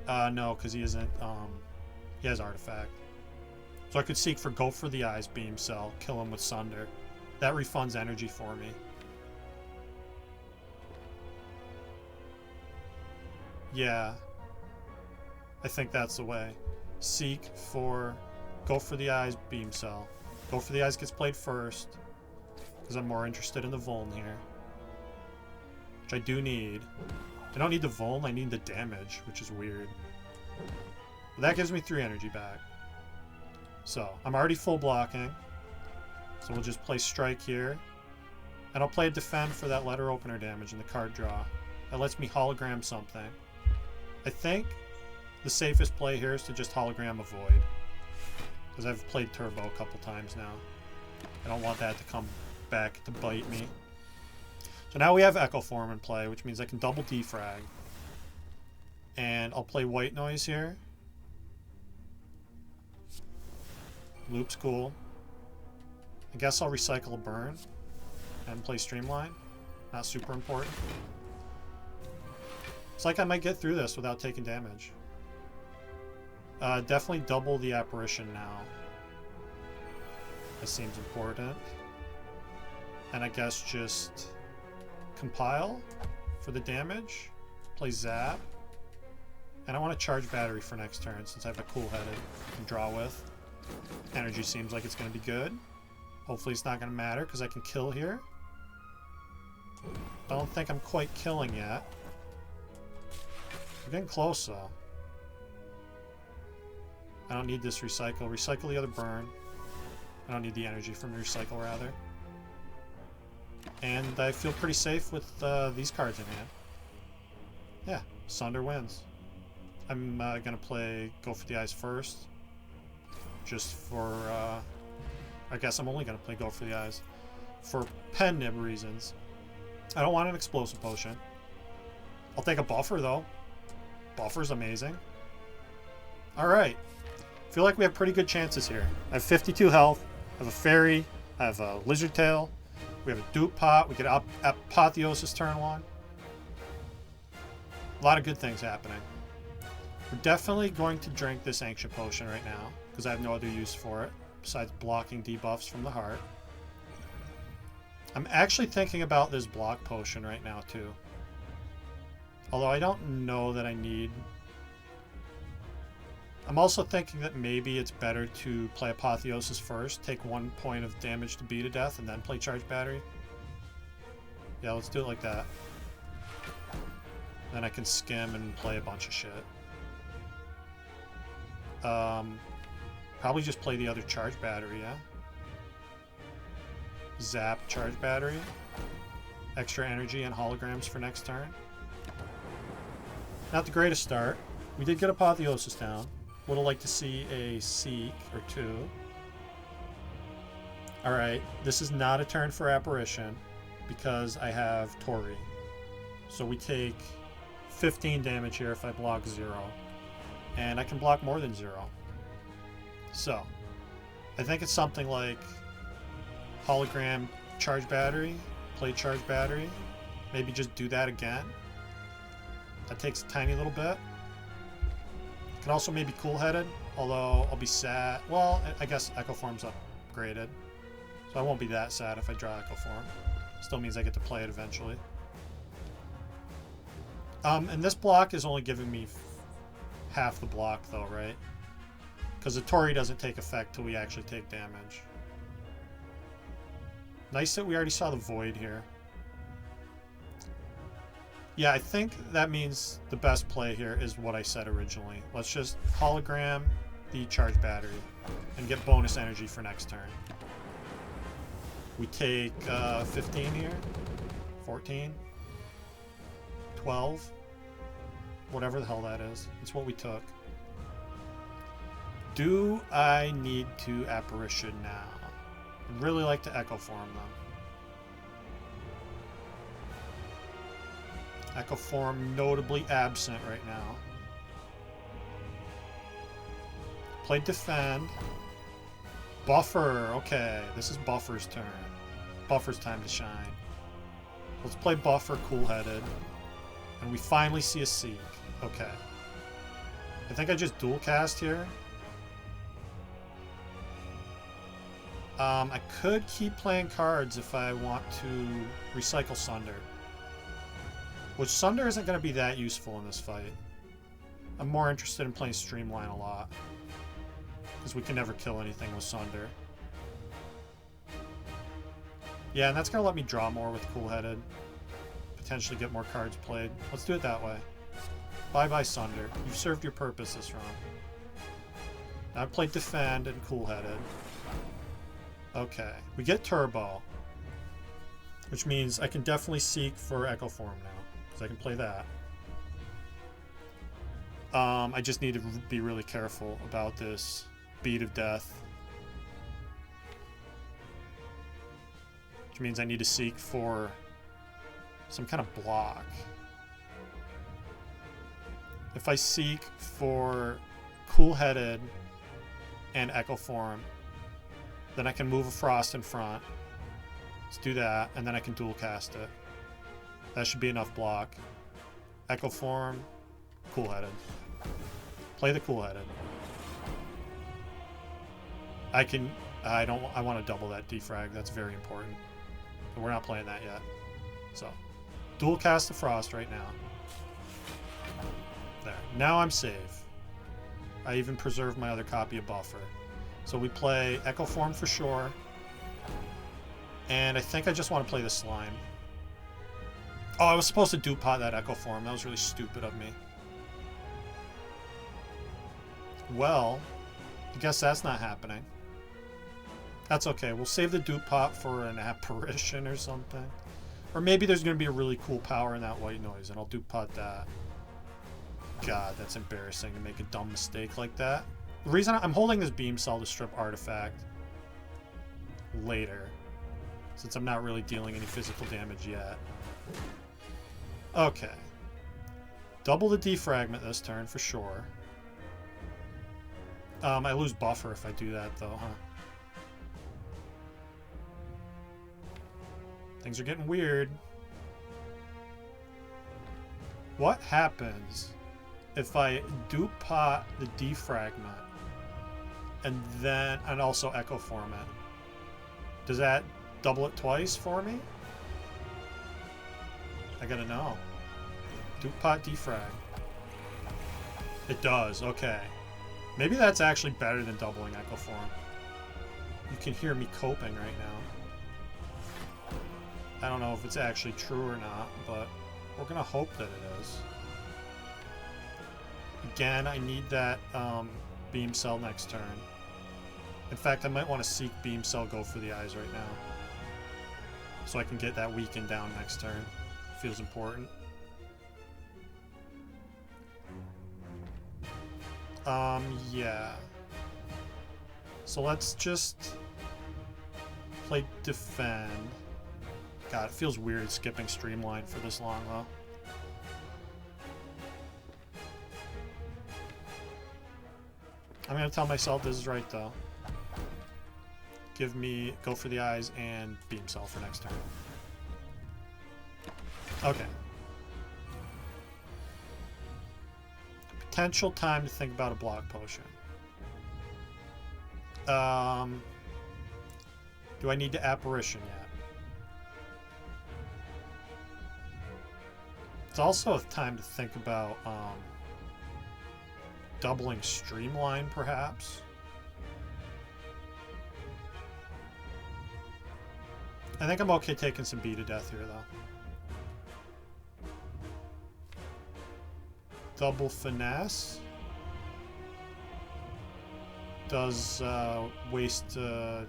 No, because he isn't, he has Artifact. So I could seek for Go for the Eyes, Beam Cell, kill him with Sunder. That refunds energy for me. Yeah. I think that's the way. Seek for Go for the Eyes, Beam Cell. Go for the Eyes gets played first, because I'm more interested in the Vuln here. Which I do need. I don't need the Vuln, I need the damage, which is weird. But that gives me 3 energy back. So, I'm already full blocking. So we'll just play Strike here. And I'll play a Defend for that letter opener damage in the card draw. That lets me hologram something. I think the safest play here is to just hologram a Void. Because I've played Turbo a couple times now. I don't want that to come back to bite me. So now we have Echo Form in play, which means I can double defrag. And I'll play White Noise here. Loop's cool. I guess I'll recycle a Burn and play Streamline. Not super important. It's like I might get through this without taking damage. Definitely double the Apparition now. That seems important. And I guess just compile for the damage. Play Zap. And I want to charge Battery for next turn since I have a Cool Headed to draw with. Energy seems like it's going to be good. Hopefully it's not going to matter because I can kill here. Don't think I'm quite killing yet. We're getting close though. I don't need this recycle. Recycle the other burn. I don't need the energy from the recycle rather. And I feel pretty safe with these cards in hand. Yeah, Sunder wins. I'm going to play Go for the Eyes first. Just for... I guess I'm only going to play Go for the Eyes. For pen nib reasons. I don't want an Explosive Potion. I'll take a Buffer though. Buffer's amazing. Alright. I feel like we have pretty good chances here. I have 52 health. I have a Fairy. I have a Lizard Tail. We have a Dupe Pot. We get Apotheosis turn 1. A lot of good things happening. We're definitely going to drink this Ancient Potion right now, because I have no other use for it, besides blocking debuffs from the heart. I'm actually thinking about this Block Potion right now, too. Although I don't know that I need... I'm also thinking that maybe it's better to play Apotheosis first, take 1 point of damage to beat to death, and then play Charge Battery. Yeah, let's do it like that. Then I can skim and play a bunch of shit. Probably just play the other Charge Battery, yeah? Zap Charge Battery. Extra energy and holograms for next turn. Not the greatest start. We did get Apotheosis down. Would have liked to see a Seek or 2. Alright, this is not a turn for Apparition because I have Tori. So we take 15 damage here if I block 0. And I can block more than 0. So, I think it's something like hologram charge battery, play charge battery. Maybe just do that again. That takes a tiny little bit. Can also maybe cool-headed, although I'll be sad. Well, I guess Echo Form's upgraded, so I won't be that sad if I draw Echo Form. Still means I get to play it eventually. And this block is only giving me half the block though, right? Because the Tori doesn't take effect till we actually take damage. Nice that we already saw the Void here. Yeah, I think that means the best play here is what I said originally. Let's just hologram the charge battery and get bonus energy for next turn. We take 15 here, 14, 12, whatever the hell that is. It's what we took. Do I need to Apparition now? I'd really like to Echo Form them. Echo Form notably absent right now. Play Defend. Buffer. Okay, this is Buffer's turn. Buffer's time to shine. Let's play Buffer cool-headed. And we finally see a Seek. Okay. I think I just dual cast here. I could keep playing cards if I want to recycle Sunder. Which Sunder isn't going to be that useful in this fight. I'm more interested in playing Streamline a lot. Because we can never kill anything with Sunder. Yeah, and that's going to let me draw more with Cool-Headed. Potentially get more cards played. Let's do it that way. Bye-bye, Sunder. You've served your purpose this round. Now I played Defend and Cool-Headed. Okay. We get Turbo. Which means I can definitely seek for Echo Form now. Because I can play that. I just need to be really careful about this Beat of Death. Which means I need to seek for some kind of block. If I seek for Cool-Headed and Echo Form, then I can move a Frost in front. Let's do that, and then I can dual cast it. That should be enough block. Echo Form, Cool-Headed. Play the Cool-Headed. I want to double that defrag. That's very important. But we're not playing that yet. So, dual cast the Frost right now. There. Now I'm safe. I even preserved my other copy of Buffer. So we play Echo Form for sure. And I think I just want to play the Slime. Oh, I was supposed to dupe pot that Echo Form. That was really stupid of me. Well, I guess that's not happening. That's okay. We'll save the dupe pot for an Apparition or something. Or maybe there's going to be a really cool power in that White Noise, and I'll dupe pot that. God, that's embarrassing to make a dumb mistake like that. The reason I'm holding this Beam Cell to strip Artifact later, since I'm not really dealing any physical damage yet. Okay. Double the defragment this turn for sure. I lose Buffer if I do that though, huh? Things are getting weird. What happens if I dupe pot the defragment and also Echo Form it? Does that double it twice for me? I gotta know. Dupe pot defrag. It does, okay. Maybe that's actually better than doubling Echo Form. You can hear me coping right now. I don't know if it's actually true or not, but we're gonna hope that it is. Again, I need that Beam Cell next turn. In fact, I might want to seek Beam Cell, go for the eyes right now. So I can get that weaken down next turn. Feels important. Yeah. So let's just play Defend. God, it feels weird skipping Streamline for this long, though. I'm gonna tell myself this is right, though. give me go for the eyes and beam cell for next turn. Okay. Potential time to think about a block potion. Do I need to apparition yet? It's also a time to think about doubling streamline, perhaps. I think I'm okay taking some beat to death here, though. Double finesse does waste a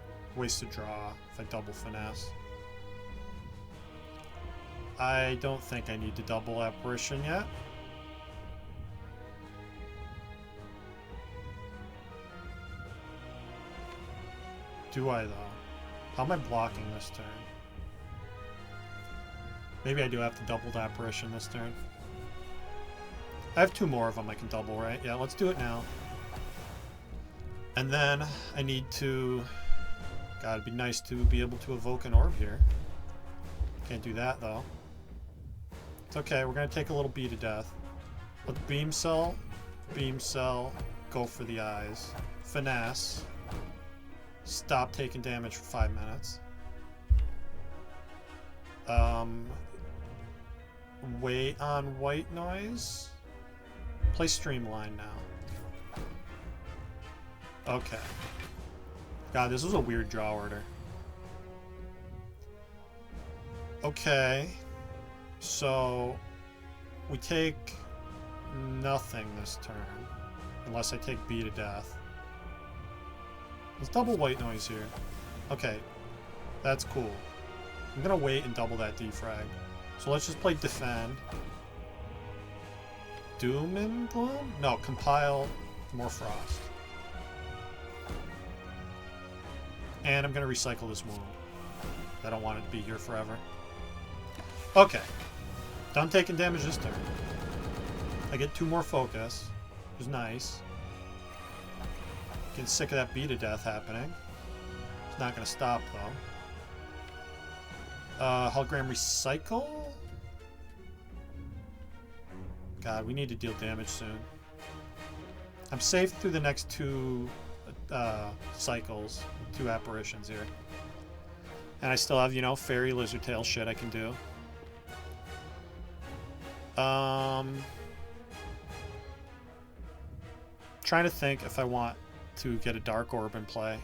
draw if I double finesse. I don't think I need to double apparition yet. Do I, though? How am I blocking this turn? Maybe I do have to double the apparition this turn. I have 2 more of them I can double, right? Yeah, let's do it now. And then I need to... God, it'd be nice to be able to evoke an orb here. Can't do that, though. It's okay, we're going to take a little beat of death. Let's beam cell, go for the eyes. Finesse. Stop taking damage for 5 minutes. Wait on white noise. Play streamline now. Okay. God, this was a weird draw order. Okay. So we take nothing this turn. Unless I take beat of death. Let's double white noise here. Okay. That's cool. I'm gonna wait and double that defrag. So let's just play defend. Doom and Gloom? No, compile more frost. And I'm gonna recycle this wound. I don't want it to be here forever. Okay. Done taking damage this turn. I get 2 more focus, which is nice. Getting sick of that beat of death happening. It's not gonna stop though. Hologram recycle? God, we need to deal damage soon. I'm safe through the next 2 cycles, 2 apparitions here. And I still have, you know, fairy lizard tail shit I can do. Trying to think if I want to get a dark orb in play.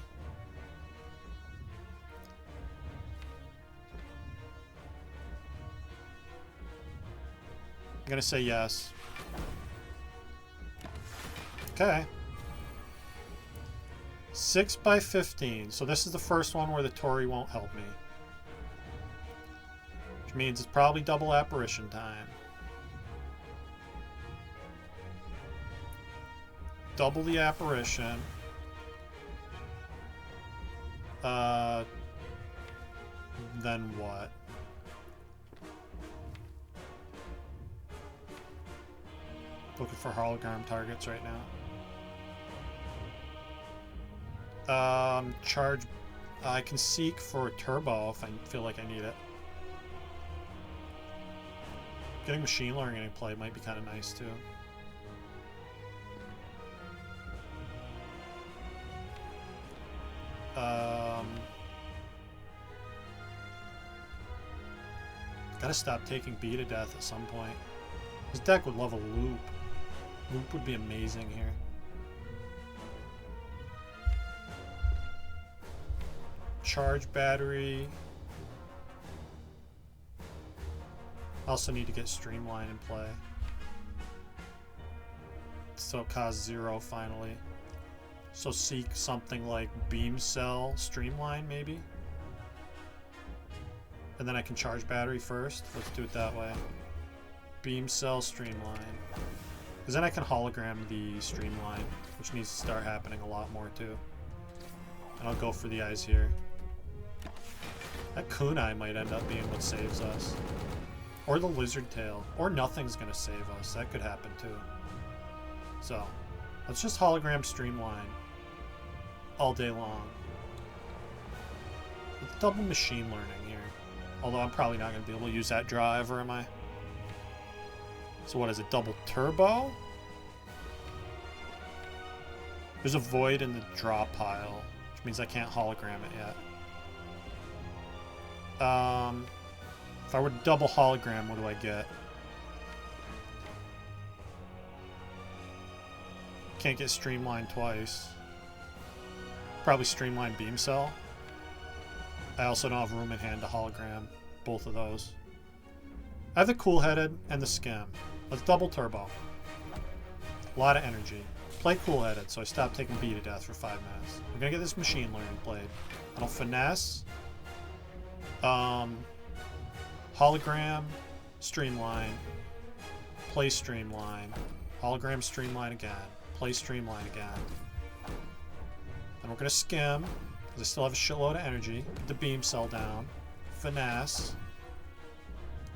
I'm gonna say yes. Okay. 6 by 15. So this is the first one where the Tori won't help me. Which means it's probably double apparition time. Double the apparition. Then what? Looking for hologram targets right now. Charge. I can seek for a turbo if I feel like I need it. Getting machine learning in play might be kind of nice too. Gotta stop taking beat of death at some point. This deck would love a loop. Loop would be amazing here. Charge battery. Also need to get streamline in play. So it costs 0 finally. So seek something like beam cell streamline maybe. And then I can charge battery first. Let's do it that way. Beam cell streamline. Because then I can hologram the streamline, which needs to start happening a lot more too. And I'll go for the eyes here. That kunai might end up being what saves us. Or the lizard tail. Or nothing's gonna save us. That could happen too. So, let's just hologram streamline all day long. double machine learning here. Although I'm probably not going to be able to use that draw ever, am I? So what is it? Double turbo? There's a void in the draw pile, which means I can't hologram it yet. If I were to double hologram, what do I get? Can't get streamlined twice. Probably streamline beam cell. I also don't have room in hand to hologram both of those. I have the cool-headed and the skim. Let's double turbo. A lot of energy. Play cool-headed, so I stop taking B to death for 5 minutes. We're gonna get this machine learning played. I'll finesse. Hologram, streamline, play streamline, hologram streamline again, play streamline again. Then we're gonna skim, because I still have a shitload of energy. Get the beam cell down. Finesse.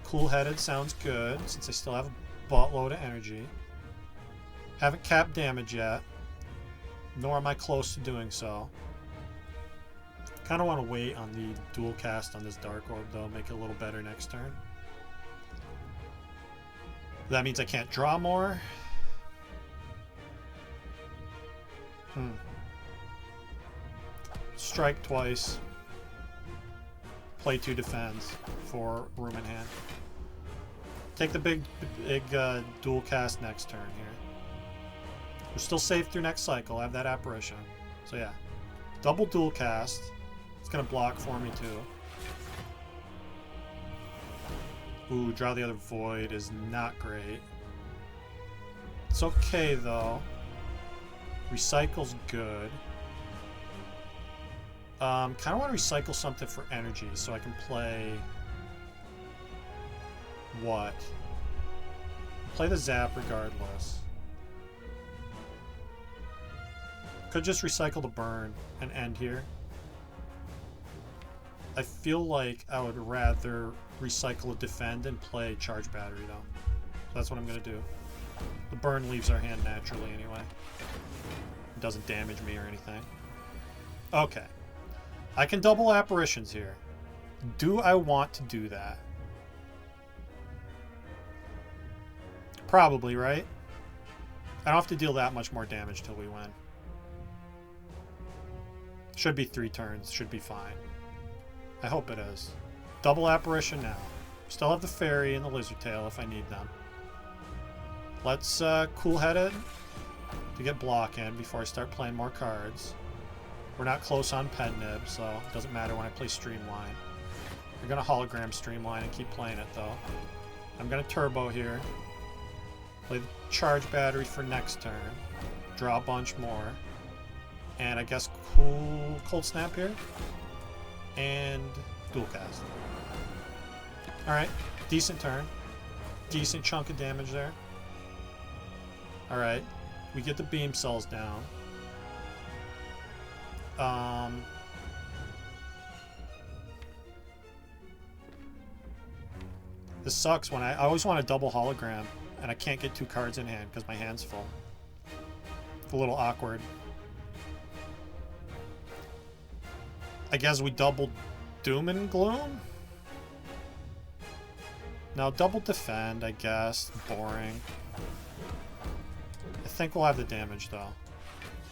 Cool-headed sounds good, since I still have a buttload of energy. Haven't capped damage yet, nor am I close to doing so. Kind of want to wait on the dual cast on this Dark Orb, though, make it a little better next turn. That means I can't draw more. Strike twice. Play 2 defense for room in hand. Take the big dual cast next turn here. We're still safe through next cycle. I have that apparition. So yeah. Double dual cast. It's going to block for me too. Ooh, draw the other void is not great. It's okay though. Recycle's good. Kind of want to recycle something for energy so I can play... What? Play the zap regardless. Could just recycle the burn and end here. I feel like I would rather recycle a defend and play charge battery though. So that's what I'm going to do. The burn leaves our hand naturally anyway. It doesn't damage me or anything. Okay. I can double apparitions here. Do I want to do that? Probably, right? I don't have to deal that much more damage till we win. Should be 3 turns. Should be fine. I hope it is. Double apparition now. Still have the fairy and the lizard tail if I need them. Let's cool-headed to get block in before I start playing more cards. We're not close on pen nib, so it doesn't matter when I play streamline. We're gonna hologram streamline and keep playing it though. I'm gonna turbo here. Play the charge battery for next turn. Draw a bunch more. And I guess cold snap here. And dual cast. Alright, decent turn. Decent chunk of damage there. Alright, we get the beam cells down. This sucks when I always want a double hologram and I can't get 2 cards in hand because my hand's full. It's a little awkward. I guess we double Doom and Gloom? No, double defend, I guess. Boring. I think we'll have the damage though.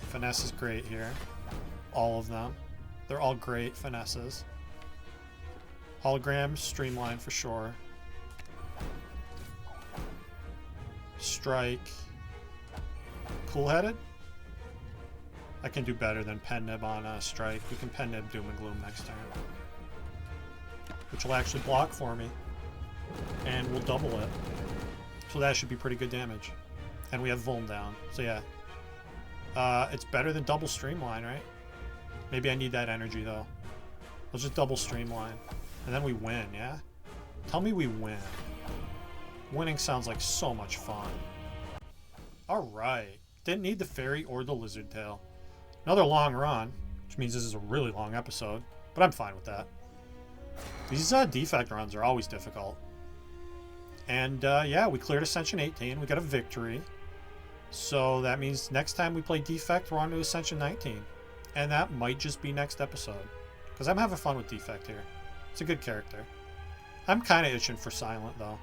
Finesse is great here. All of them. They're all great finesses. Hologram, streamline for sure. Strike. Cool-headed? I can do better than pen nib on strike. We can pen nib Doom and Gloom next turn. Which will actually block for me. And we'll double it. So that should be pretty good damage. And we have Vuln down. So yeah. It's better than double streamline, right? Maybe I need that energy though. Let's just double streamline. And then we win, yeah? Tell me we win. Winning sounds like so much fun. Alright. Didn't need the fairy or the lizard tail. Another long run, which means this is a really long episode, but I'm fine with that. These defect runs are always difficult. And yeah, we cleared Ascension 18. We got a victory. So that means next time we play Defect, we're on to Ascension 19. And that might just be next episode. Because I'm having fun with Defect here. It's a good character. I'm kind of itching for Silent, though.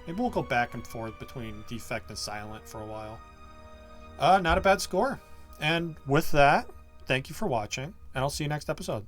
Maybe we'll go back and forth between Defect and Silent for a while. Not a bad score. And with that, thank you for watching, and I'll see you next episode.